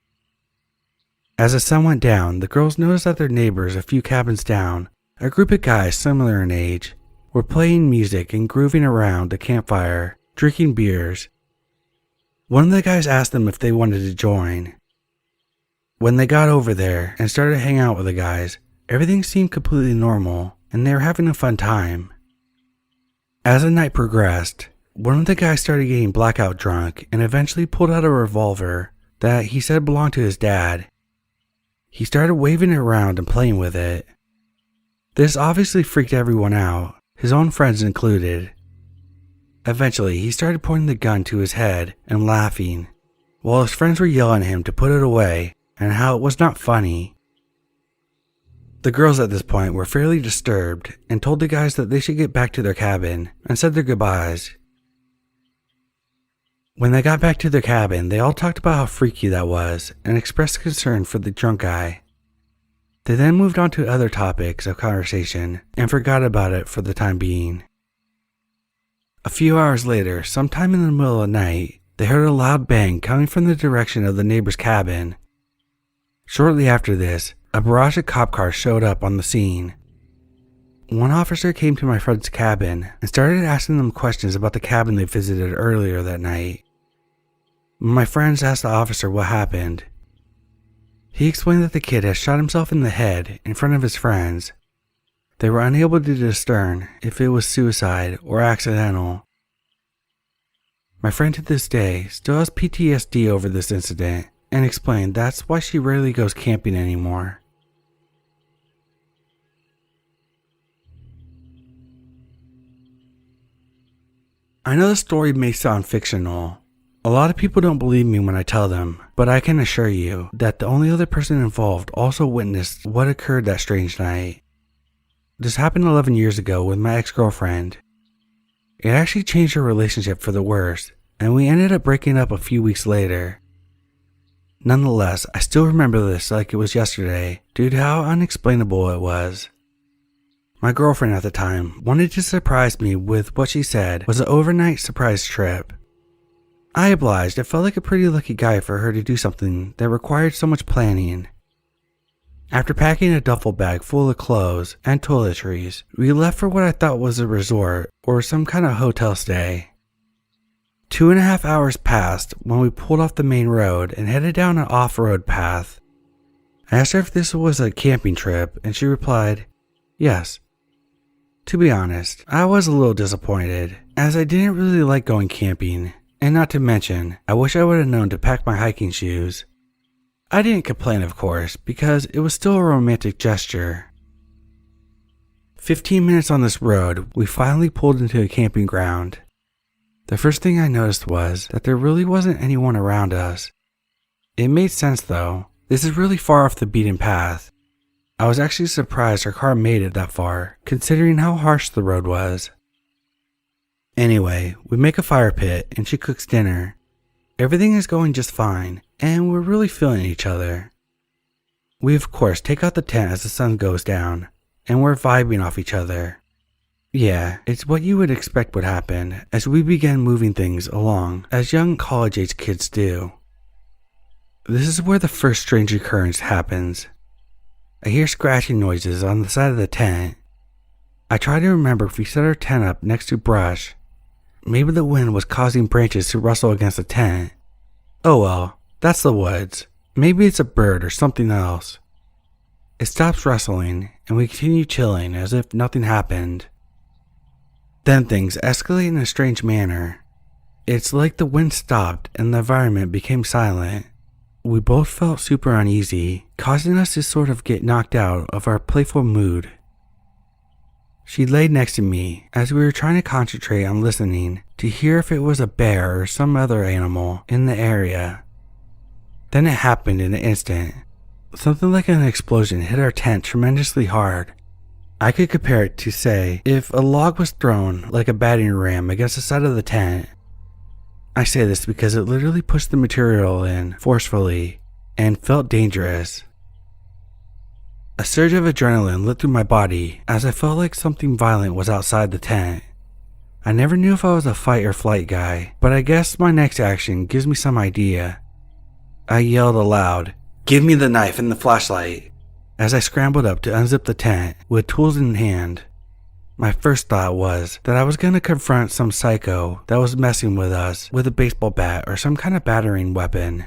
As the sun went down, the girls noticed that their neighbors a few cabins down, a group of guys similar in age, were playing music and grooving around the campfire, drinking beers. One of the guys asked them if they wanted to join. When they got over there and started hanging out with the guys, everything seemed completely normal, and they were having a fun time. As the night progressed, one of the guys started getting blackout drunk and eventually pulled out a revolver that he said belonged to his dad. He started waving it around and playing with it. This obviously freaked everyone out, his own friends included. Eventually, he started pointing the gun to his head and laughing, while his friends were yelling at him to put it away and how it was not funny. The girls at this point were fairly disturbed and told the guys that they should get back to their cabin and said their goodbyes. When they got back to their cabin, they all talked about how freaky that was and expressed concern for the drunk guy. They then moved on to other topics of conversation and forgot about it for the time being. A few hours later, sometime in the middle of the night, they heard a loud bang coming from the direction of the neighbor's cabin. Shortly after this, a barrage of cop cars showed up on the scene. One officer came to my friend's cabin and started asking them questions about the cabin they visited earlier that night. My friends asked the officer what happened. He explained that the kid had shot himself in the head in front of his friends. They were unable to discern if it was suicide or accidental. My friend to this day still has PTSD over this incident and explained that's why she rarely goes camping anymore. I know the story may sound fictional. A lot of people don't believe me when I tell them, but I can assure you that the only other person involved also witnessed what occurred that strange night. This happened 11 years ago with my ex-girlfriend. It actually changed our relationship for the worse, and we ended up breaking up a few weeks later. Nonetheless, I still remember this like it was yesterday due to how unexplainable it was. My girlfriend at the time wanted to surprise me with what she said was an overnight surprise trip. I obliged. It felt like a pretty lucky guy for her to do something that required so much planning. After packing a duffel bag full of clothes and toiletries, we left for what I thought was a resort or some kind of hotel stay. 2.5 hours passed when we pulled off the main road and headed down an off-road path. I asked her if this was a camping trip, and she replied, yes. To be honest, I was a little disappointed, as I didn't really like going camping, and not to mention, I wish I would have known to pack my hiking shoes. I didn't complain, of course, because it was still a romantic gesture. 15 minutes on this road, we finally pulled into a camping ground. The first thing I noticed was that there really wasn't anyone around us. It made sense though. This is really far off the beaten path. I was actually surprised our car made it that far, considering how harsh the road was. Anyway, we make a fire pit and she cooks dinner. Everything is going just fine, and we're really feeling each other. We of course take out the tent as the sun goes down, and we're vibing off each other. Yeah, it's what you would expect would happen as we began moving things along as young college-age kids do. This is where the first strange occurrence happens. I hear scratching noises on the side of the tent. I try to remember if we set our tent up next to brush. Maybe the wind was causing branches to rustle against the tent. Oh well, that's the woods. Maybe it's a bird or something else. It stops rustling and we continue chilling as if nothing happened. Then things escalate in a strange manner. It's like the wind stopped and the environment became silent. We both felt super uneasy, causing us to sort of get knocked out of our playful mood. She laid next to me as we were trying to concentrate on listening to hear if it was a bear or some other animal in the area. Then it happened in an instant. Something like an explosion hit our tent tremendously hard. I could compare it to, say, if a log was thrown like a battering ram against the side of the tent. I say this because it literally pushed the material in forcefully and felt dangerous. A surge of adrenaline lit through my body as I felt like something violent was outside the tent. I never knew if I was a fight or flight guy, but I guess my next action gives me some idea. I yelled aloud, "Give me the knife and the flashlight," as I scrambled up to unzip the tent with tools in hand. My first thought was that I was going to confront some psycho that was messing with us with a baseball bat or some kind of battering weapon.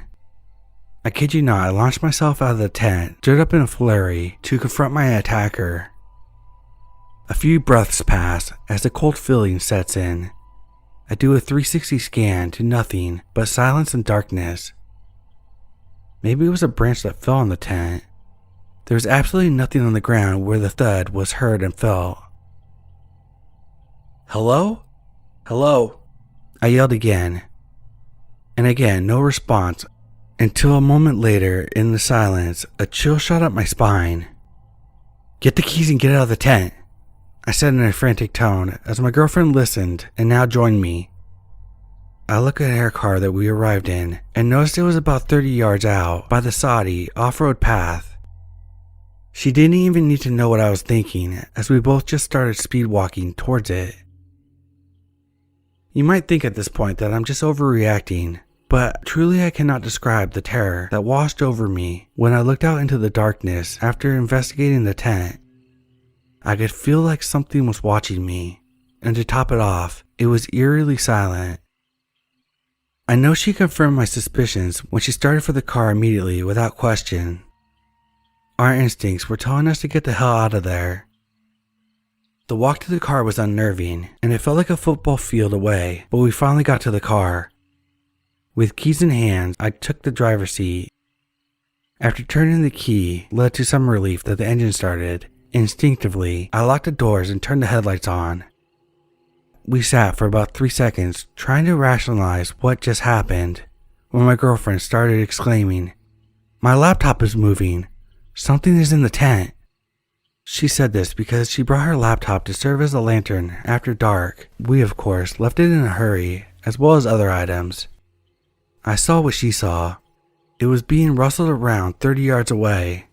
I kid you not, I launched myself out of the tent, stood up in a flurry to confront my attacker. A few breaths pass as the cold feeling sets in. I do a 360 scan to nothing but silence and darkness. Maybe it was a branch that fell on the tent. There was absolutely nothing on the ground where the thud was heard and felt. "Hello? Hello?" I yelled again. And again, no response, until a moment later, in the silence, a chill shot up my spine. "Get the keys and get out of the tent," I said in a frantic tone as my girlfriend listened and now joined me. I looked at her car that we arrived in and noticed it was about 30 yards out by the soddy off-road path. She didn't even need to know what I was thinking as we both just started speed walking towards it. You might think at this point that I'm just overreacting, but truly I cannot describe the terror that washed over me when I looked out into the darkness after investigating the tent. I could feel like something was watching me, and to top it off, it was eerily silent. I know she confirmed my suspicions when she started for the car immediately without question. Our instincts were telling us to get the hell out of there. The walk to the car was unnerving, and it felt like a football field away, but we finally got to the car. With keys in hand, I took the driver's seat. After turning the key led to some relief that the engine started. Instinctively, I locked the doors and turned the headlights on. We sat for about 3 seconds trying to rationalize what just happened when my girlfriend started exclaiming, "My laptop is moving. Something is in the tent." She said this because she brought her laptop to serve as a lantern after dark. We, of course, left it in a hurry, as well as other items. I saw what she saw. It was being rustled around 30 yards away.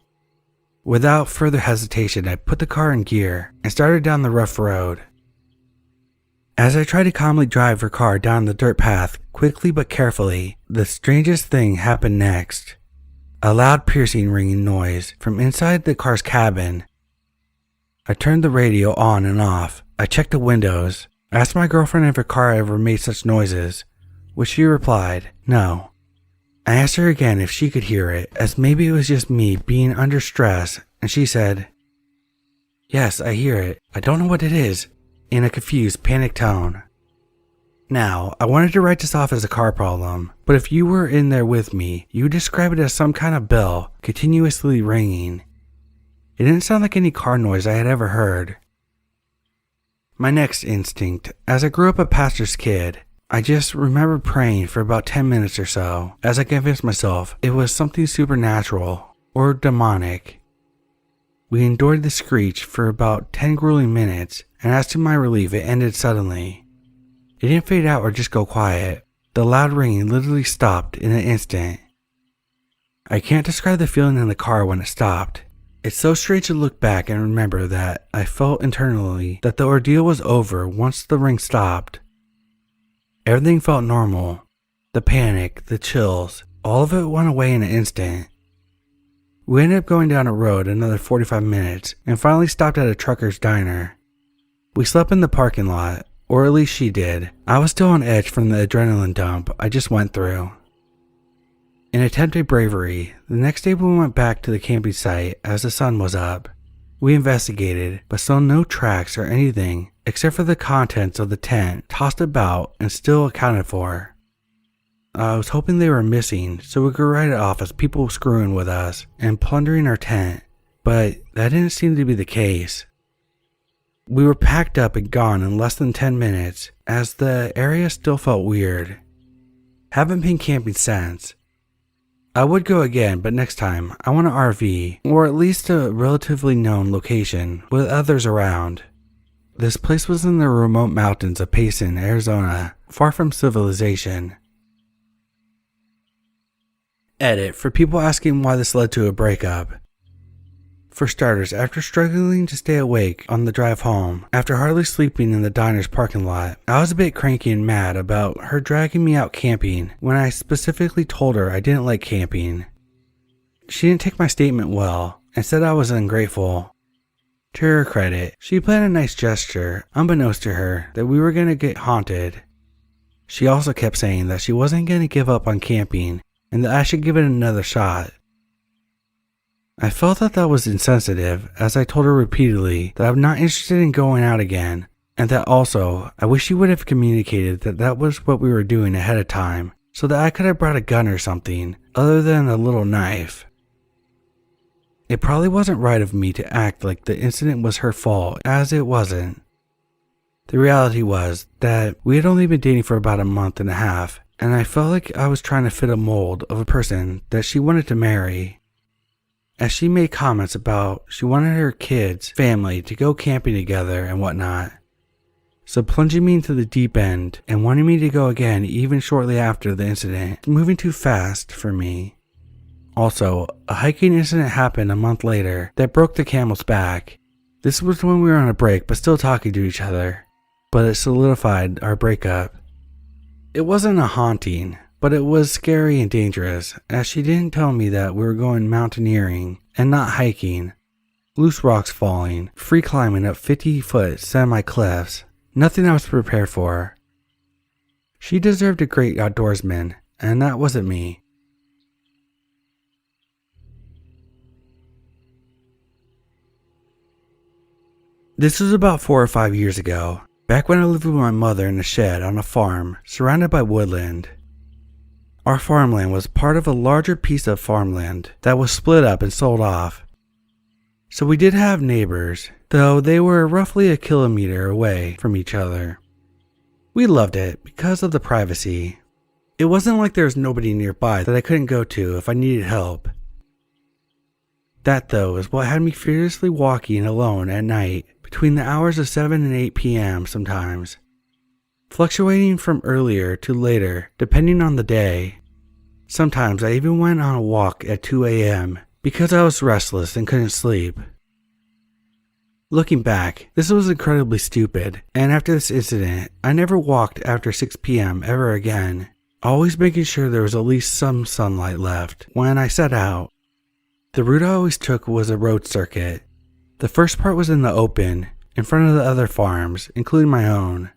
Without further hesitation, I put the car in gear and started down the rough road. As I tried to calmly drive her car down the dirt path, quickly but carefully, the strangest thing happened next. A loud piercing ringing noise from inside the car's cabin. I turned the radio on and off. I checked the windows. I asked my girlfriend if her car ever made such noises, which she replied, no. I asked her again if she could hear it, as maybe it was just me being under stress, and she said, "Yes, I hear it. I don't know what it is," in a confused, panicked tone. Now, I wanted to write this off as a car problem, but if you were in there with me, you would describe it as some kind of bell continuously ringing. It didn't sound like any car noise I had ever heard. My next instinct, as I grew up a pastor's kid, I just remember praying for about 10 minutes or so as I convinced myself it was something supernatural or demonic. We endured the screech for about 10 grueling minutes, and as to my relief, it ended suddenly. It didn't fade out or just go quiet. The loud ringing literally stopped in an instant. I can't describe the feeling in the car when it stopped. It's so strange to look back and remember that I felt internally that the ordeal was over once the ring stopped. Everything felt normal. The panic, the chills, all of it went away in an instant. We ended up going down a road another 45 minutes and finally stopped at a trucker's diner. We slept in the parking lot, or at least she did. I was still on edge from the adrenaline dump I just went through. In attempted bravery, the next day we went back to the camping site as the sun was up. We investigated, but saw no tracks or anything except for the contents of the tent tossed about and still accounted for. I was hoping they were missing so we could write it off as people screwing with us and plundering our tent, but that didn't seem to be the case. We were packed up and gone in less than 10 minutes as the area still felt weird. Haven't been camping since. I would go again, but next time I want an RV or at least a relatively known location with others around. This place was in the remote mountains of Payson, Arizona, far from civilization. Edit for people asking why this led to a breakup. For starters, after struggling to stay awake on the drive home, after hardly sleeping in the diner's parking lot, I was a bit cranky and mad about her dragging me out camping when I specifically told her I didn't like camping. She didn't take my statement well and said I was ungrateful. To her credit, she planned a nice gesture, unbeknownst to her, that we were going to get haunted. She also kept saying that she wasn't going to give up on camping and that I should give it another shot. I felt that was insensitive, as I told her repeatedly that I'm not interested in going out again, and that also I wish she would have communicated that was what we were doing ahead of time, so that I could have brought a gun or something, other than a little knife. It probably wasn't right of me to act like the incident was her fault, as it wasn't. The reality was that we had only been dating for about a month and a half, and I felt like I was trying to fit a mold of a person that she wanted to marry. As she made comments about she wanted her kids, family to go camping together and whatnot. So plunging me into the deep end and wanting me to go again even shortly after the incident, moving too fast for me. Also, a hiking incident happened a month later that broke the camel's back. This was when we were on a break but still talking to each other, but it solidified our breakup. It wasn't a haunting, but it was scary and dangerous, as she didn't tell me that we were going mountaineering and not hiking. Loose rocks falling, free climbing up 50-foot semi-cliffs, nothing I was prepared for. She deserved a great outdoorsman, and that wasn't me. This was about 4 or 5 years ago, back when I lived with my mother in a shed on a farm surrounded by woodland. Our farmland was part of a larger piece of farmland that was split up and sold off. So we did have neighbors, though they were roughly a kilometer away from each other. We loved it because of the privacy. It wasn't like there was nobody nearby that I couldn't go to if I needed help. That, though, is what had me fearlessly walking alone at night between the hours of 7 and 8 p.m. sometimes, fluctuating from earlier to later depending on the day. Sometimes I even went on a walk at 2 a.m. because I was restless and couldn't sleep. Looking back, this was incredibly stupid, and after this incident, I never walked after 6 p.m. ever again, always making sure there was at least some sunlight left when I set out. The route I always took was a road circuit. The first part was in the open, in front of the other farms, including my own.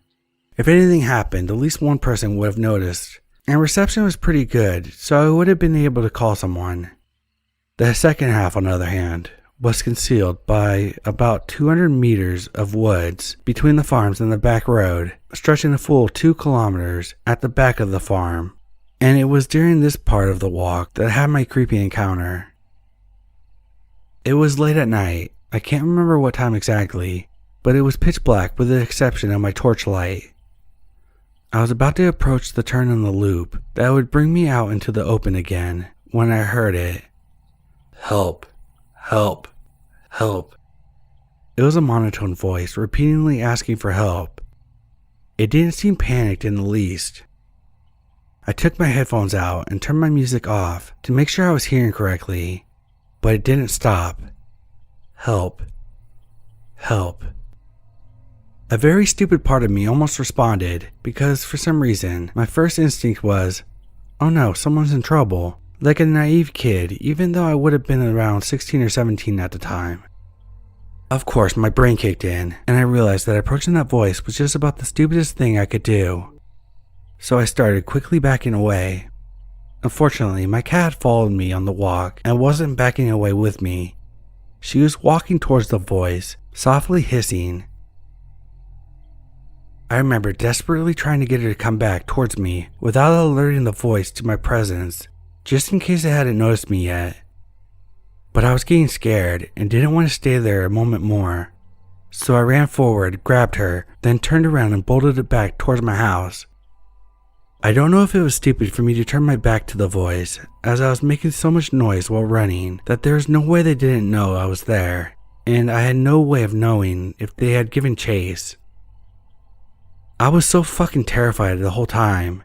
If anything happened, at least one person would have noticed, and reception was pretty good, so I would have been able to call someone. The second half, on the other hand, was concealed by about 200 meters of woods between the farms and the back road, stretching a full 2 kilometers at the back of the farm, and it was during this part of the walk that I had my creepy encounter. It was late at night. I can't remember what time exactly, but it was pitch black with the exception of my torchlight. I was about to approach the turn in the loop that would bring me out into the open again when I heard it. Help, help, help. It was a monotone voice repeatedly asking for help. It didn't seem panicked in the least. I took my headphones out and turned my music off to make sure I was hearing correctly, but it didn't stop. Help, help. A very stupid part of me almost responded because for some reason my first instinct was, oh no, someone's in trouble. Like a naive kid, even though I would have been around 16 or 17 at the time. Of course, my brain kicked in, and I realized that approaching that voice was just about the stupidest thing I could do. So I started quickly backing away. Unfortunately, my cat followed me on the walk and wasn't backing away with me. She was walking towards the voice, softly hissing. I remember desperately trying to get her to come back towards me without alerting the voice to my presence, just in case it hadn't noticed me yet. But I was getting scared and didn't want to stay there a moment more. So I ran forward, grabbed her, then turned around and bolted it back towards my house. I don't know if it was stupid for me to turn my back to the voice, as I was making so much noise while running that there was no way they didn't know I was there, and I had no way of knowing if they had given chase. I was so fucking terrified the whole time.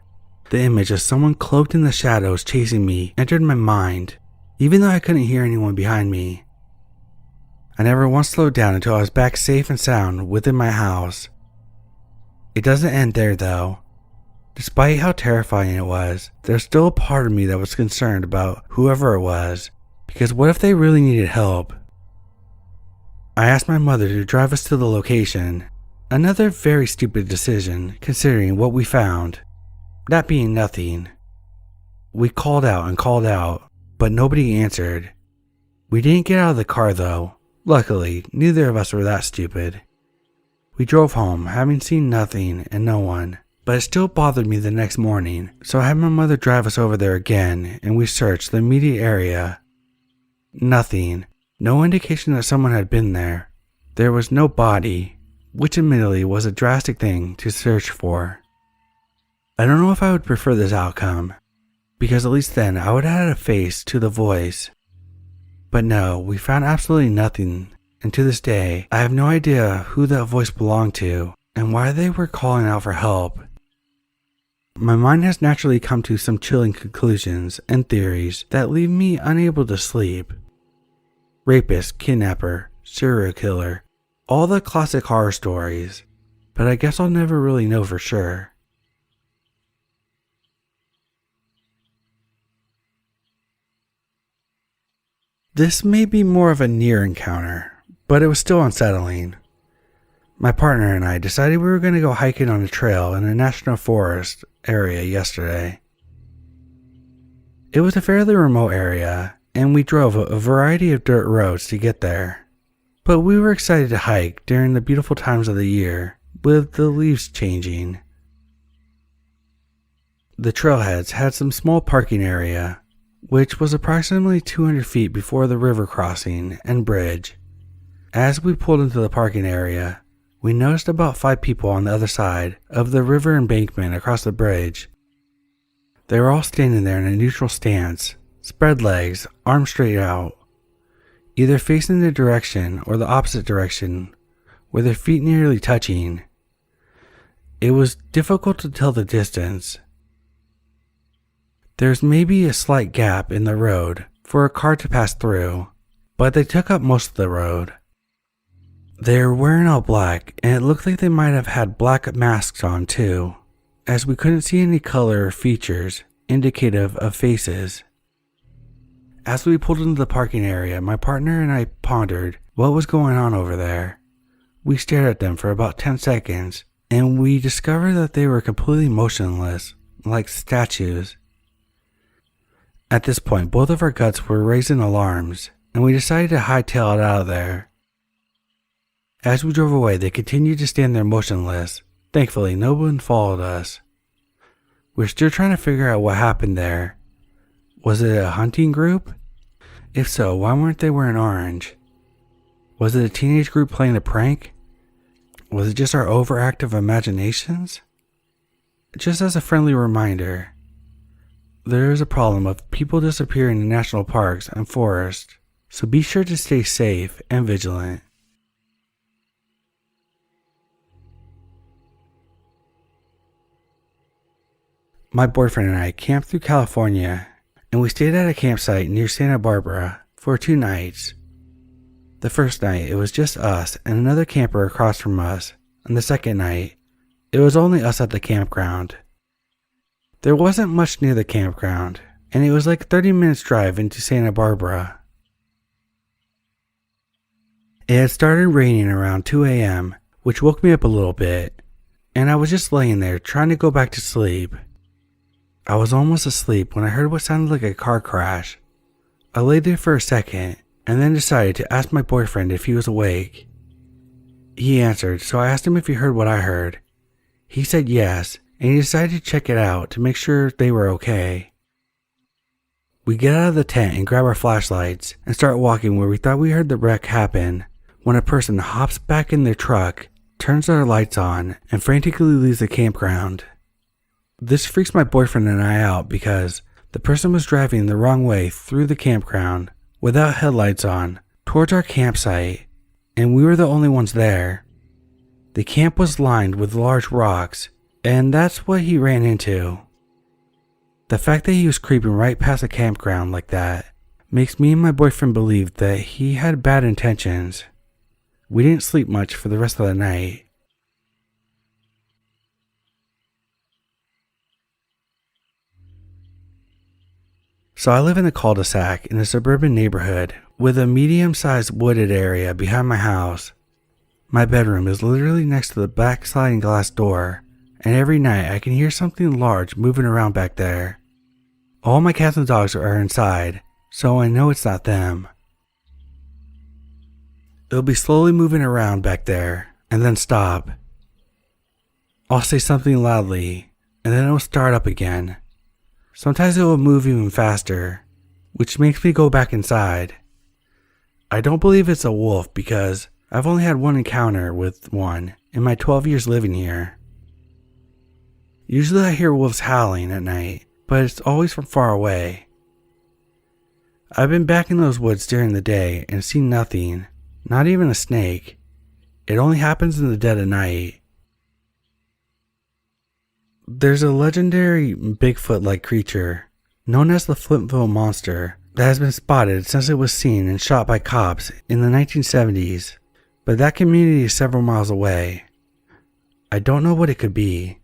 The image of someone cloaked in the shadows chasing me entered my mind, even though I couldn't hear anyone behind me. I never once slowed down until I was back safe and sound within my house. It doesn't end there though. Despite how terrifying it was, there's still a part of me that was concerned about whoever it was, because what if they really needed help? I asked my mother to drive us to the location, another very stupid decision considering what we found. That being nothing. We called out, but nobody answered. We didn't get out of the car though. Luckily, neither of us were that stupid. We drove home, having seen nothing and no one, but it still bothered me the next morning, so I had my mother drive us over there again, and we searched the immediate area. Nothing. No indication that someone had been there. There was no body, which admittedly was a drastic thing to search for. I don't know if I would prefer this outcome, because at least then I would have had a face to the voice. But no, we found absolutely nothing, and to this day, I have no idea who that voice belonged to and why they were calling out for help. My mind has naturally come to some chilling conclusions and theories that leave me unable to sleep. Rapist, kidnapper, serial killer, all the classic horror stories, but I guess I'll never really know for sure. This may be more of a near encounter, but it was still unsettling. My partner and I decided we were going to go hiking on a trail in a national forest area yesterday. It was a fairly remote area, and we drove a variety of dirt roads to get there. But we were excited to hike during the beautiful times of the year, with the leaves changing. The trailheads had some small parking area, which was approximately 200 feet before the river crossing and bridge. As we pulled into the parking area, we noticed about 5 people on the other side of the river embankment across the bridge. They were all standing there in a neutral stance, spread legs, arms straight out, either facing the direction or the opposite direction, with their feet nearly touching. It was difficult to tell the distance. There's maybe a slight gap in the road for a car to pass through, but they took up most of the road. They were wearing all black, and it looked like they might have had black masks on too, as we couldn't see any color or features indicative of faces. As we pulled into the parking area, my partner and I pondered what was going on over there. We stared at them for about 10 seconds, and we discovered that they were completely motionless, like statues. At this point, both of our guts were raising alarms, and we decided to hightail it out of there. As we drove away, they continued to stand there motionless. Thankfully, no one followed us. We're still trying to figure out what happened there. Was it a hunting group? If so, why weren't they wearing orange? Was it a teenage group playing a prank? Was it just our overactive imaginations? Just as a friendly reminder, there is a problem of people disappearing in national parks and forests, so be sure to stay safe and vigilant. My boyfriend and I camped through California, and we stayed at a campsite near Santa Barbara for 2 nights. The first night, it was just us and another camper across from us, and the second night, it was only us at the campground. There wasn't much near the campground, and it was like a 30 minutes drive into Santa Barbara. It had started raining around 2 a.m., which woke me up a little bit, and I was just laying there trying to go back to sleep. I was almost asleep when I heard what sounded like a car crash. I lay there for a second and then decided to ask my boyfriend if he was awake. He answered, so I asked him if he heard what I heard. He said yes, and he decided to check it out to make sure they were okay. We get out of the tent and grab our flashlights and start walking where we thought we heard the wreck happen, when a person hops back in their truck, turns their lights on, and frantically leaves the campground. This freaks my boyfriend and I out because the person was driving the wrong way through the campground without headlights on towards our campsite, and we were the only ones there. The camp was lined with large rocks, and that's what he ran into. The fact that he was creeping right past the campground like that makes me and my boyfriend believe that he had bad intentions. We didn't sleep much for the rest of the night. So I live in a cul-de-sac in a suburban neighborhood with a medium-sized wooded area behind my house. My bedroom is literally next to the back sliding glass door, and every night I can hear something large moving around back there. All my cats and dogs are inside, so I know it's not them. It'll be slowly moving around back there, and then stop. I'll say something loudly, and then it'll start up again. Sometimes it will move even faster, which makes me go back inside. I don't believe it's a wolf because I've only had one encounter with one in my 12 years living here. Usually I hear wolves howling at night, but it's always from far away. I've been back in those woods during the day and seen nothing, not even a snake. It only happens in the dead of night. There's a legendary Bigfoot-like creature, known as the Flintville Monster, that has been spotted since it was seen and shot by cops in the 1970s, but that community is several miles away. I don't know what it could be.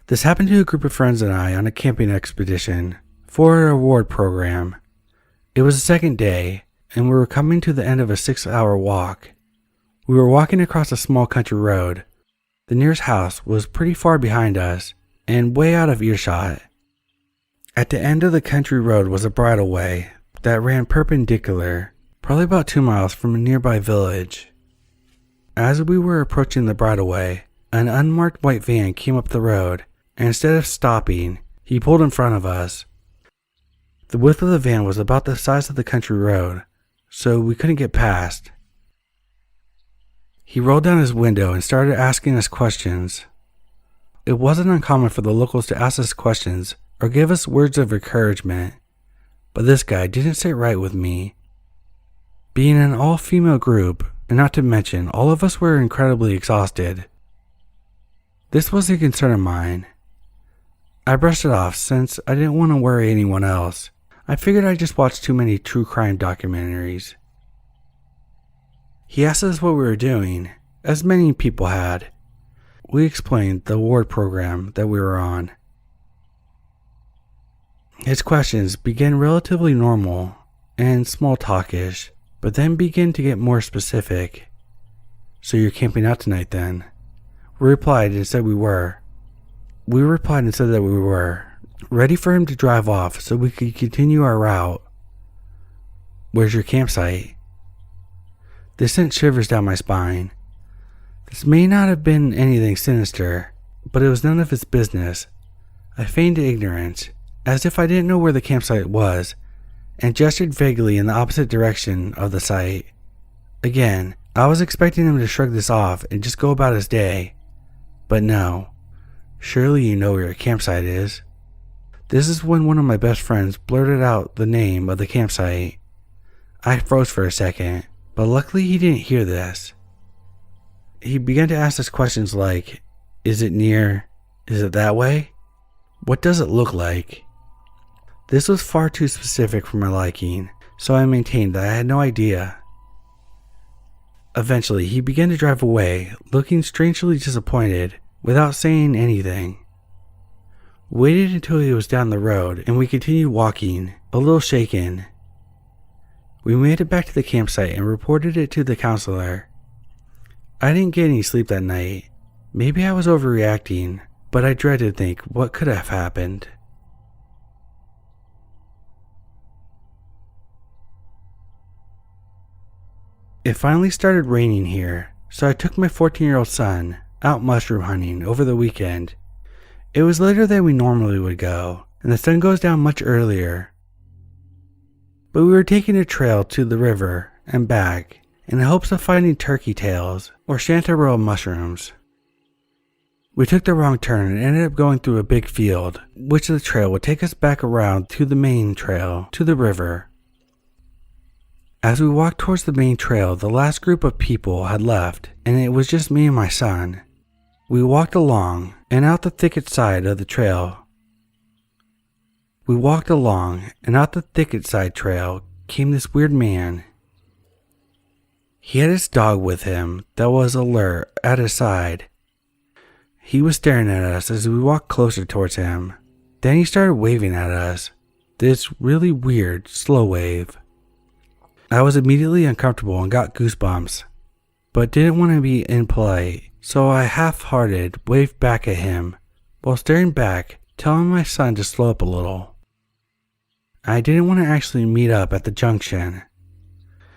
This happened to a group of friends and I on a camping expedition for a reward program. It was the second day, and we were coming to the end of a 6-hour walk. We were walking across a small country road. The nearest house was pretty far behind us and way out of earshot. At the end of the country road was a bridleway that ran perpendicular, probably about 2 miles from a nearby village. As we were approaching the bridleway, an unmarked white van came up the road, and instead of stopping, he pulled in front of us. The width of the van was about the size of the country road, so we couldn't get past. He rolled down his window and started asking us questions. It wasn't uncommon for the locals to ask us questions or give us words of encouragement, but this guy didn't sit right with me. Being an all-female group, and not to mention all of us were incredibly exhausted. This was a concern of mine. I brushed it off since I didn't want to worry anyone else. I figured I just watched too many true crime documentaries. He asked us what we were doing, as many people had. We explained the award program that we were on. His questions began relatively normal and small talkish, but then began to get more specific. "So you're camping out tonight then?" We replied and said we were. Ready for him to drive off so we could continue our route. "Where's your campsite?" This sent shivers down my spine. This may not have been anything sinister, but it was none of his business. I feigned ignorance, as if I didn't know where the campsite was, and gestured vaguely in the opposite direction of the site. Again, I was expecting him to shrug this off and just go about his day. But no. "Surely you know where your campsite is." This is when one of my best friends blurted out the name of the campsite. I froze for a second, but luckily he didn't hear this. He began to ask us questions like, "Is it near? Is it that way? What does it look like?" This was far too specific for my liking, so I maintained that I had no idea. Eventually, he began to drive away, looking strangely disappointed, without saying anything. Waited until he was down the road, and we continued walking, a little shaken. We made it back to the campsite and reported it to the counselor. I didn't get any sleep that night. Maybe I was overreacting, but I dreaded to think what could have happened. It finally started raining here, so I took my 14-year-old son out mushroom hunting over the weekend. It was later than we normally would go, and the sun goes down much earlier. But we were taking a trail to the river and back in the hopes of finding turkey tails or chanterelle mushrooms. We took the wrong turn and ended up going through a big field, which the trail would take us back around to the main trail, to the river. As we walked towards the main trail, the last group of people had left, and it was just me and my son. We walked along and out the thicket side of the trail. Trail came this weird man. He had his dog with him that was alert at his side. He was staring at us as we walked closer towards him. Then he started waving at us, this really weird, slow wave. I was immediately uncomfortable and got goosebumps, but didn't want to be impolite, so I half-hearted waved back at him, while staring back, telling my son to slow up a little. I didn't want to actually meet up at the junction.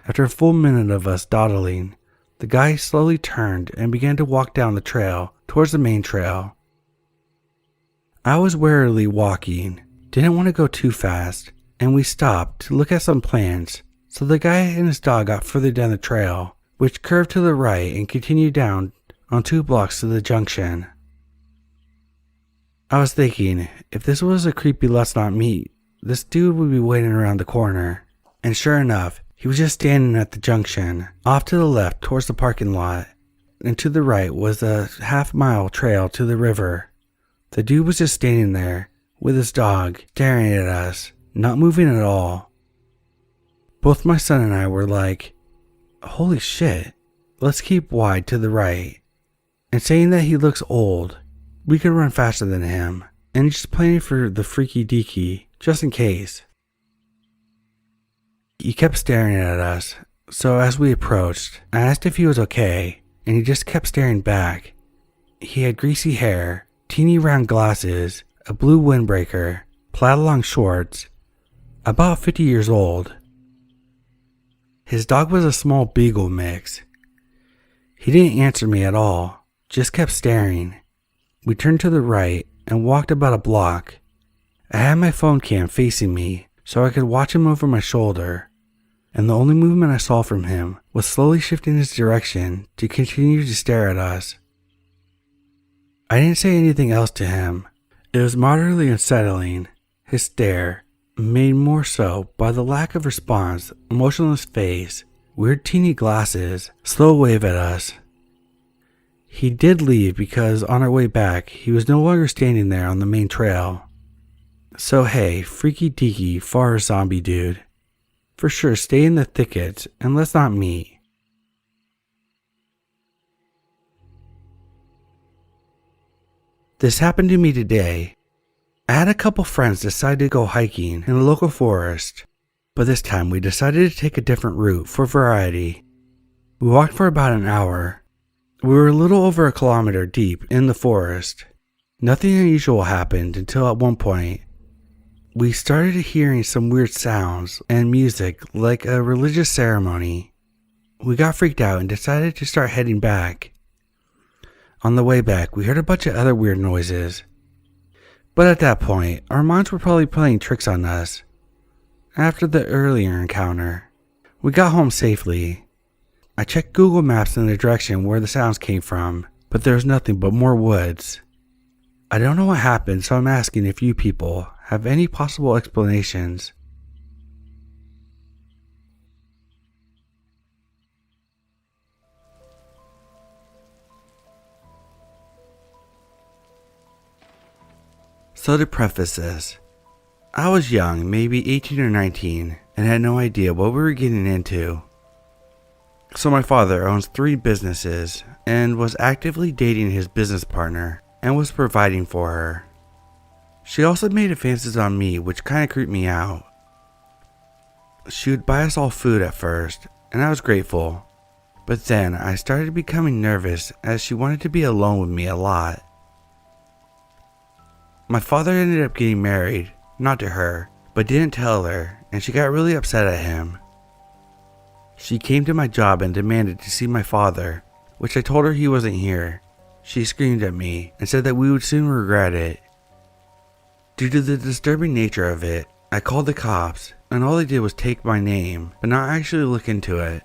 After a full minute of us dawdling, the guy slowly turned and began to walk down the trail towards the main trail. I was warily walking, didn't want to go too fast, and we stopped to look at some plants, so the guy and his dog got further down the trail, which curved to the right and continued down on 2 blocks to the junction. I was thinking, if this was a creepy let's not meet, this dude would be waiting around the corner, and sure enough, he was just standing at the junction, off to the left towards the parking lot, and to the right was a half-mile trail to the river. The dude was just standing there, with his dog, staring at us, not moving at all. Both my son and I were like, "Holy shit, let's keep wide to the right." And saying that he looks old, we could run faster than him, and just playing for the freaky deaky, just in case. He kept staring at us, so as we approached, I asked if he was okay, and he just kept staring back. He had greasy hair, teeny round glasses, a blue windbreaker, plaid long shorts, about 50 years old. His dog was a small beagle mix. He didn't answer me at all, just kept staring. We turned to the right and walked about a block. I had my phone cam facing me so I could watch him over my shoulder, and the only movement I saw from him was slowly shifting his direction to continue to stare at us. I didn't say anything else to him. It was moderately unsettling, his stare, made more so by the lack of response, motionless face, weird teeny glasses, slow wave at us. He did leave because on our way back, he was no longer standing there on the main trail. So hey, freaky deaky forest zombie dude. For sure, stay in the thickets and let's not meet. This happened to me today. I had a couple friends decide to go hiking in a local forest, but this time we decided to take a different route for variety. We walked for about an hour. We were a little over a kilometer deep in the forest. Nothing unusual happened until at one point, we started hearing some weird sounds and music like a religious ceremony. We got freaked out and decided to start heading back. On the way back, we heard a bunch of other weird noises. But at that point, our minds were probably playing tricks on us. After the earlier encounter, we got home safely. I checked Google Maps in the direction where the sounds came from, but there was nothing but more woods. I don't know what happened, so I'm asking if you people have any possible explanations. So to preface this, I was young, maybe 18 or 19, and had no idea what we were getting into. So my father owns 3 businesses and was actively dating his business partner and was providing for her. She also made advances on me, which kind of creeped me out. She would buy us all food at first, and I was grateful. But then I started becoming nervous as she wanted to be alone with me a lot. My father ended up getting married, not to her, but didn't tell her, and she got really upset at him. She came to my job and demanded to see my father, which I told her he wasn't here. She screamed at me and said that we would soon regret it. Due to the disturbing nature of it, I called the cops, and all they did was take my name, but not actually look into it.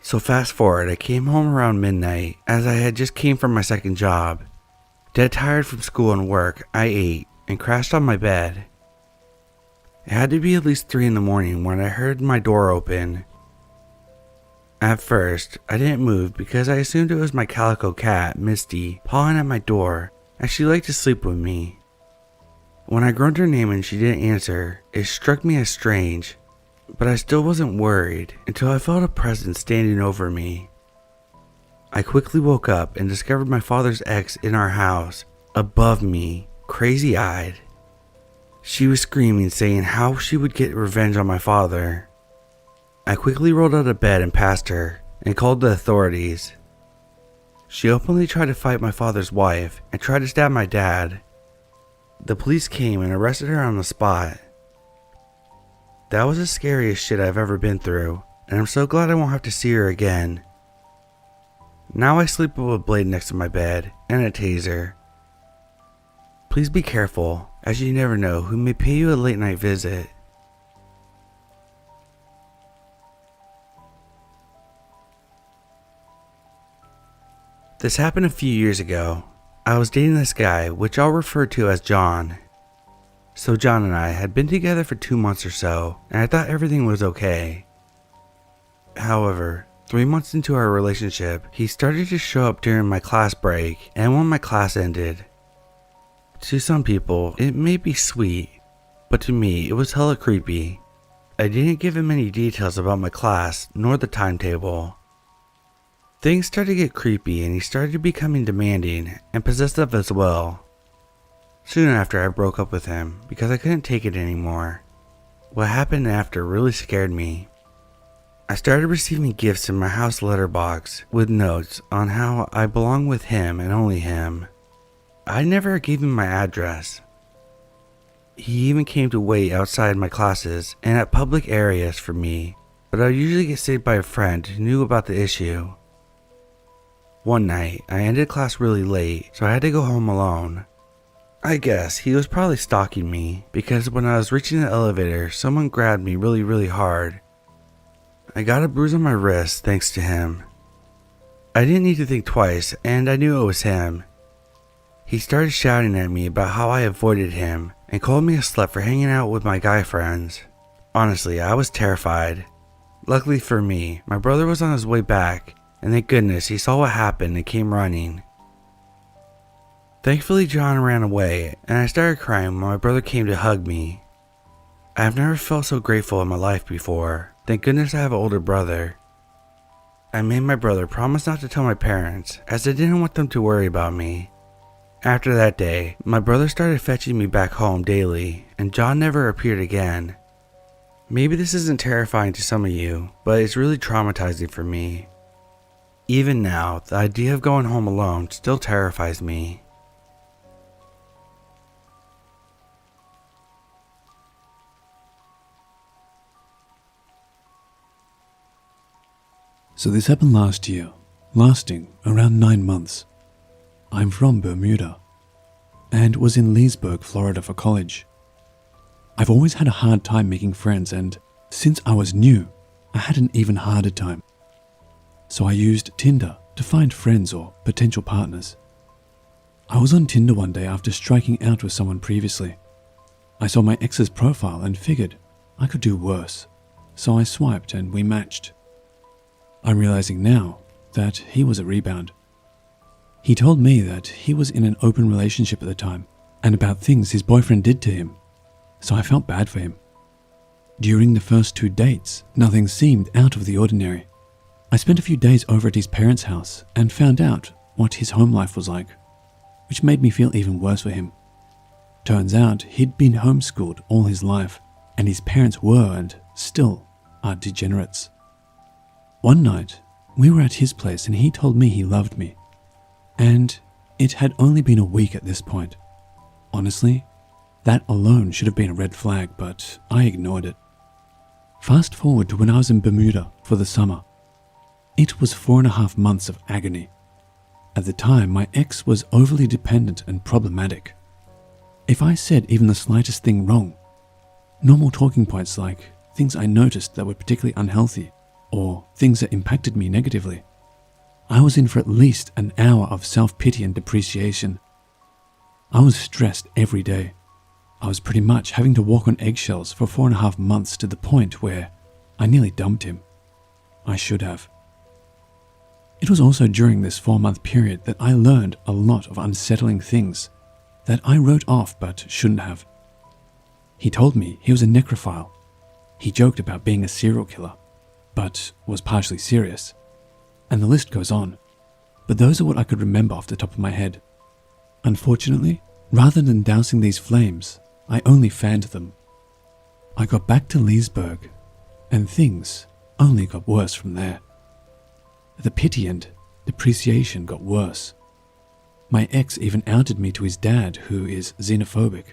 So fast forward, I came home around midnight, as I had just came from my second job. Dead tired from school and work, I ate and crashed on my bed. It had to be at least 3 in the morning when I heard my door open. At first, I didn't move because I assumed it was my calico cat, Misty, pawing at my door, as she liked to sleep with me. When I groaned her name and she didn't answer, it struck me as strange, but I still wasn't worried until I felt a presence standing over me. I quickly woke up and discovered my father's ex in our house, above me, crazy-eyed. She was screaming, saying how she would get revenge on my father. I quickly rolled out of bed and past her, and called the authorities. She openly tried to fight my father's wife, and tried to stab my dad. The police came and arrested her on the spot. That was the scariest shit I've ever been through, and I'm so glad I won't have to see her again. Now I sleep with a blade next to my bed, and a taser. Please be careful, as you never know who may pay you a late night visit. This happened a few years ago. I was dating this guy, which I'll refer to as John. So John and I had been together for 2 months or so, and I thought everything was okay. However, 3 months into our relationship, he started to show up during my class break and when my class ended. To some people, it may be sweet, but to me, it was hella creepy. I didn't give him any details about my class nor the timetable. Things started to get creepy and he started becoming demanding and possessive as well. Soon after, I broke up with him because I couldn't take it anymore. What happened after really scared me. I started receiving gifts in my house letterbox with notes on how I belong with him and only him. I never gave him my address. He even came to wait outside my classes and at public areas for me, but I would usually get saved by a friend who knew about the issue. One night, I ended class really late, so I had to go home alone. I guess he was probably stalking me because when I was reaching the elevator, someone grabbed me really hard. I got a bruise on my wrist thanks to him. I didn't need to think twice, and I knew it was him. He started shouting at me about how I avoided him and called me a slut for hanging out with my guy friends. Honestly, I was terrified. Luckily for me, my brother was on his way back, and thank goodness he saw what happened and came running. Thankfully, John ran away, and I started crying when my brother came to hug me. I have never felt so grateful in my life before. Thank goodness I have an older brother. I made my brother promise not to tell my parents, as I didn't want them to worry about me. After that day, my brother started fetching me back home daily, and John never appeared again. Maybe this isn't terrifying to some of you, but it's really traumatizing for me. Even now, the idea of going home alone still terrifies me. So this happened last year, lasting around 9 months. I'm from Bermuda and was in Leesburg, Florida for college. I've always had a hard time making friends, and since I was new, I had an even harder time. So I used Tinder to find friends or potential partners. I was on Tinder one day after striking out with someone previously. I saw my ex's profile and figured I could do worse, so I swiped and we matched. I'm realizing now that he was a rebound. He told me that he was in an open relationship at the time and about things his boyfriend did to him, so I felt bad for him. During the first 2 dates, nothing seemed out of the ordinary. I spent a few days over at his parents' house and found out what his home life was like, which made me feel even worse for him. Turns out he'd been homeschooled all his life, and his parents were and still are degenerates. One night, we were at his place and he told me he loved me. And it had only been a week at this point. Honestly, that alone should have been a red flag, but I ignored it. Fast forward to when I was in Bermuda for the summer. It was 4.5 months of agony. At the time, my ex was overly dependent and problematic. If I said even the slightest thing wrong, normal talking points like things I noticed that were particularly unhealthy or things that impacted me negatively, I was in for at least an hour of self-pity and depreciation. I was stressed every day. I was pretty much having to walk on eggshells for 4.5 months to the point where I nearly dumped him. I should have. It was also during this 4-month period that I learned a lot of unsettling things that I wrote off but shouldn't have. He told me he was a necrophile. He joked about being a serial killer, but was partially serious. And the list goes on. But those are what I could remember off the top of my head. Unfortunately, rather than dousing these flames, I only fanned them. I got back to Leesburg, and things only got worse from there. The pity and depreciation got worse. My ex even outed me to his dad, who is xenophobic.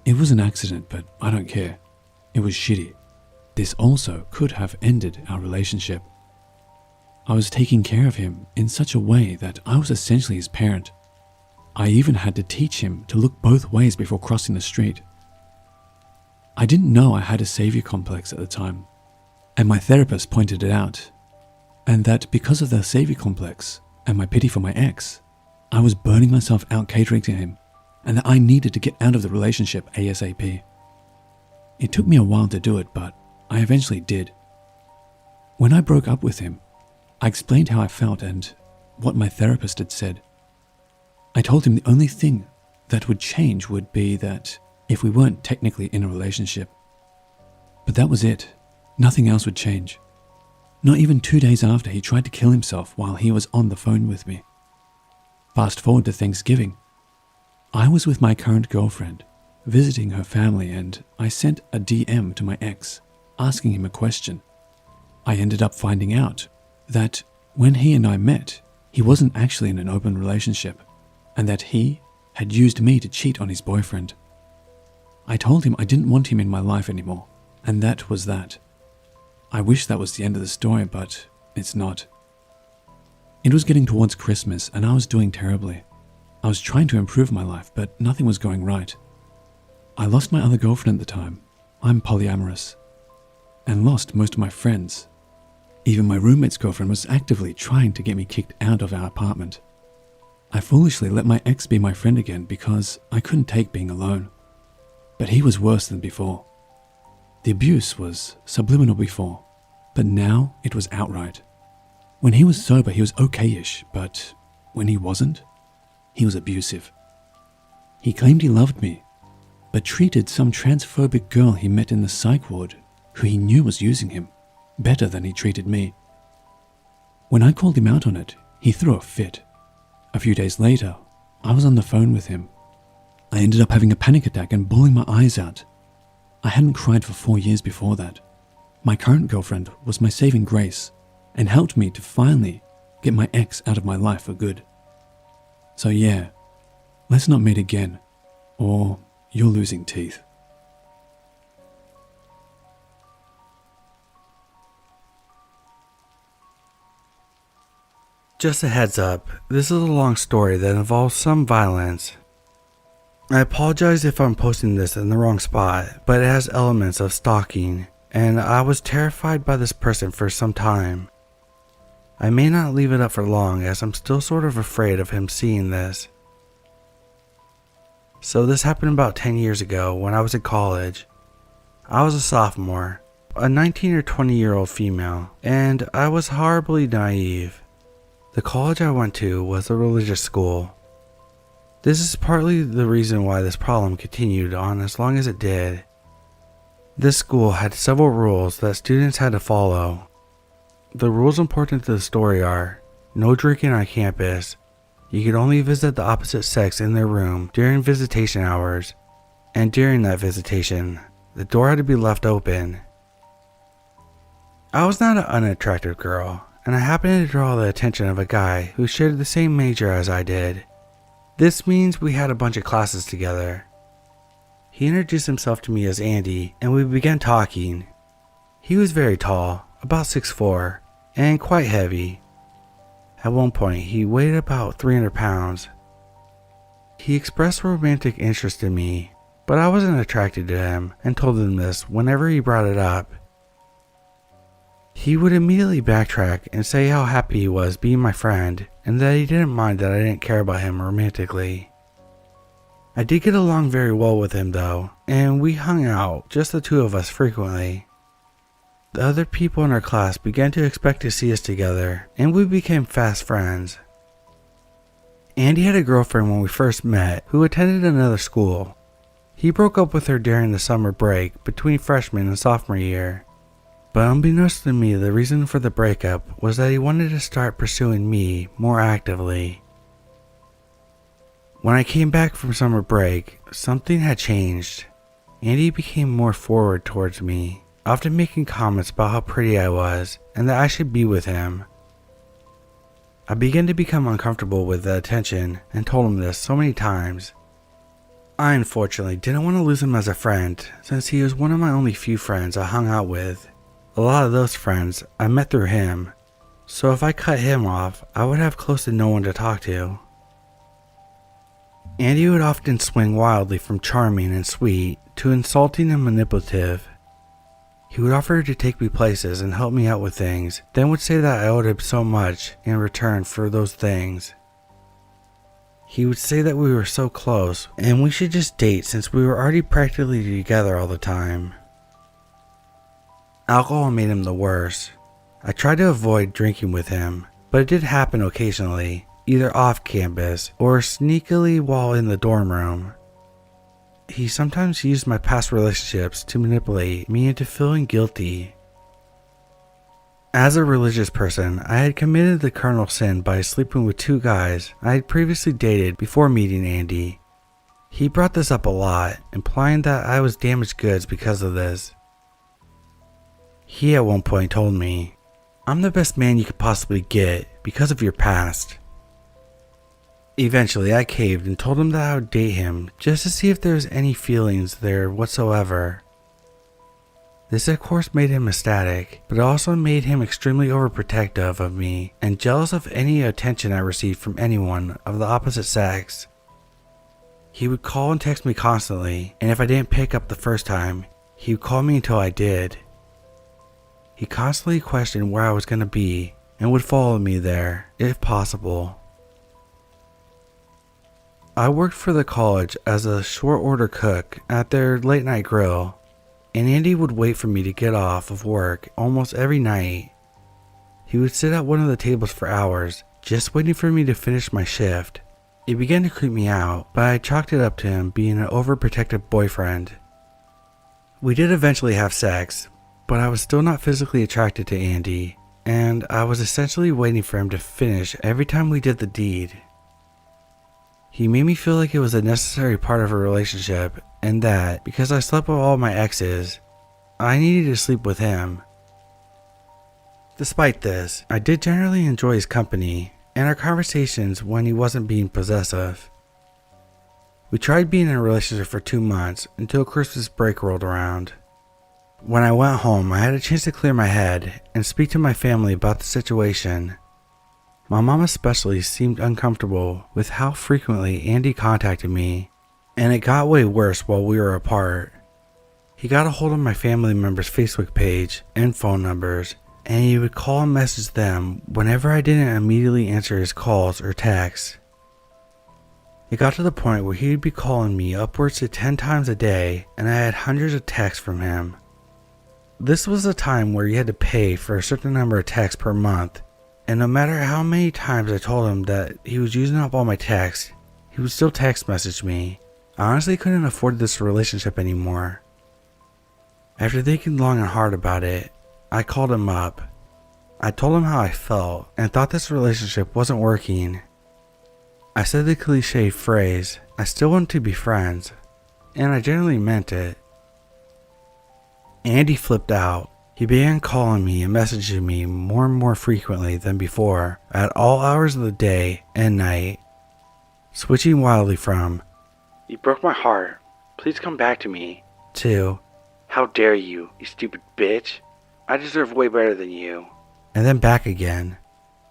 It was an accident, but I don't care. It was shitty. This also could have ended our relationship. I was taking care of him in such a way that I was essentially his parent. I even had to teach him to look both ways before crossing the street. I didn't know I had a savior complex at the time, and my therapist pointed it out, and that because of the savior complex and my pity for my ex, I was burning myself out catering to him, and that I needed to get out of the relationship ASAP. It took me a while to do it, but I eventually did. When I broke up with him, I explained how I felt and what my therapist had said. I told him the only thing that would change would be that if we weren't technically in a relationship. But that was it. Nothing else would change. Not even 2 days after, he tried to kill himself while he was on the phone with me. Fast forward to Thanksgiving. I was with my current girlfriend, visiting her family, and I sent a DM to my ex, asking him a question. I ended up finding out that when he and I met, he wasn't actually in an open relationship, and that he had used me to cheat on his boyfriend. I told him I didn't want him in my life anymore, and that was that. I wish that was the end of the story, but it's not. It was getting towards Christmas, and I was doing terribly. I was trying to improve my life, but nothing was going right. I lost my other girlfriend at the time. I'm polyamorous. And lost most of my friends. Even my roommate's girlfriend was actively trying to get me kicked out of our apartment. I foolishly let my ex be my friend again because I couldn't take being alone. But he was worse than before. The abuse was subliminal before, but now it was outright. When he was sober, he was okay-ish, but when he wasn't, he was abusive. He claimed he loved me, but treated some transphobic girl he met in the psych ward, who he knew was using him, better than he treated me. When I called him out on it, he threw a fit. A few days later, I was on the phone with him. I ended up having a panic attack and bawling my eyes out. I hadn't cried for 4 years before that. My current girlfriend was my saving grace and helped me to finally get my ex out of my life for good. So yeah, let's not meet again, or you're losing teeth. Just a heads up, this is a long story that involves some violence. I apologize if I'm posting this in the wrong spot, but it has elements of stalking, and I was terrified by this person for some time. I may not leave it up for long as I'm still sort of afraid of him seeing this. So this happened about 10 years ago when I was at college. I was a sophomore, a 19 or 20-year-old female, and I was horribly naive. The college I went to was a religious school. This is partly the reason why this problem continued on as long as it did. This school had several rules that students had to follow. The rules important to the story are: no drinking on campus, you could only visit the opposite sex in their room during visitation hours, and during that visitation, the door had to be left open. I was not an unattractive girl, and I happened to draw the attention of a guy who shared the same major as I did. This means we had a bunch of classes together. He introduced himself to me as Andy, and we began talking. He was very tall, about 6'4", and quite heavy. At one point, he weighed about 300 pounds. He expressed romantic interest in me, but I wasn't attracted to him and told him this whenever he brought it up. He would immediately backtrack and say how happy he was being my friend and that he didn't mind that I didn't care about him romantically. I did get along very well with him though, and we hung out, just the two of us, frequently. The other people in our class began to expect to see us together, and we became fast friends. Andy had a girlfriend when we first met who attended another school. He broke up with her during the summer break between freshman and sophomore year. But unbeknownst to me, the reason for the breakup was that he wanted to start pursuing me more actively. When I came back from summer break, something had changed. Andy became more forward towards me, often making comments about how pretty I was and that I should be with him. I began to become uncomfortable with the attention and told him this so many times. I unfortunately didn't want to lose him as a friend since he was one of my only few friends I hung out with. A lot of those friends I met through him, so if I cut him off, I would have close to no one to talk to. Andy would often swing wildly from charming and sweet to insulting and manipulative. He would offer to take me places and help me out with things, then would say that I owed him so much in return for those things. He would say that we were so close and we should just date since we were already practically together all the time. Alcohol made him the worst. I tried to avoid drinking with him, but it did happen occasionally, either off campus or sneakily while in the dorm room. He sometimes used my past relationships to manipulate me into feeling guilty. As a religious person, I had committed the cardinal sin by sleeping with 2 guys I had previously dated before meeting Andy. He brought this up a lot, implying that I was damaged goods because of this. He at one point told me, "I'm the best man you could possibly get because of your past." Eventually, I caved and told him that I would date him just to see if there was any feelings there whatsoever. This of course made him ecstatic, but it also made him extremely overprotective of me and jealous of any attention I received from anyone of the opposite sex. He would call and text me constantly, and if I didn't pick up the first time, he would call me until I did. He constantly questioned where I was going to be and would follow me there, if possible. I worked for the college as a short order cook at their late night grill, and Andy would wait for me to get off of work almost every night. He would sit at one of the tables for hours, just waiting for me to finish my shift. It began to creep me out, but I chalked it up to him being an overprotective boyfriend. We did eventually have sex, but I was still not physically attracted to Andy, and I was essentially waiting for him to finish every time we did the deed. He made me feel like it was a necessary part of a relationship, and that, because I slept with all my exes, I needed to sleep with him. Despite this, I did generally enjoy his company, and our conversations when he wasn't being possessive. We tried being in a relationship for 2 months until Christmas break rolled around. When I went home, I had a chance to clear my head and speak to my family about the situation. My mom especially seemed uncomfortable with how frequently Andy contacted me, and it got way worse while we were apart. He got a hold of my family members' Facebook page and phone numbers, and he would call and message them whenever I didn't immediately answer his calls or texts. It got to the point where he would be calling me upwards to 10 times a day, and I had hundreds of texts from him. This was a time where you had to pay for a certain number of texts per month, and no matter how many times I told him that he was using up all my texts, he would still text message me. I honestly couldn't afford this relationship anymore. After thinking long and hard about it, I called him up. I told him how I felt and thought this relationship wasn't working. I said the cliche phrase, "I still want to be friends," and I generally meant it. Andy flipped out. He began calling me and messaging me more and more frequently than before, at all hours of the day and night, switching wildly from, "You broke my heart, please come back to me," to, "How dare you, you stupid bitch, I deserve way better than you," and then back again.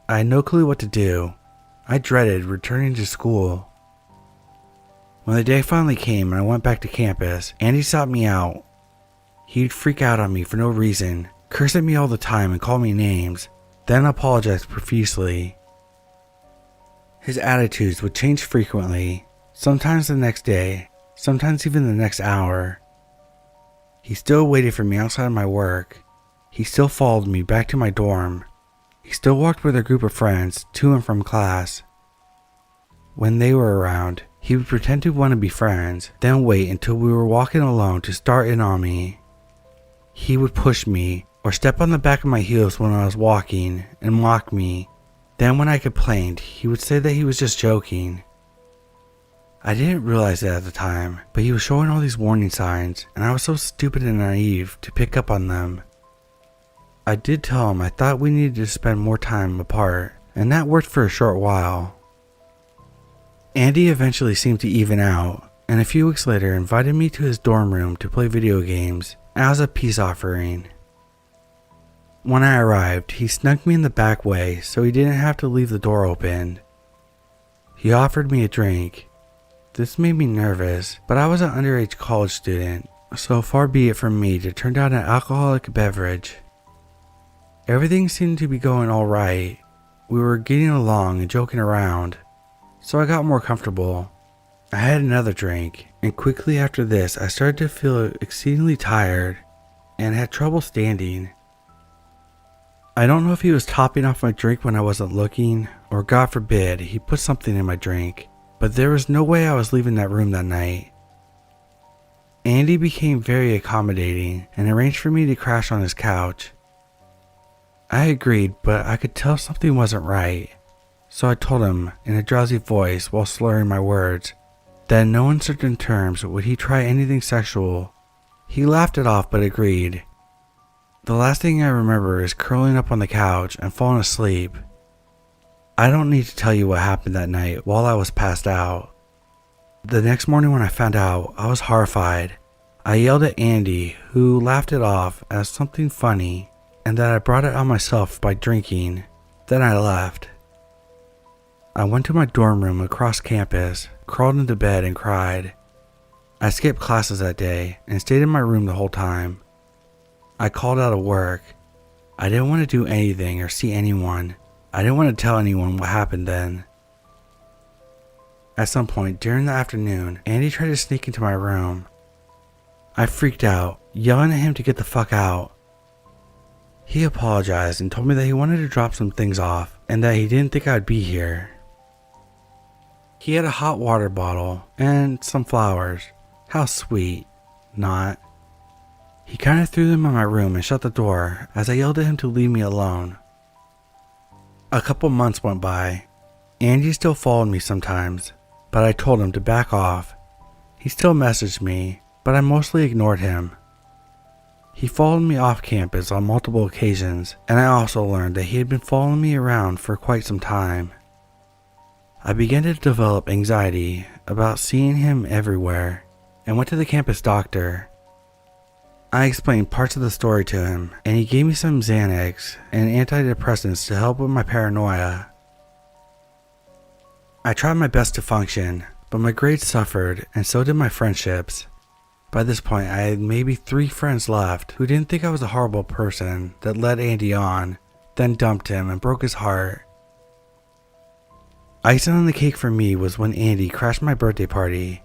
I had no clue what to do. I dreaded returning to school. When the day finally came and I went back to campus, Andy sought me out. He'd freak out on me for no reason, curse at me all the time and call me names, then apologize profusely. His attitudes would change frequently, sometimes the next day, sometimes even the next hour. He still waited for me outside of my work. He still followed me back to my dorm. He still walked with a group of friends to and from class. When they were around, he would pretend to want to be friends, then wait until we were walking alone to start in on me. He would push me or step on the back of my heels when I was walking and mock me. Then when I complained, he would say that he was just joking. I didn't realize it at the time, but he was showing all these warning signs, and I was so stupid and naive to pick up on them. I did tell him I thought we needed to spend more time apart, and that worked for a short while. Andy eventually seemed to even out, and a few weeks later invited me to his dorm room to play video games as a peace offering. When I arrived, he snuck me in the back way so he didn't have to leave the door open. He offered me a drink. This made me nervous, but I was an underage college student, so far be it from me to turn down an alcoholic beverage. Everything seemed to be going alright. We were getting along and joking around, so I got more comfortable. I had another drink, and quickly after this I started to feel exceedingly tired and had trouble standing. I don't know if he was topping off my drink when I wasn't looking, or God forbid, he put something in my drink, but there was no way I was leaving that room that night. Andy became very accommodating and arranged for me to crash on his couch. I agreed, but I could tell something wasn't right. So I told him in a drowsy voice while slurring my words that in no uncertain terms would he try anything sexual. He laughed it off but agreed. The last thing I remember is curling up on the couch and falling asleep. I don't need to tell you what happened that night while I was passed out. The next morning when I found out, I was horrified. I yelled at Andy, who laughed it off as something funny, and that I brought it on myself by drinking. Then I left. I went to my dorm room across campus, crawled into bed and cried. I skipped classes that day and stayed in my room the whole time. I called out of work. I didn't want to do anything or see anyone. I didn't want to tell anyone what happened then. At some point during the afternoon, Andy tried to sneak into my room. I freaked out, yelling at him to get the fuck out. He apologized and told me that he wanted to drop some things off and that he didn't think I'd be here. He had a hot water bottle and some flowers. How sweet. Not. He kind of threw them in my room and shut the door as I yelled at him to leave me alone. A couple months went by. Andy still followed me sometimes, but I told him to back off. He still messaged me, but I mostly ignored him. He followed me off campus on multiple occasions, and I also learned that he had been following me around for quite some time. I began to develop anxiety about seeing him everywhere and went to the campus doctor. I explained parts of the story to him, and he gave me some Xanax and antidepressants to help with my paranoia. I tried my best to function, but my grades suffered, and so did my friendships. By this point, I had maybe 3 friends left who didn't think I was a horrible person that led Andy on, then dumped him and broke his heart. Icing on the cake for me was when Andy crashed my birthday party.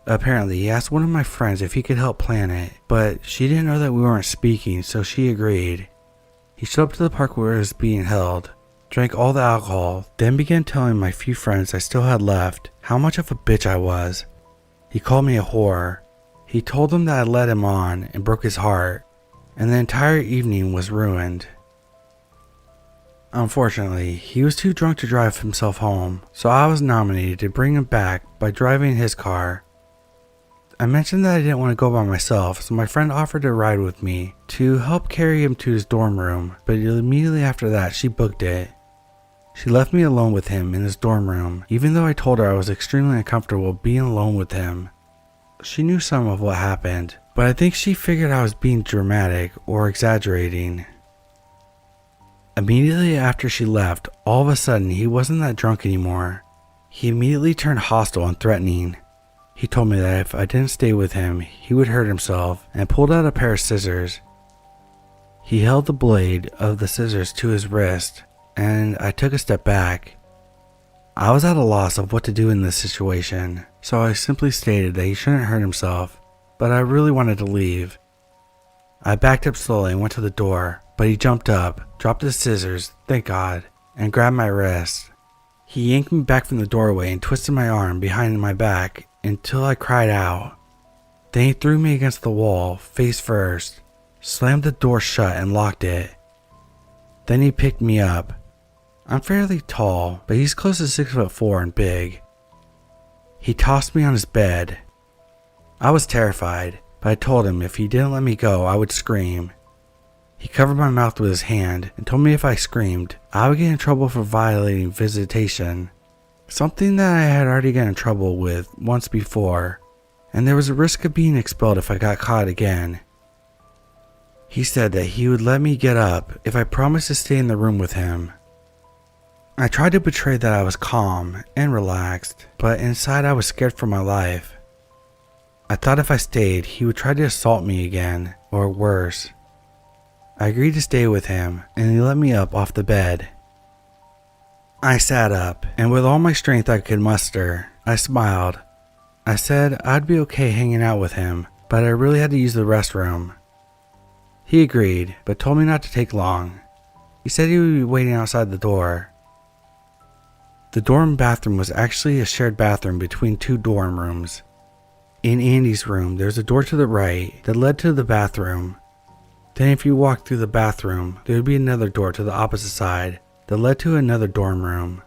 Apparently, he asked one of my friends if he could help plan it, but she didn't know that we weren't speaking, so she agreed. He showed up to the park where it was being held, drank all the alcohol, then began telling my few friends I still had left how much of a bitch I was. He called me a whore. He told them that I led him on and broke his heart, and the entire evening was ruined. Unfortunately, he was too drunk to drive himself home, so I was nominated to bring him back by driving his car. I mentioned that I didn't want to go by myself, so my friend offered to ride with me to help carry him to his dorm room, but immediately after that she booked it. She left me alone with him in his dorm room, even though I told her I was extremely uncomfortable being alone with him. She knew some of what happened, but I think she figured I was being dramatic or exaggerating. Immediately after she left, all of a sudden he wasn't that drunk anymore. He immediately turned hostile and threatening. He told me that if I didn't stay with him, he would hurt himself and pulled out a pair of scissors. He held the blade of the scissors to his wrist, and I took a step back. I was at a loss of what to do in this situation, so I simply stated that he shouldn't hurt himself, but I really wanted to leave. I backed up slowly and went to the door, but he jumped up, dropped his scissors, thank God, and grabbed my wrist. He yanked me back from the doorway and twisted my arm behind my back until I cried out. Then he threw me against the wall, face first, slammed the door shut and locked it. Then he picked me up. I'm fairly tall, but he's close to 6'4" and big. He tossed me on his bed. I was terrified, but I told him if he didn't let me go, I would scream. He covered my mouth with his hand and told me if I screamed, I would get in trouble for violating visitation, something that I had already gotten in trouble with once before, and there was a risk of being expelled if I got caught again. He said that he would let me get up if I promised to stay in the room with him. I tried to portray that I was calm and relaxed, but inside I was scared for my life. I thought if I stayed, he would try to assault me again, or worse. I agreed to stay with him, and he let me up off the bed. I sat up, and with all my strength I could muster, I smiled. I said I'd be okay hanging out with him, but I really had to use the restroom. He agreed, but told me not to take long. He said he would be waiting outside the door. The dorm bathroom was actually a shared bathroom between 2 dorm rooms. In Andy's room, there's a door to the right that led to the bathroom. Then if you walked through the bathroom, there would be another door to the opposite side that led to another dorm room.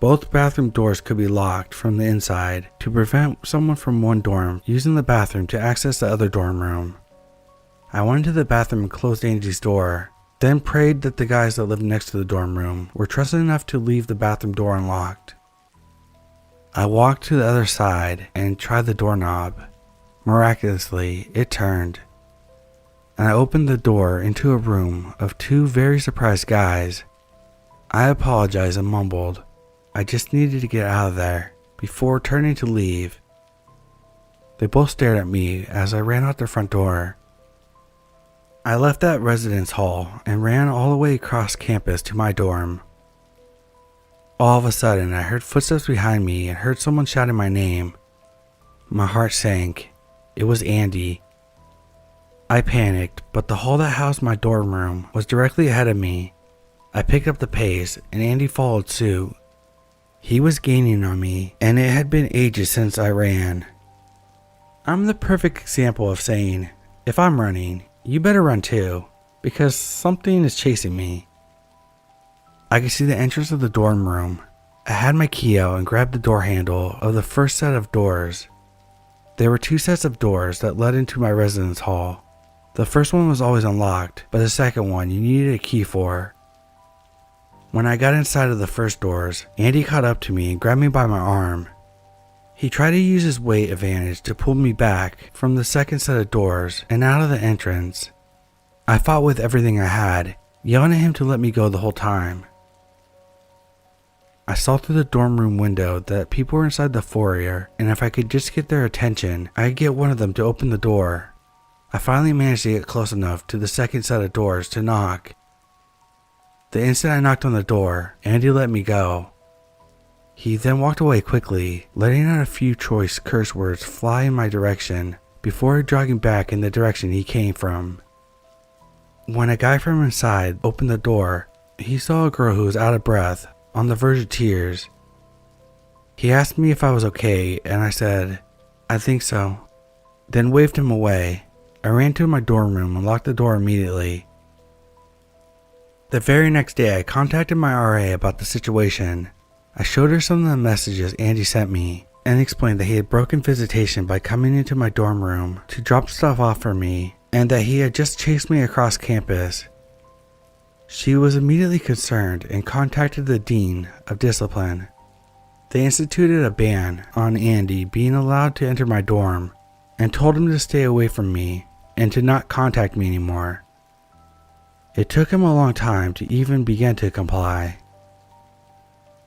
Both bathroom doors could be locked from the inside to prevent someone from one dorm using the bathroom to access the other dorm room. I went into the bathroom and closed Angie's door, then prayed that the guys that lived next to the dorm room were trusted enough to leave the bathroom door unlocked. I walked to the other side and tried the doorknob. Miraculously, it turned, and I opened the door into a room of two very surprised guys. I apologized and mumbled I just needed to get out of there before turning to leave. They both stared at me as I ran out the front door. I left that residence hall and ran all the way across campus to my dorm. All of a sudden, I heard footsteps behind me and heard someone shouting my name. My heart sank. It was Andy. I panicked, but the hall that housed my dorm room was directly ahead of me. I picked up the pace, and Andy followed suit. He was gaining on me, and it had been ages since I ran. I'm the perfect example of saying, if I'm running, you better run too, because something is chasing me. I could see the entrance of the dorm room. I had my key out and grabbed the door handle of the first set of doors. There were two sets of doors that led into my residence hall. The first one was always unlocked, but the second one you needed a key for. When I got inside of the first doors, Andy caught up to me and grabbed me by my arm. He tried to use his weight advantage to pull me back from the second set of doors and out of the entrance. I fought with everything I had, yelling at him to let me go the whole time. I saw through the dorm room window that people were inside the foyer, and if I could just get their attention, I could get one of them to open the door. I finally managed to get close enough to the second set of doors to knock. The instant I knocked on the door, Andy let me go. He then walked away quickly, letting out a few choice curse words fly in my direction before jogging back in the direction he came from. When a guy from inside opened the door, he saw a girl who was out of breath, on the verge of tears. He asked me if I was okay, and I said, I think so, then waved him away. I ran to my dorm room and locked the door immediately. The very next day, I contacted my RA about the situation. I showed her some of the messages Andy sent me and explained that he had broken visitation by coming into my dorm room to drop stuff off for me and that he had just chased me across campus. She was immediately concerned and contacted the Dean of Discipline. They instituted a ban on Andy being allowed to enter my dorm and told him to stay away from me and to not contact me anymore. It took him a long time to even begin to comply.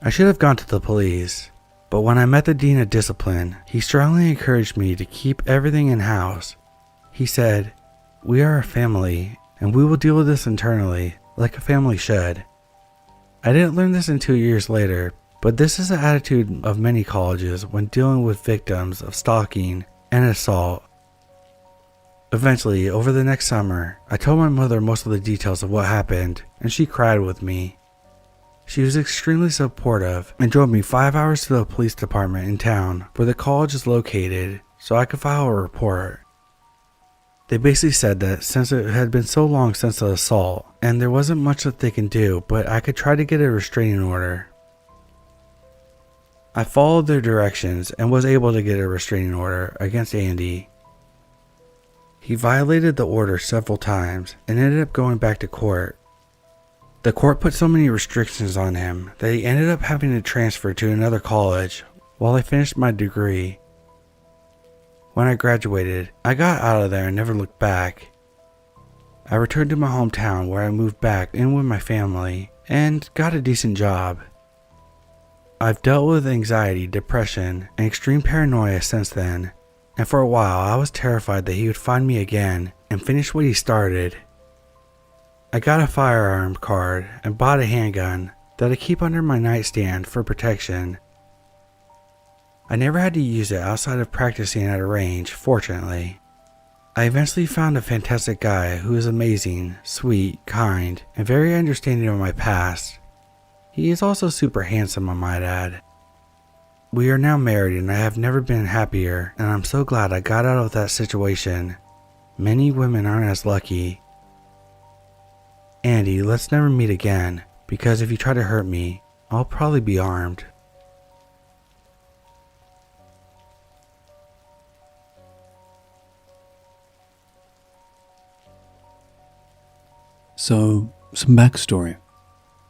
I should have gone to the police, but when I met the Dean of Discipline, he strongly encouraged me to keep everything in-house. He said, "We are a family, and we will deal with this internally, like a family should." I didn't learn this until years later, but this is the attitude of many colleges when dealing with victims of stalking and assault. Eventually, over the next summer, I told my mother most of the details of what happened, and she cried with me. She was extremely supportive and drove me 5 hours to the police department in town where the college is located so I could file a report. They basically said that since it had been so long since the assault, and there wasn't much that they can do, but I could try to get a restraining order. I followed their directions and was able to get a restraining order against Andy. He violated the order several times and ended up going back to court. The court put so many restrictions on him that he ended up having to transfer to another college while I finished my degree. When I graduated, I got out of there and never looked back. I returned to my hometown where I moved back in with my family and got a decent job. I've dealt with anxiety, depression, and extreme paranoia since then, and for a while I was terrified that he would find me again and finish what he started. I got a firearm card and bought a handgun that I keep under my nightstand for protection. I never had to use it outside of practicing at a range, fortunately. I eventually found a fantastic guy who is amazing, sweet, kind, and very understanding of my past. He is also super handsome, I might add. We are now married and I have never been happier, and I'm so glad I got out of that situation. Many women aren't as lucky, Andy, let's never meet again, because if you try to hurt me, I'll probably be armed. So, some backstory.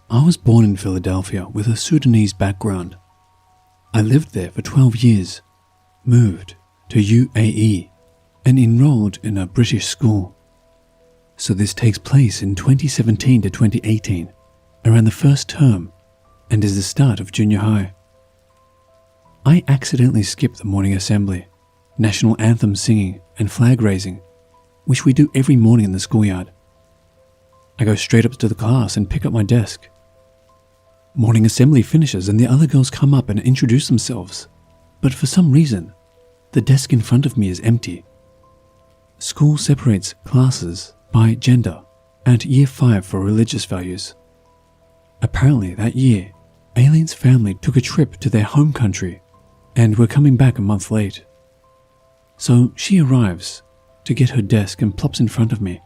I was born in Philadelphia with a Sudanese background. I lived there for 12 years, moved to UAE, and enrolled in a British school. So this takes place in 2017 to 2018, around the first term, and is the start of junior high. I accidentally skipped the morning assembly, national anthem singing, and flag raising, which we do every morning in the schoolyard. I go straight up to the class and pick up my desk. Morning assembly finishes and the other girls come up and introduce themselves, but for some reason, the desk in front of me is empty. School separates classes by gender at Year 5 for religious values. Apparently that year, Aileen's family took a trip to their home country and were coming back a month late. So she arrives to get her desk and plops in front of me.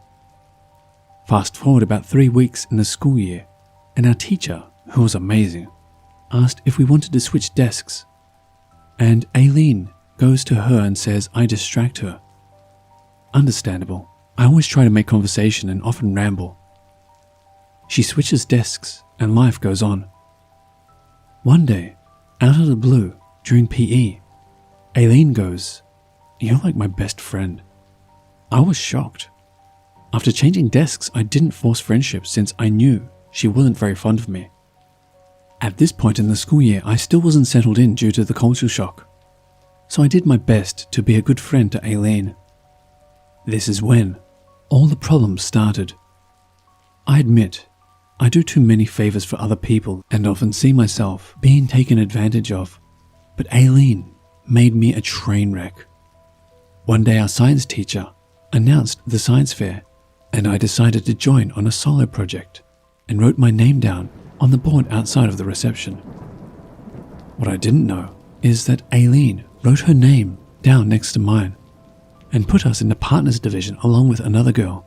Fast forward about 3 weeks in the school year, and our teacher, who was amazing, asked if we wanted to switch desks. And Aileen goes to her and says I distract her. Understandable. I always try to make conversation and often ramble. She switches desks and life goes on. One day, out of the blue, during PE, Aileen goes, "You're like my best friend." I was shocked. After changing desks, I didn't force friendship since I knew she wasn't very fond of me. At this point in the school year, I still wasn't settled in due to the culture shock. So I did my best to be a good friend to Aileen. This is when all the problems started. I admit, I do too many favors for other people and often see myself being taken advantage of, but Aileen made me a train wreck. One day our science teacher announced the science fair, and I decided to join on a solo project and wrote my name down on the board outside of the reception. What I didn't know is that Aileen wrote her name down next to mine and put us in the partners division along with another girl.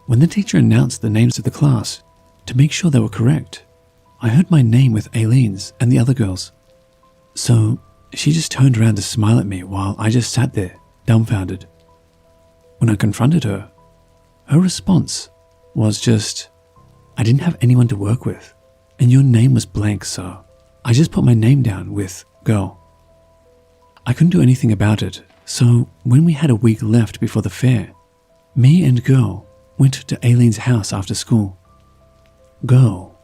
When the teacher announced the names of the class to make sure they were correct, I heard my name with Aileen's and the other girls. So she just turned around to smile at me while I just sat there, dumbfounded. When I confronted her, her response was just, "I didn't have anyone to work with, and your name was blank, so I just put my name down with girl." I couldn't do anything about it, so when we had a week left before the fair, me and girl went to Aileen's house after school. Girl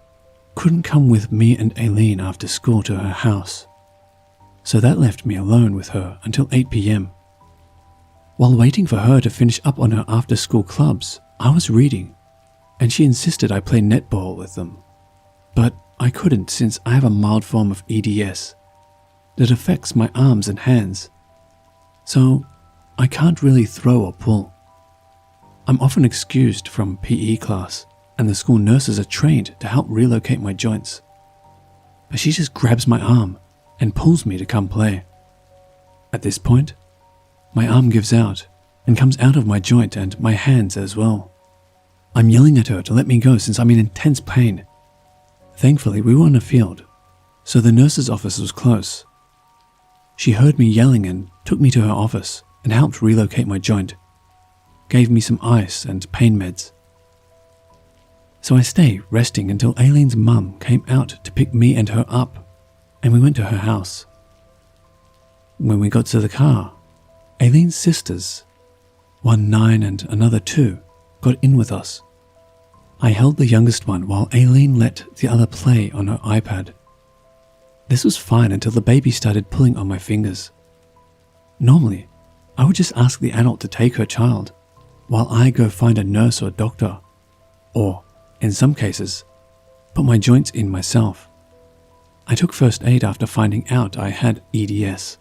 couldn't come with me and Aileen after school to her house, so that left me alone with her until 8 p.m. While waiting for her to finish up on her after-school clubs, I was reading, and she insisted I play netball with them. But I couldn't since I have a mild form of EDS that affects my arms and hands, so I can't really throw or pull. I'm often excused from PE class, and the school nurses are trained to help relocate my joints. But she just grabs my arm and pulls me to come play. At this point, my arm gives out and comes out of my joint and my hands as well. I'm yelling at her to let me go since I'm in intense pain. Thankfully, we were on a field, so the nurse's office was close. She heard me yelling and took me to her office and helped relocate my joint, gave me some ice and pain meds. So I stayed resting until Aileen's mum came out to pick me and her up, and we went to her house. When we got to the car, Aileen's sisters, one 9 and another 2, got in with us. I held the youngest one while Aileen let the other play on her iPad. This was fine until the baby started pulling on my fingers. Normally, I would just ask the adult to take her child, while I go find a nurse or doctor, or, in some cases, put my joints in myself. I took first aid after finding out I had EDS.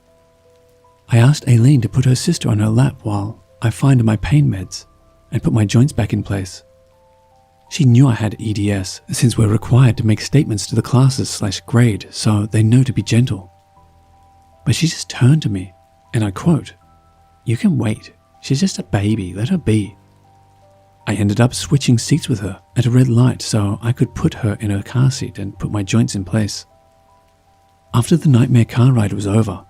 I asked Aileen to put her sister on her lap while I find my pain meds and put my joints back in place. She knew I had EDS since we're required to make statements to the classes/grade so they know to be gentle. But she just turned to me and I quote, "You can wait. She's just a baby. Let her be." I ended up switching seats with her at a red light so I could put her in her car seat and put my joints in place. After the nightmare car ride was over,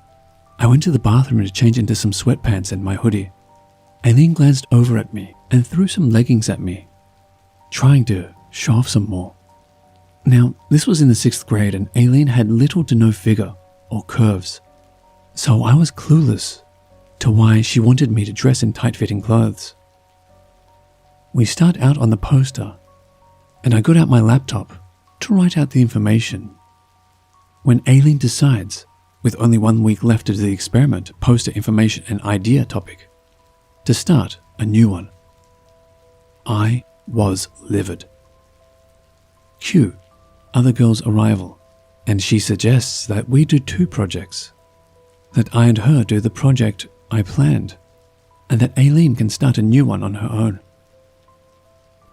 I went to the bathroom to change into some sweatpants and my hoodie. Aileen glanced over at me and threw some leggings at me, trying to show off some more. Now, this was in the 6th grade and Aileen had little to no figure or curves, so I was clueless to why she wanted me to dress in tight-fitting clothes. We start out on the poster, and I got out my laptop to write out the information, when Aileen decides, with only 1 week left of the experiment, poster information and idea topic, to start a new one. I was livid. Q, other girl's arrival, and she suggests that we do 2 projects, that I and her do the project I planned, and that Aileen can start a new one on her own.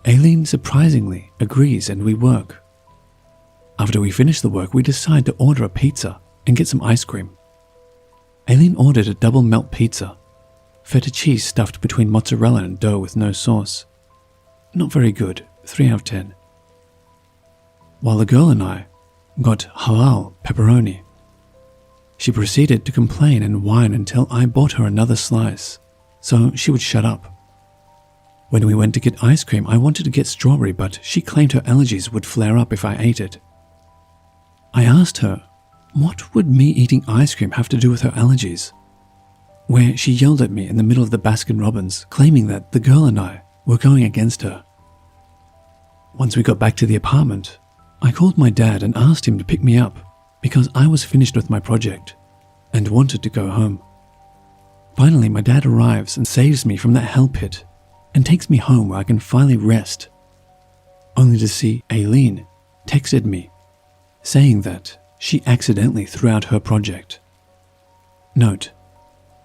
Aileen surprisingly agrees and we work. After we finish the work, we decide to order a pizza and get some ice cream. Aileen ordered a double melt pizza, feta cheese stuffed between mozzarella and dough with no sauce. Not very good, 3 out of 10. While the girl and I got halal pepperoni. She proceeded to complain and whine until I bought her another slice, so she would shut up. When we went to get ice cream, I wanted to get strawberry, but she claimed her allergies would flare up if I ate it. I asked her, what would me eating ice cream have to do with her allergies? Where she yelled at me in the middle of the Baskin-Robbins, claiming that the girl and I were going against her. Once we got back to the apartment, I called my dad and asked him to pick me up because I was finished with my project and wanted to go home. Finally, my dad arrives and saves me from that hell pit and takes me home where I can finally rest, only to see Aileen texted me saying that she accidentally threw out her project. Note,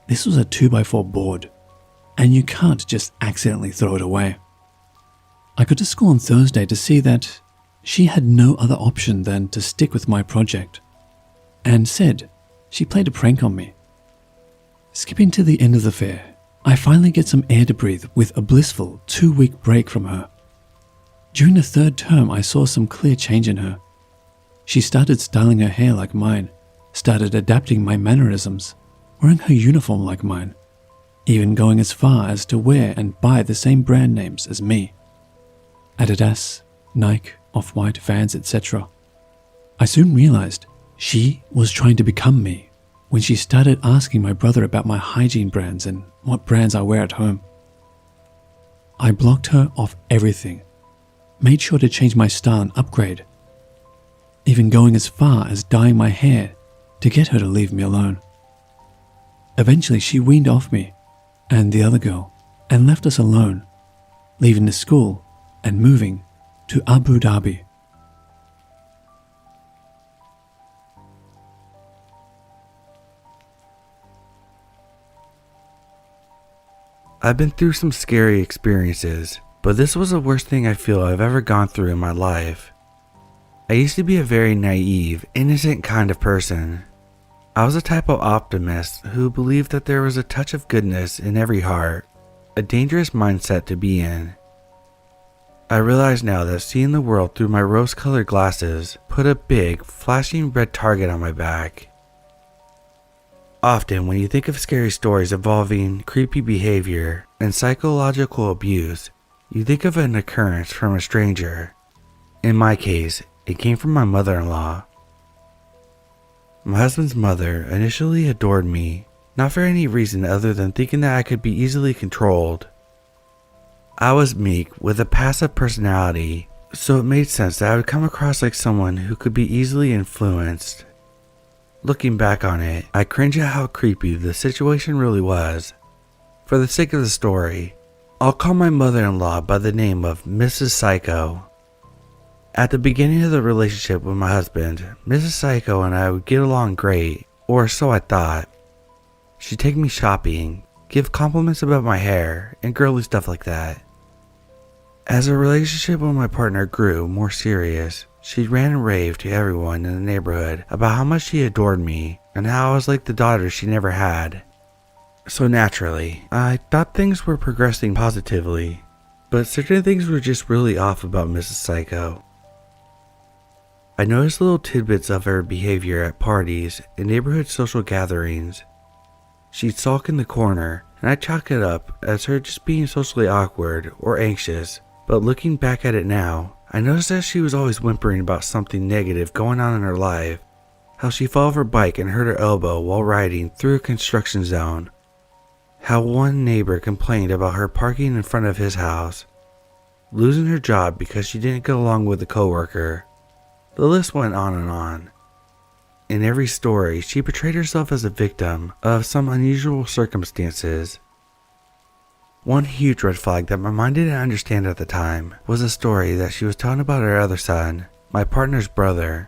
this was a 2x4 board, and you can't just accidentally throw it away. I got to school on Thursday to see that she had no other option than to stick with my project, and said she played a prank on me. Skipping to the end of the fair, I finally get some air to breathe with a blissful 2-week break from her. During the 3rd term, I saw some clear change in her. She started styling her hair like mine, started adapting my mannerisms, wearing her uniform like mine, even going as far as to wear and buy the same brand names as me. Adidas, Nike, Off-White, Vans, etc. I soon realized she was trying to become me when she started asking my brother about my hygiene brands and what brands I wear at home. I blocked her off everything, made sure to change my style and upgrade, even going as far as dyeing my hair to get her to leave me alone. Eventually she weaned off me and the other girl and left us alone, leaving the school and moving to Abu Dhabi. I've been through some scary experiences, but this was the worst thing I feel I've ever gone through in my life. I used to be a very naive, innocent kind of person. I was a type of optimist who believed that there was a touch of goodness in every heart, a dangerous mindset to be in. I realize now that seeing the world through my rose-colored glasses put a big, flashing red target on my back. Often, when you think of scary stories involving creepy behavior and psychological abuse, you think of an occurrence from a stranger. In my case, it came from my mother-in-law. My husband's mother initially adored me, not for any reason other than thinking that I could be easily controlled. I was meek with a passive personality, so it made sense that I would come across like someone who could be easily influenced. Looking back on it, I cringe at how creepy the situation really was. For the sake of the story, I'll call my mother-in-law by the name of Mrs. Psycho. At the beginning of the relationship with my husband, Mrs. Psycho and I would get along great, or so I thought. She'd take me shopping, give compliments about my hair, and girly stuff like that. As the relationship with my partner grew more serious, she ran and raved to everyone in the neighborhood about how much she adored me and how I was like the daughter she never had. So naturally, I thought things were progressing positively. but certain things were just really off about Mrs. Psycho. I noticed little tidbits of her behavior at parties and neighborhood social gatherings. She'd sulk in the corner, and I chalk it up as her just being socially awkward or anxious, but looking back at it now, I noticed that she was always whimpering about something negative going on in her life, how she fell off her bike and hurt her elbow while riding through a construction zone, how one neighbor complained about her parking in front of his house, losing her job because she didn't get along with a coworker. The list went on and on. In every story, she portrayed herself as a victim of some unusual circumstances. One huge red flag that my mind didn't understand at the time was a story that she was telling about her other son, my partner's brother.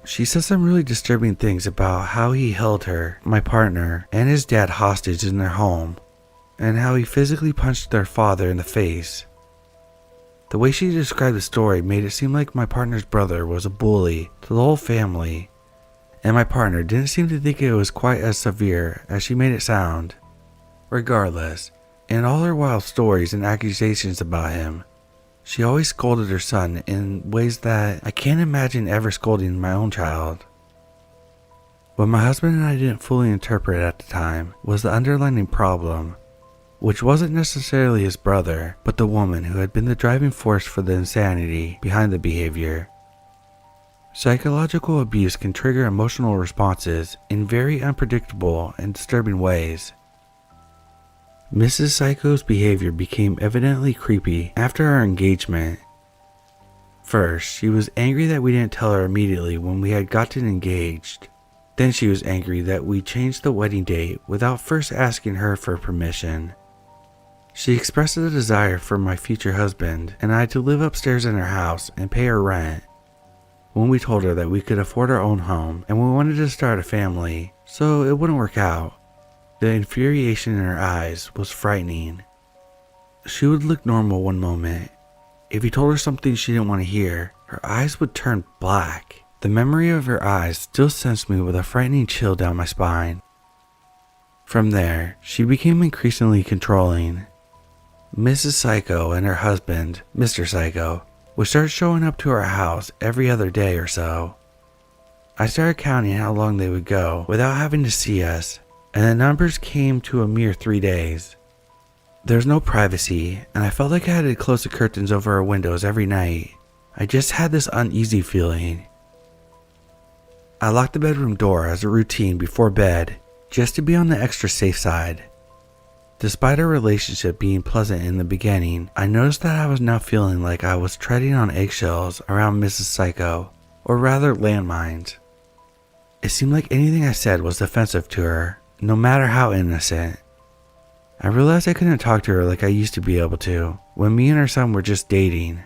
She said some really disturbing things about how he held her, my partner, and his dad hostage in their home, and how he physically punched their father in the face. The way she described the story made it seem like my partner's brother was a bully to the whole family, and my partner didn't seem to think it was quite as severe as she made it sound. Regardless, in all her wild stories and accusations about him, she always scolded her son in ways that I can't imagine ever scolding my own child. What my husband and I didn't fully interpret at the time was the underlying problem, which wasn't necessarily his brother, but the woman who had been the driving force for the insanity behind the behavior. Psychological abuse can trigger emotional responses in very unpredictable and disturbing ways. Mrs. Psycho's behavior became evidently creepy after our engagement. First, she was angry that we didn't tell her immediately when we had gotten engaged. Then she was angry that we changed the wedding date without first asking her for permission. She expressed a desire for my future husband and I to live upstairs in her house and pay her rent. When we told her that we could afford our own home and we wanted to start a family, so it wouldn't work out, the infuriation in her eyes was frightening. She would look normal one moment. If you told her something she didn't want to hear, her eyes would turn black. The memory of her eyes still sends me with a frightening chill down my spine. From there, she became increasingly controlling. Mrs. Psycho and her husband, Mr. Psycho, would start showing up to our house every other day or so. I started counting how long they would go without having to see us, and the numbers came to a mere 3 days. There's no privacy, and I felt like I had to close the curtains over our windows every night. I just had this uneasy feeling. I locked the bedroom door as a routine before bed, just to be on the extra safe side. Despite our relationship being pleasant in the beginning, I noticed that I was now feeling like I was treading on eggshells around Mrs. Psycho, or rather landmines. It seemed like anything I said was offensive to her, no matter how innocent. I realized I couldn't talk to her like I used to be able to, when me and her son were just dating.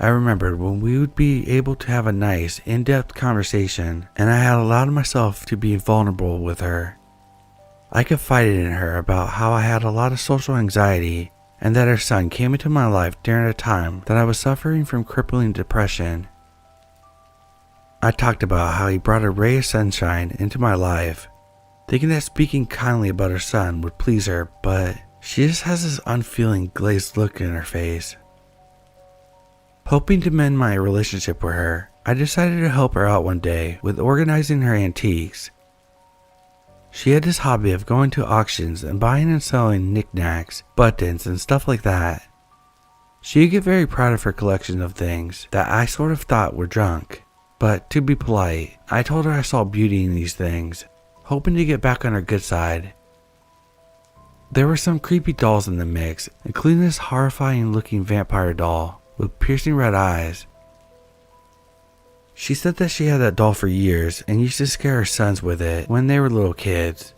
I remembered when we would be able to have a nice, in-depth conversation, and I had allowed myself to be vulnerable with her. I confided in her about how I had a lot of social anxiety, and that her son came into my life during a time that I was suffering from crippling depression. I talked about how he brought a ray of sunshine into my life, thinking that speaking kindly about her son would please her, but she just has this unfeeling, glazed look in her face. Hoping to mend my relationship with her, I decided to help her out one day with organizing her antiques. She had this hobby of going to auctions and buying and selling knickknacks, buttons, and stuff like that. She'd get very proud of her collection of things that I sort of thought were junk, but to be polite, I told her I saw beauty in these things, hoping to get back on her good side. There were some creepy dolls in the mix, including this horrifying looking vampire doll with piercing red eyes. She said that she had that doll for years and used to scare her sons with it when they were little kids.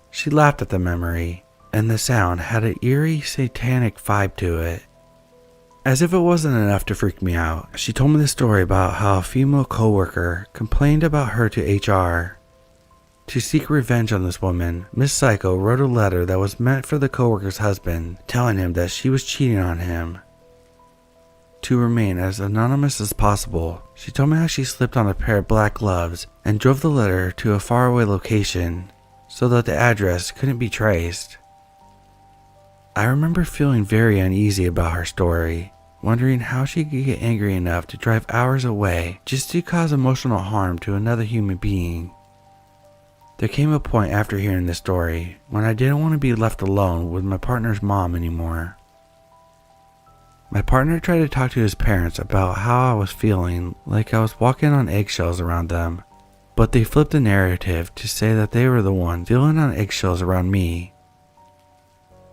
She laughed at the memory, and the sound had an eerie, satanic vibe to it. As if it wasn't enough to freak me out, she told me the story about how a female coworker complained about her to HR. To seek revenge on this woman, Miss Psycho wrote a letter that was meant for the coworker's husband, telling him that she was cheating on him. To remain as anonymous as possible, she told me how she slipped on a pair of black gloves and drove the letter to a faraway location so that the address couldn't be traced. I remember feeling very uneasy about her story, wondering how she could get angry enough to drive hours away just to cause emotional harm to another human being. There came a point after hearing this story when I didn't want to be left alone with my partner's mom anymore. My partner tried to talk to his parents about how I was feeling like I was walking on eggshells around them, but they flipped the narrative to say that they were the one feeling on eggshells around me.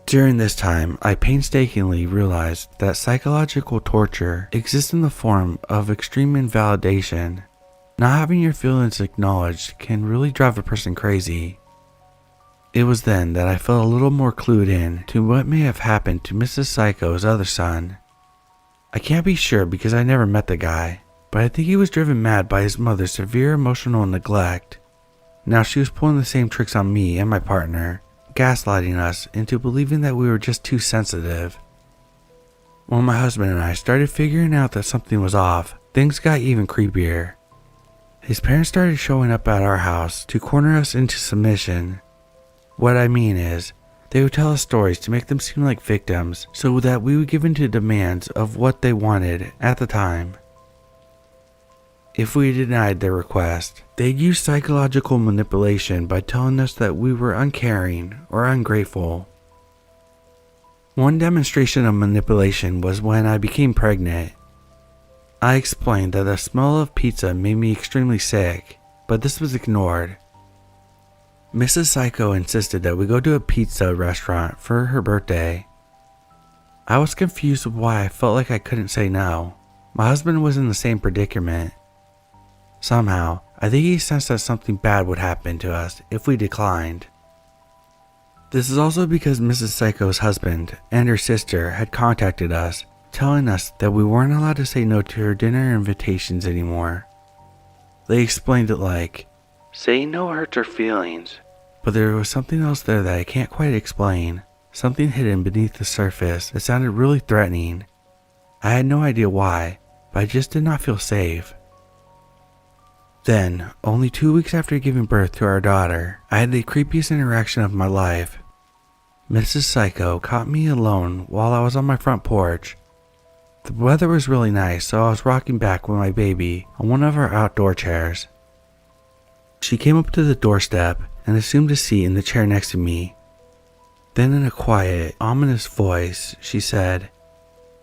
During this time, I painstakingly realized that psychological torture exists in the form of extreme invalidation. Not having your feelings acknowledged can really drive a person crazy. It was then that I felt a little more clued in to what may have happened to Mrs. Psycho's other son. I can't be sure because I never met the guy, but I think he was driven mad by his mother's severe emotional neglect. Now she was pulling the same tricks on me and my partner, gaslighting us into believing that we were just too sensitive. When my husband and I started figuring out that something was off, things got even creepier. His parents started showing up at our house to corner us into submission. What I mean is, they would tell us stories to make them seem like victims so that we would give in to demands of what they wanted at the time. If we denied their request, they'd use psychological manipulation by telling us that we were uncaring or ungrateful. One demonstration of manipulation was when I became pregnant. I explained that the smell of pizza made me extremely sick, but this was ignored. Mrs. Psycho insisted that we go to a pizza restaurant for her birthday. I was confused with why I felt like I couldn't say no. My husband was in the same predicament. Somehow, I think he sensed that something bad would happen to us if we declined. This is also because Mrs. Psycho's husband and her sister had contacted us, telling us that we weren't allowed to say no to her dinner invitations anymore. They explained it like, saying no hurts her feelings, but there was something else there that I can't quite explain, something hidden beneath the surface that sounded really threatening. I had no idea why, but I just did not feel safe. Then, only 2 weeks after giving birth to our daughter, I had the creepiest interaction of my life. Mrs. Psycho caught me alone while I was on my front porch. The weather was really nice, so I was rocking back with my baby on one of our outdoor chairs. She came up to the doorstep and assumed a seat in the chair next to me. Then in a quiet, ominous voice, she said,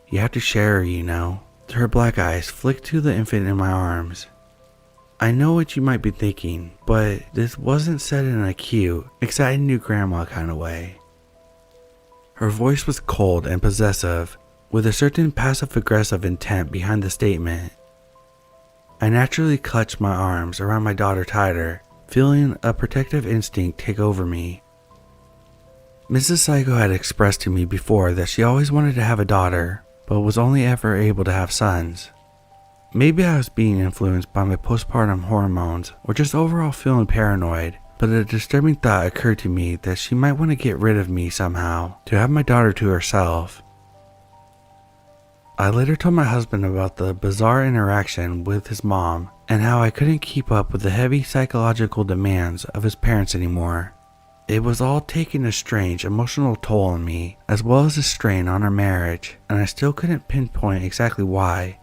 "You have to share her, you know." Her black eyes flicked to the infant in my arms. I know what you might be thinking, but this wasn't said in a cute, excited new grandma kind of way. Her voice was cold and possessive, with a certain passive-aggressive intent behind the statement. I naturally clutched my arms around my daughter tighter, feeling a protective instinct take over me. Mrs. Psycho had expressed to me before that she always wanted to have a daughter, but was only ever able to have sons. Maybe I was being influenced by my postpartum hormones or just overall feeling paranoid, but a disturbing thought occurred to me that she might want to get rid of me somehow to have my daughter to herself. I later told my husband about the bizarre interaction with his mom and how I couldn't keep up with the heavy psychological demands of his parents anymore. It was all taking a strange emotional toll on me as well as a strain on our marriage, and I still couldn't pinpoint exactly why.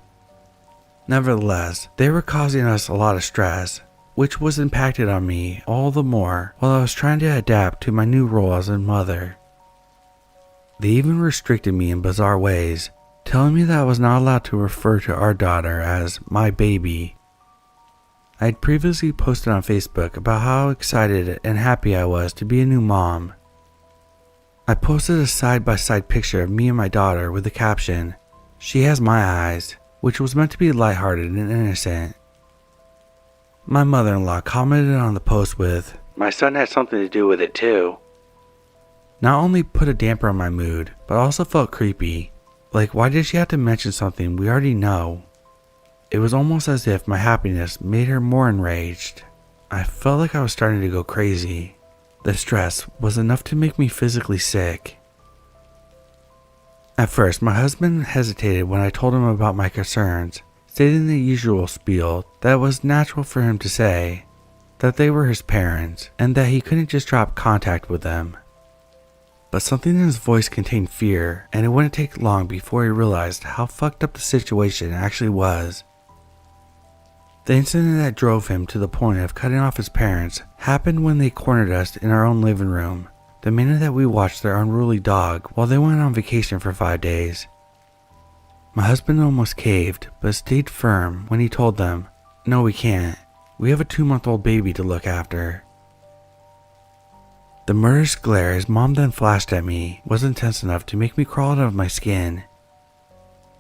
Nevertheless, they were causing us a lot of stress, which was impacted on me all the more while I was trying to adapt to my new role as a mother. They even restricted me in bizarre ways, telling me that I was not allowed to refer to our daughter as my baby. I had previously posted on Facebook about how excited and happy I was to be a new mom. I posted a side-by-side picture of me and my daughter with the caption, "She has my eyes," which was meant to be lighthearted and innocent. My mother-in-law commented on the post with, "My son had something to do with it too." Not only put a damper on my mood, but also felt creepy. Like, why did she have to mention something we already know? It was almost as if my happiness made her more enraged. I felt like I was starting to go crazy. The stress was enough to make me physically sick. At first, my husband hesitated when I told him about my concerns, stating the usual spiel that it was natural for him to say, that they were his parents, and that he couldn't just drop contact with them. but something in his voice contained fear, and it wouldn't take long before he realized how fucked up the situation actually was. The incident that drove him to the point of cutting off his parents happened when they cornered us in our own living room, the minute that we watched their unruly dog while they went on vacation for 5 days. My husband almost caved, but stayed firm when he told them, "No, we can't. We have a 2-month-old baby to look after." The murderous glare his mom then flashed at me was intense enough to make me crawl out of my skin.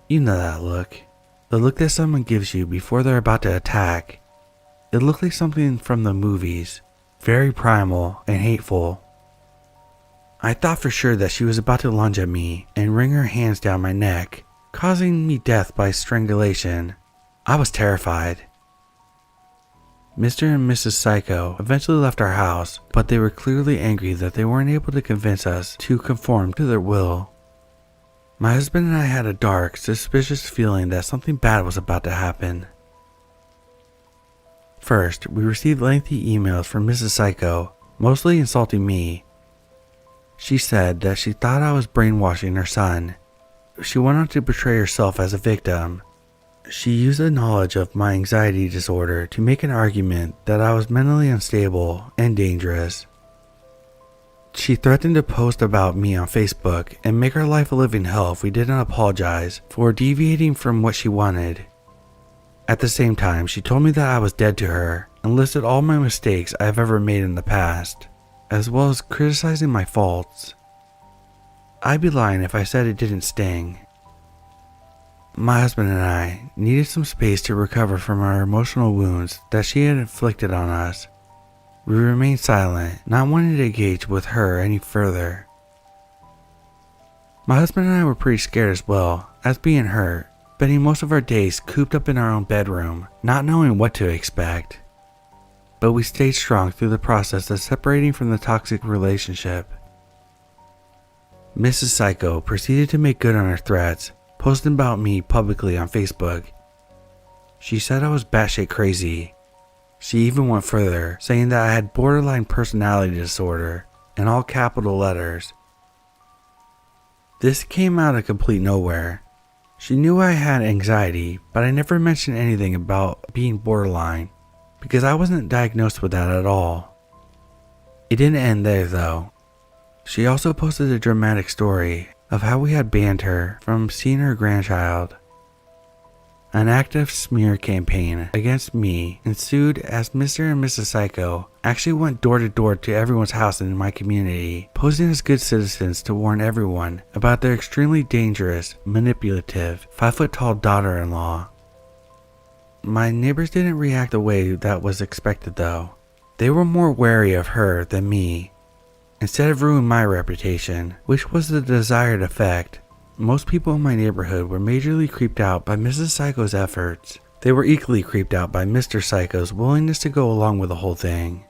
You know that look. The look that someone gives you before they're about to attack. It looked like something from the movies, very primal and hateful. I thought for sure that she was about to lunge at me and wring her hands down my neck, causing me death by strangulation. I was terrified. Mr. and Mrs. Psycho eventually left our house, but they were clearly angry that they weren't able to convince us to conform to their will. My husband and I had a dark, suspicious feeling that something bad was about to happen. First, we received lengthy emails from Mrs. Psycho, mostly insulting me. She said that she thought I was brainwashing her son. She went on to portray herself as a victim. She used the knowledge of my anxiety disorder to make an argument that I was mentally unstable and dangerous. She threatened to post about me on Facebook and make our life a living hell if we didn't apologize for deviating from what she wanted. At the same time, she told me that I was dead to her and listed all my mistakes I have ever made in the past, as well as criticizing my faults. I'd be lying if I said it didn't sting. My husband and I needed some space to recover from our emotional wounds that she had inflicted on us. We remained silent, not wanting to engage with her any further. My husband and I were pretty scared as well, as being hurt, spending most of our days cooped up in our own bedroom, not knowing what to expect. But we stayed strong through the process of separating from the toxic relationship. Mrs. Psycho proceeded to make good on her threats, posting about me publicly on Facebook. She said I was batshit crazy. She even went further, saying that I had borderline personality disorder, in all capital letters. This came out of complete nowhere. She knew I had anxiety, but I never mentioned anything about being borderline, because I wasn't diagnosed with that at all. It didn't end there though. She also posted a dramatic story of how we had banned her from seeing her grandchild. An active smear campaign against me ensued as Mr. and Mrs. Psycho actually went door to door to everyone's house in my community, posing as good citizens to warn everyone about their extremely dangerous, manipulative, 5-foot-tall daughter-in-law. My neighbors didn't react the way that was expected though. They were more wary of her than me. Instead of ruining my reputation, which was the desired effect, most people in my neighborhood were majorly creeped out by Mrs. Psycho's efforts. They were equally creeped out by Mr. Psycho's willingness to go along with the whole thing.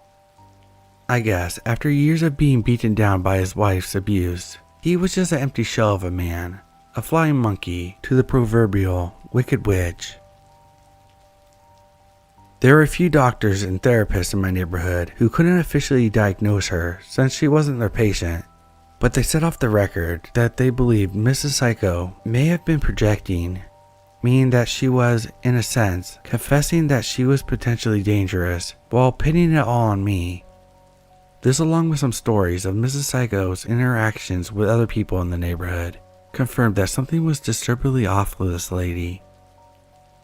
I guess after years of being beaten down by his wife's abuse, he was just an empty shell of a man, a flying monkey to the proverbial wicked witch. There were a few doctors and therapists in my neighborhood who couldn't officially diagnose her since she wasn't their patient, but they set off the record that they believed Mrs. Psycho may have been projecting, meaning that she was, in a sense, confessing that she was potentially dangerous while pinning it all on me. This, along with some stories of Mrs. Psycho's interactions with other people in the neighborhood, confirmed that something was disturbingly off with this lady.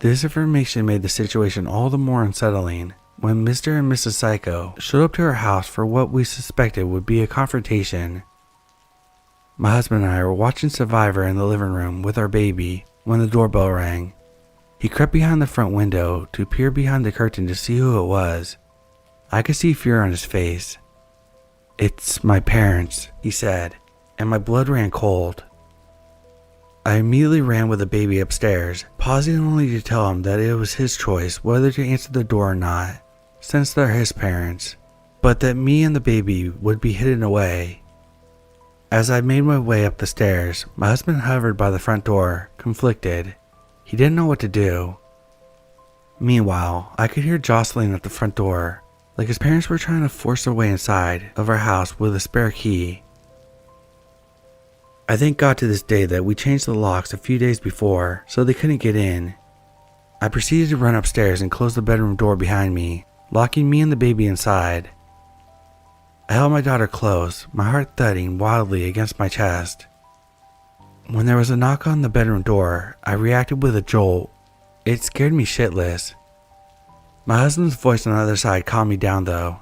This information made the situation all the more unsettling when Mr. and Mrs. Psycho showed up to our house for what we suspected would be a confrontation. My husband and I were watching Survivor in the living room with our baby when the doorbell rang. He crept behind the front window to peer behind the curtain to see who it was. I could see fear on his face. "It's my parents," he said, and my blood ran cold. I immediately ran with the baby upstairs, pausing only to tell him that it was his choice whether to answer the door or not, since they're his parents, but that me and the baby would be hidden away. As I made my way up the stairs, my husband hovered by the front door, conflicted. He didn't know what to do. Meanwhile, I could hear jostling at the front door, like his parents were trying to force their way inside of our house with a spare key. I thank God to this day that we changed the locks a few days before so they couldn't get in. I proceeded to run upstairs and close the bedroom door behind me, locking me and the baby inside. I held my daughter close, my heart thudding wildly against my chest. When there was a knock on the bedroom door, I reacted with a jolt. It scared me shitless. My husband's voice on the other side calmed me down though.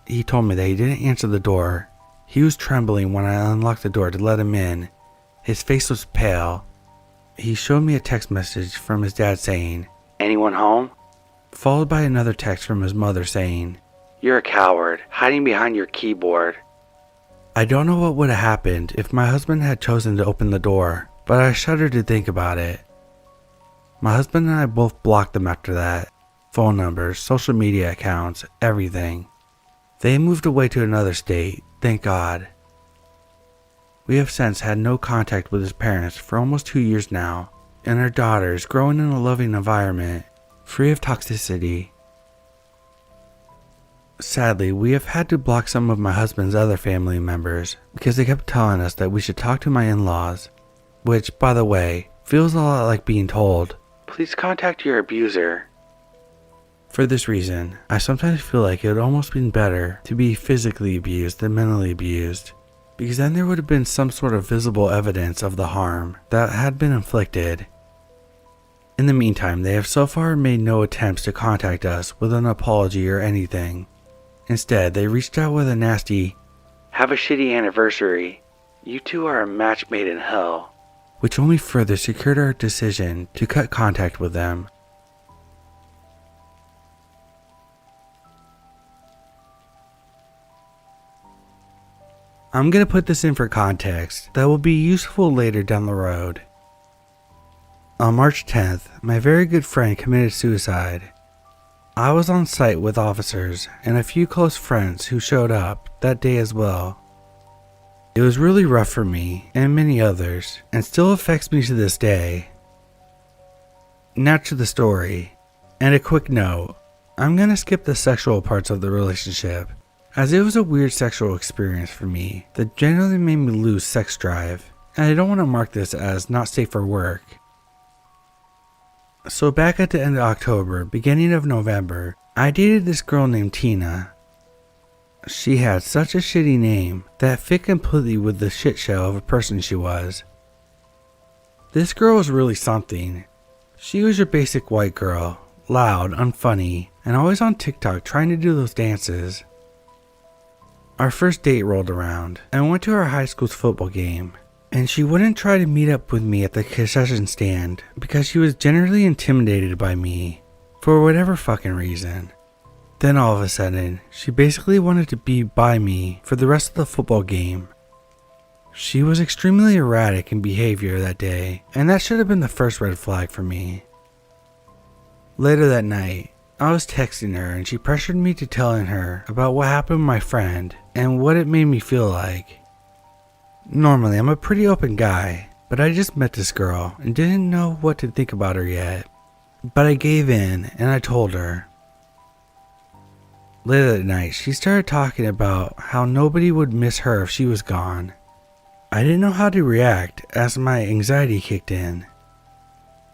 He told me that he didn't answer the door. He was trembling when I unlocked the door to let him in. His face was pale. He showed me a text message from his dad saying, "Anyone home?" Followed by another text from his mother saying, "You're a coward, hiding behind your keyboard." I don't know what would have happened if my husband had chosen to open the door, but I shudder to think about it. My husband and I both blocked them after that. Phone numbers, social media accounts, everything. They moved away to another state, thank God. We have since had no contact with his parents for almost 2 years now, and our daughter is growing in a loving environment, free of toxicity. Sadly, we have had to block some of my husband's other family members because they kept telling us that we should talk to my in-laws, which, by the way, feels a lot like being told, "Please contact your abuser." For this reason, I sometimes feel like it would almost been better to be physically abused than mentally abused, because then there would have been some sort of visible evidence of the harm that had been inflicted. In the meantime, they have so far made no attempts to contact us with an apology or anything. Instead, they reached out with a nasty, "Have a shitty anniversary. You two are a match made in hell," which only further secured our decision to cut contact with them. I'm going to put this in for context that will be useful later down the road. On March 10th, my very good friend committed suicide. I was on site with officers and a few close friends who showed up that day as well. It was really rough for me and many others, and still affects me to this day. Now to the story, and a quick note, I'm going to skip the sexual parts of the relationship, as it was a weird sexual experience for me that generally made me lose sex drive, and I don't want to mark this as not safe for work. So back at the end of October, beginning of November, I dated this girl named Tina. She had such a shitty name that fit completely with the shit show of a person she was. This girl was really something. She was your basic white girl, loud, unfunny, and always on TikTok trying to do those dances. Our first date rolled around, and I went to our high school's football game, and she wouldn't try to meet up with me at the concession stand because she was generally intimidated by me, for whatever fucking reason. Then all of a sudden, she basically wanted to be by me for the rest of the football game. She was extremely erratic in behavior that day, and that should have been the first red flag for me. Later that night, I was texting her and she pressured me to telling her about what happened with my friend and what it made me feel like. Normally, I'm a pretty open guy, but I just met this girl and didn't know what to think about her yet. But I gave in and I told her. Later that night, she started talking about how nobody would miss her if she was gone. I didn't know how to react as my anxiety kicked in.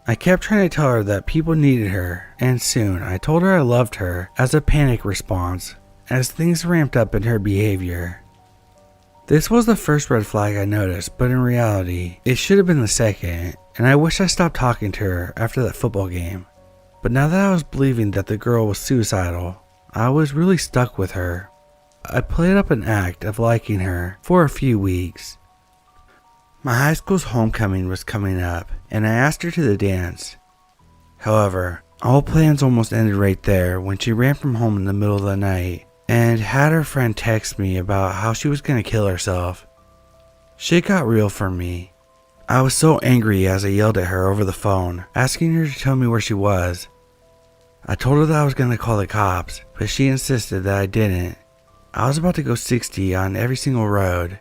I kept trying to tell her that people needed her, and soon I told her I loved her as a panic response as things ramped up in her behavior. This was the first red flag I noticed, but in reality, it should have been the second, and I wish I stopped talking to her after that football game. But now that I was believing that the girl was suicidal, I was really stuck with her. I played up an act of liking her for a few weeks. My high school's homecoming was coming up, and I asked her to the dance. However, all plans almost ended right there when she ran from home in the middle of the night and had her friend text me about how she was going to kill herself. Shit got real for me. I was so angry as I yelled at her over the phone, asking her to tell me where she was. I told her that I was going to call the cops, but she insisted that I didn't. I was about to go 60 on every single road.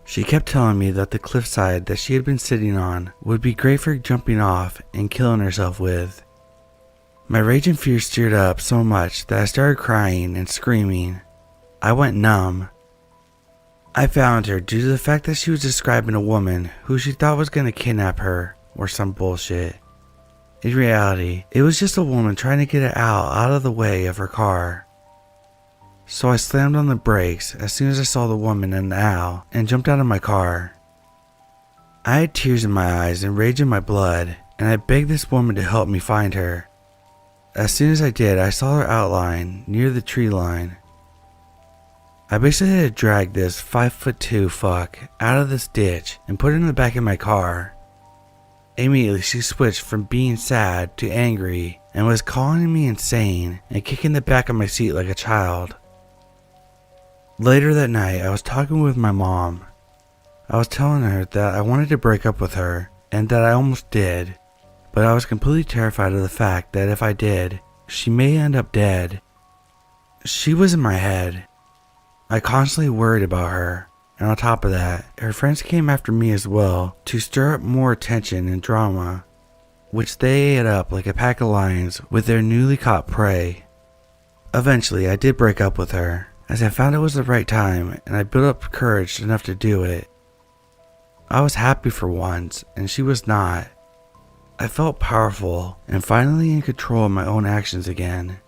She kept telling me that the cliffside that she had been sitting on would be great for jumping off and killing herself with. My rage and fear stirred up so much that I started crying and screaming. I went numb. I found her due to the fact that she was describing a woman who she thought was going to kidnap her or some bullshit. In reality, it was just a woman trying to get it out of the way of her car. So I slammed on the brakes as soon as I saw the woman and the owl and jumped out of my car. I had tears in my eyes and rage in my blood, and I begged this woman to help me find her. As soon as I did, I saw her outline near the tree line. I basically had to drag this 5'2" fuck out of this ditch and put her in the back of my car. Immediately she switched from being sad to angry and was calling me insane and kicking the back of my seat like a child. Later that night, I was talking with my mom. I was telling her that I wanted to break up with her and that I almost did, but I was completely terrified of the fact that if I did, she may end up dead. She was in my head. I constantly worried about her, and on top of that, her friends came after me as well to stir up more attention and drama, which they ate up like a pack of lions with their newly caught prey. Eventually, I did break up with her, as I found it was the right time and I built up courage enough to do it. I was happy for once, and she was not. I felt powerful and finally in control of my own actions again.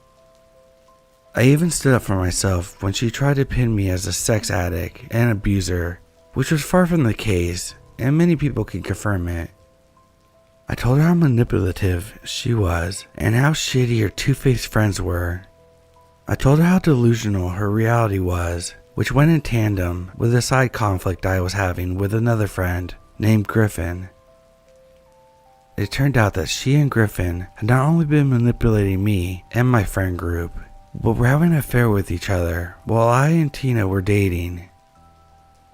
I even stood up for myself when she tried to pin me as a sex addict and abuser, which was far from the case, and many people can confirm it. I told her how manipulative she was and how shitty her two-faced friends were. I told her how delusional her reality was, which went in tandem with a side conflict I was having with another friend named Griffin. It turned out that she and Griffin had not only been manipulating me and my friend group, but were having an affair with each other while I and Tina were dating.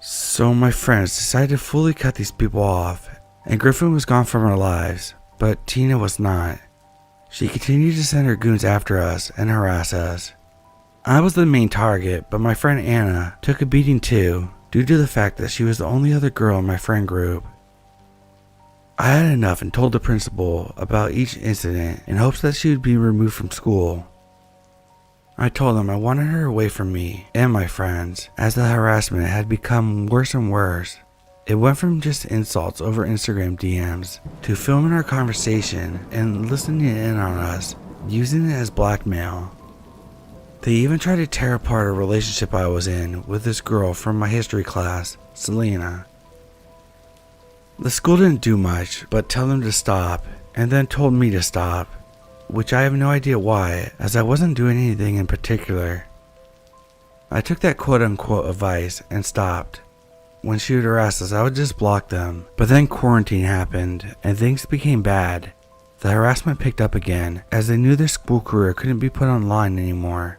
So my friends decided to fully cut these people off, and Griffin was gone from our lives, but Tina was not. She continued to send her goons after us and harass us. I was the main target, but my friend Anna took a beating too, due to the fact that she was the only other girl in my friend group. I had enough and told the principal about each incident in hopes that she would be removed from school. I told them I wanted her away from me and my friends, as the harassment had become worse and worse. It went from just insults over Instagram DMs to filming our conversation and listening in on us, using it as blackmail. They even tried to tear apart a relationship I was in with this girl from my history class, Selena. The school didn't do much but tell them to stop, and then told me to stop, which I have no idea why, as I wasn't doing anything in particular. I took that quote-unquote advice and stopped. When she would harass us, I would just block them, but then quarantine happened and things became bad. The harassment picked up again, as they knew their school career couldn't be put online anymore,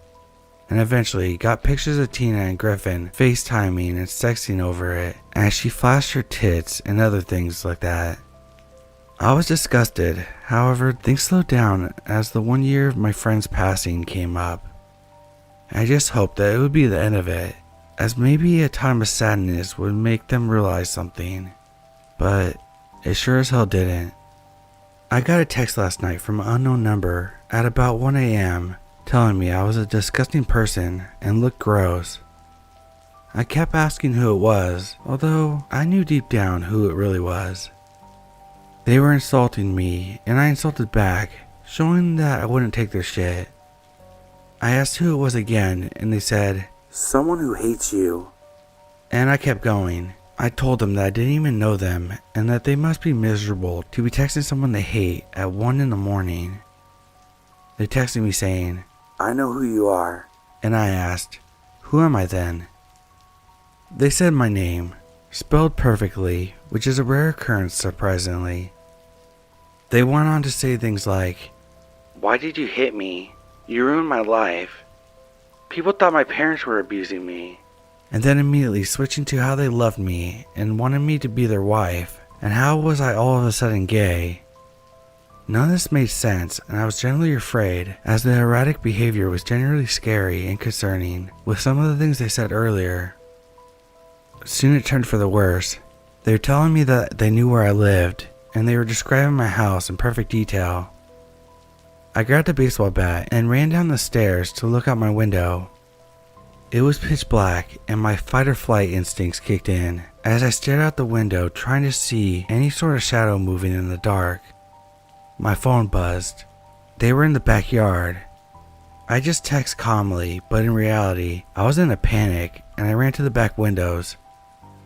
and eventually got pictures of Tina and Griffin FaceTiming and sexting over it, as she flashed her tits and other things like that. I was disgusted. However, things slowed down as the 1 year of my friend's passing came up. I just hoped that it would be the end of it, as maybe a time of sadness would make them realize something. But it sure as hell didn't. I got a text last night from an unknown number at about 1 a.m. telling me I was a disgusting person and looked gross. I kept asking who it was, although I knew deep down who it really was. They were insulting me, and I insulted back, showing that I wouldn't take their shit. I asked who it was again, and they said, "Someone who hates you." And I kept going. I told them that I didn't even know them, and that they must be miserable to be texting someone they hate at 1 in the morning. They texted me saying, "I know who you are." And I asked, "Who am I then?" They said my name, spelled perfectly, which is a rare occurrence surprisingly. They went on to say things like, "Why did you hit me? You ruined my life. People thought my parents were abusing me." And then immediately switching to how they loved me and wanted me to be their wife, and how was I all of a sudden gay. None of this made sense, and I was generally afraid, as the erratic behavior was generally scary and concerning with some of the things they said earlier. Soon it turned for the worse. They were telling me that they knew where I lived, and they were describing my house in perfect detail. I grabbed a baseball bat and ran down the stairs to look out my window. It was pitch black and my fight or flight instincts kicked in as I stared out the window trying to see any sort of shadow moving in the dark. My phone buzzed. They were in the backyard. I just texted calmly, but in reality, I was in a panic and I ran to the back windows.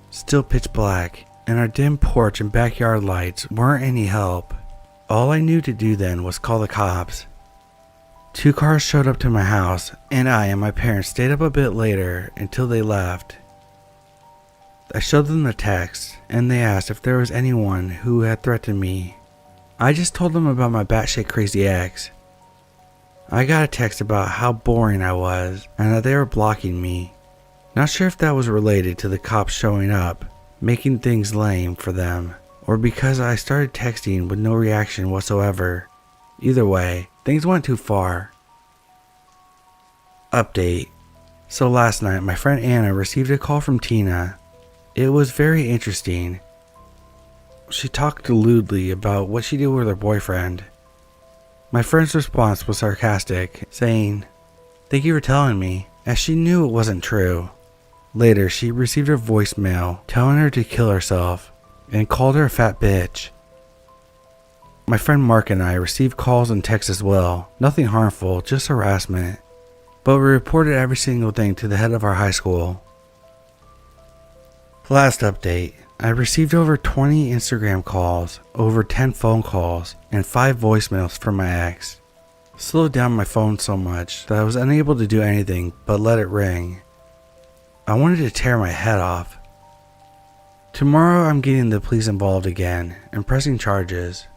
Still pitch black, and our dim porch and backyard lights weren't any help. All I knew to do then was call the cops. 2 cars showed up to my house, and I and my parents stayed up a bit later until they left. I showed them the text, and they asked if there was anyone who had threatened me. I just told them about my batshit crazy ex. I got a text about how boring I was, and that they were blocking me. Not sure if that was related to the cops showing up, making things lame for them, or because I started texting with no reaction whatsoever. Either way, things went too far. Update. So last night, my friend Anna received a call from Tina. It was very interesting. She talked lewdly about what she did with her boyfriend. My friend's response was sarcastic, saying, "Thank you for telling me," as she knew it wasn't true. Later, she received her voicemail telling her to kill herself and called her a fat bitch. My friend Mark and I received calls and texts as well. Nothing harmful, just harassment. But we reported every single thing to the head of our high school. Last update. I received over 20 Instagram calls, over 10 phone calls, and 5 voicemails from my ex. Slowed down my phone so much that I was unable to do anything but let it ring. I wanted to tear my head off. Tomorrow I'm getting the police involved again and pressing charges.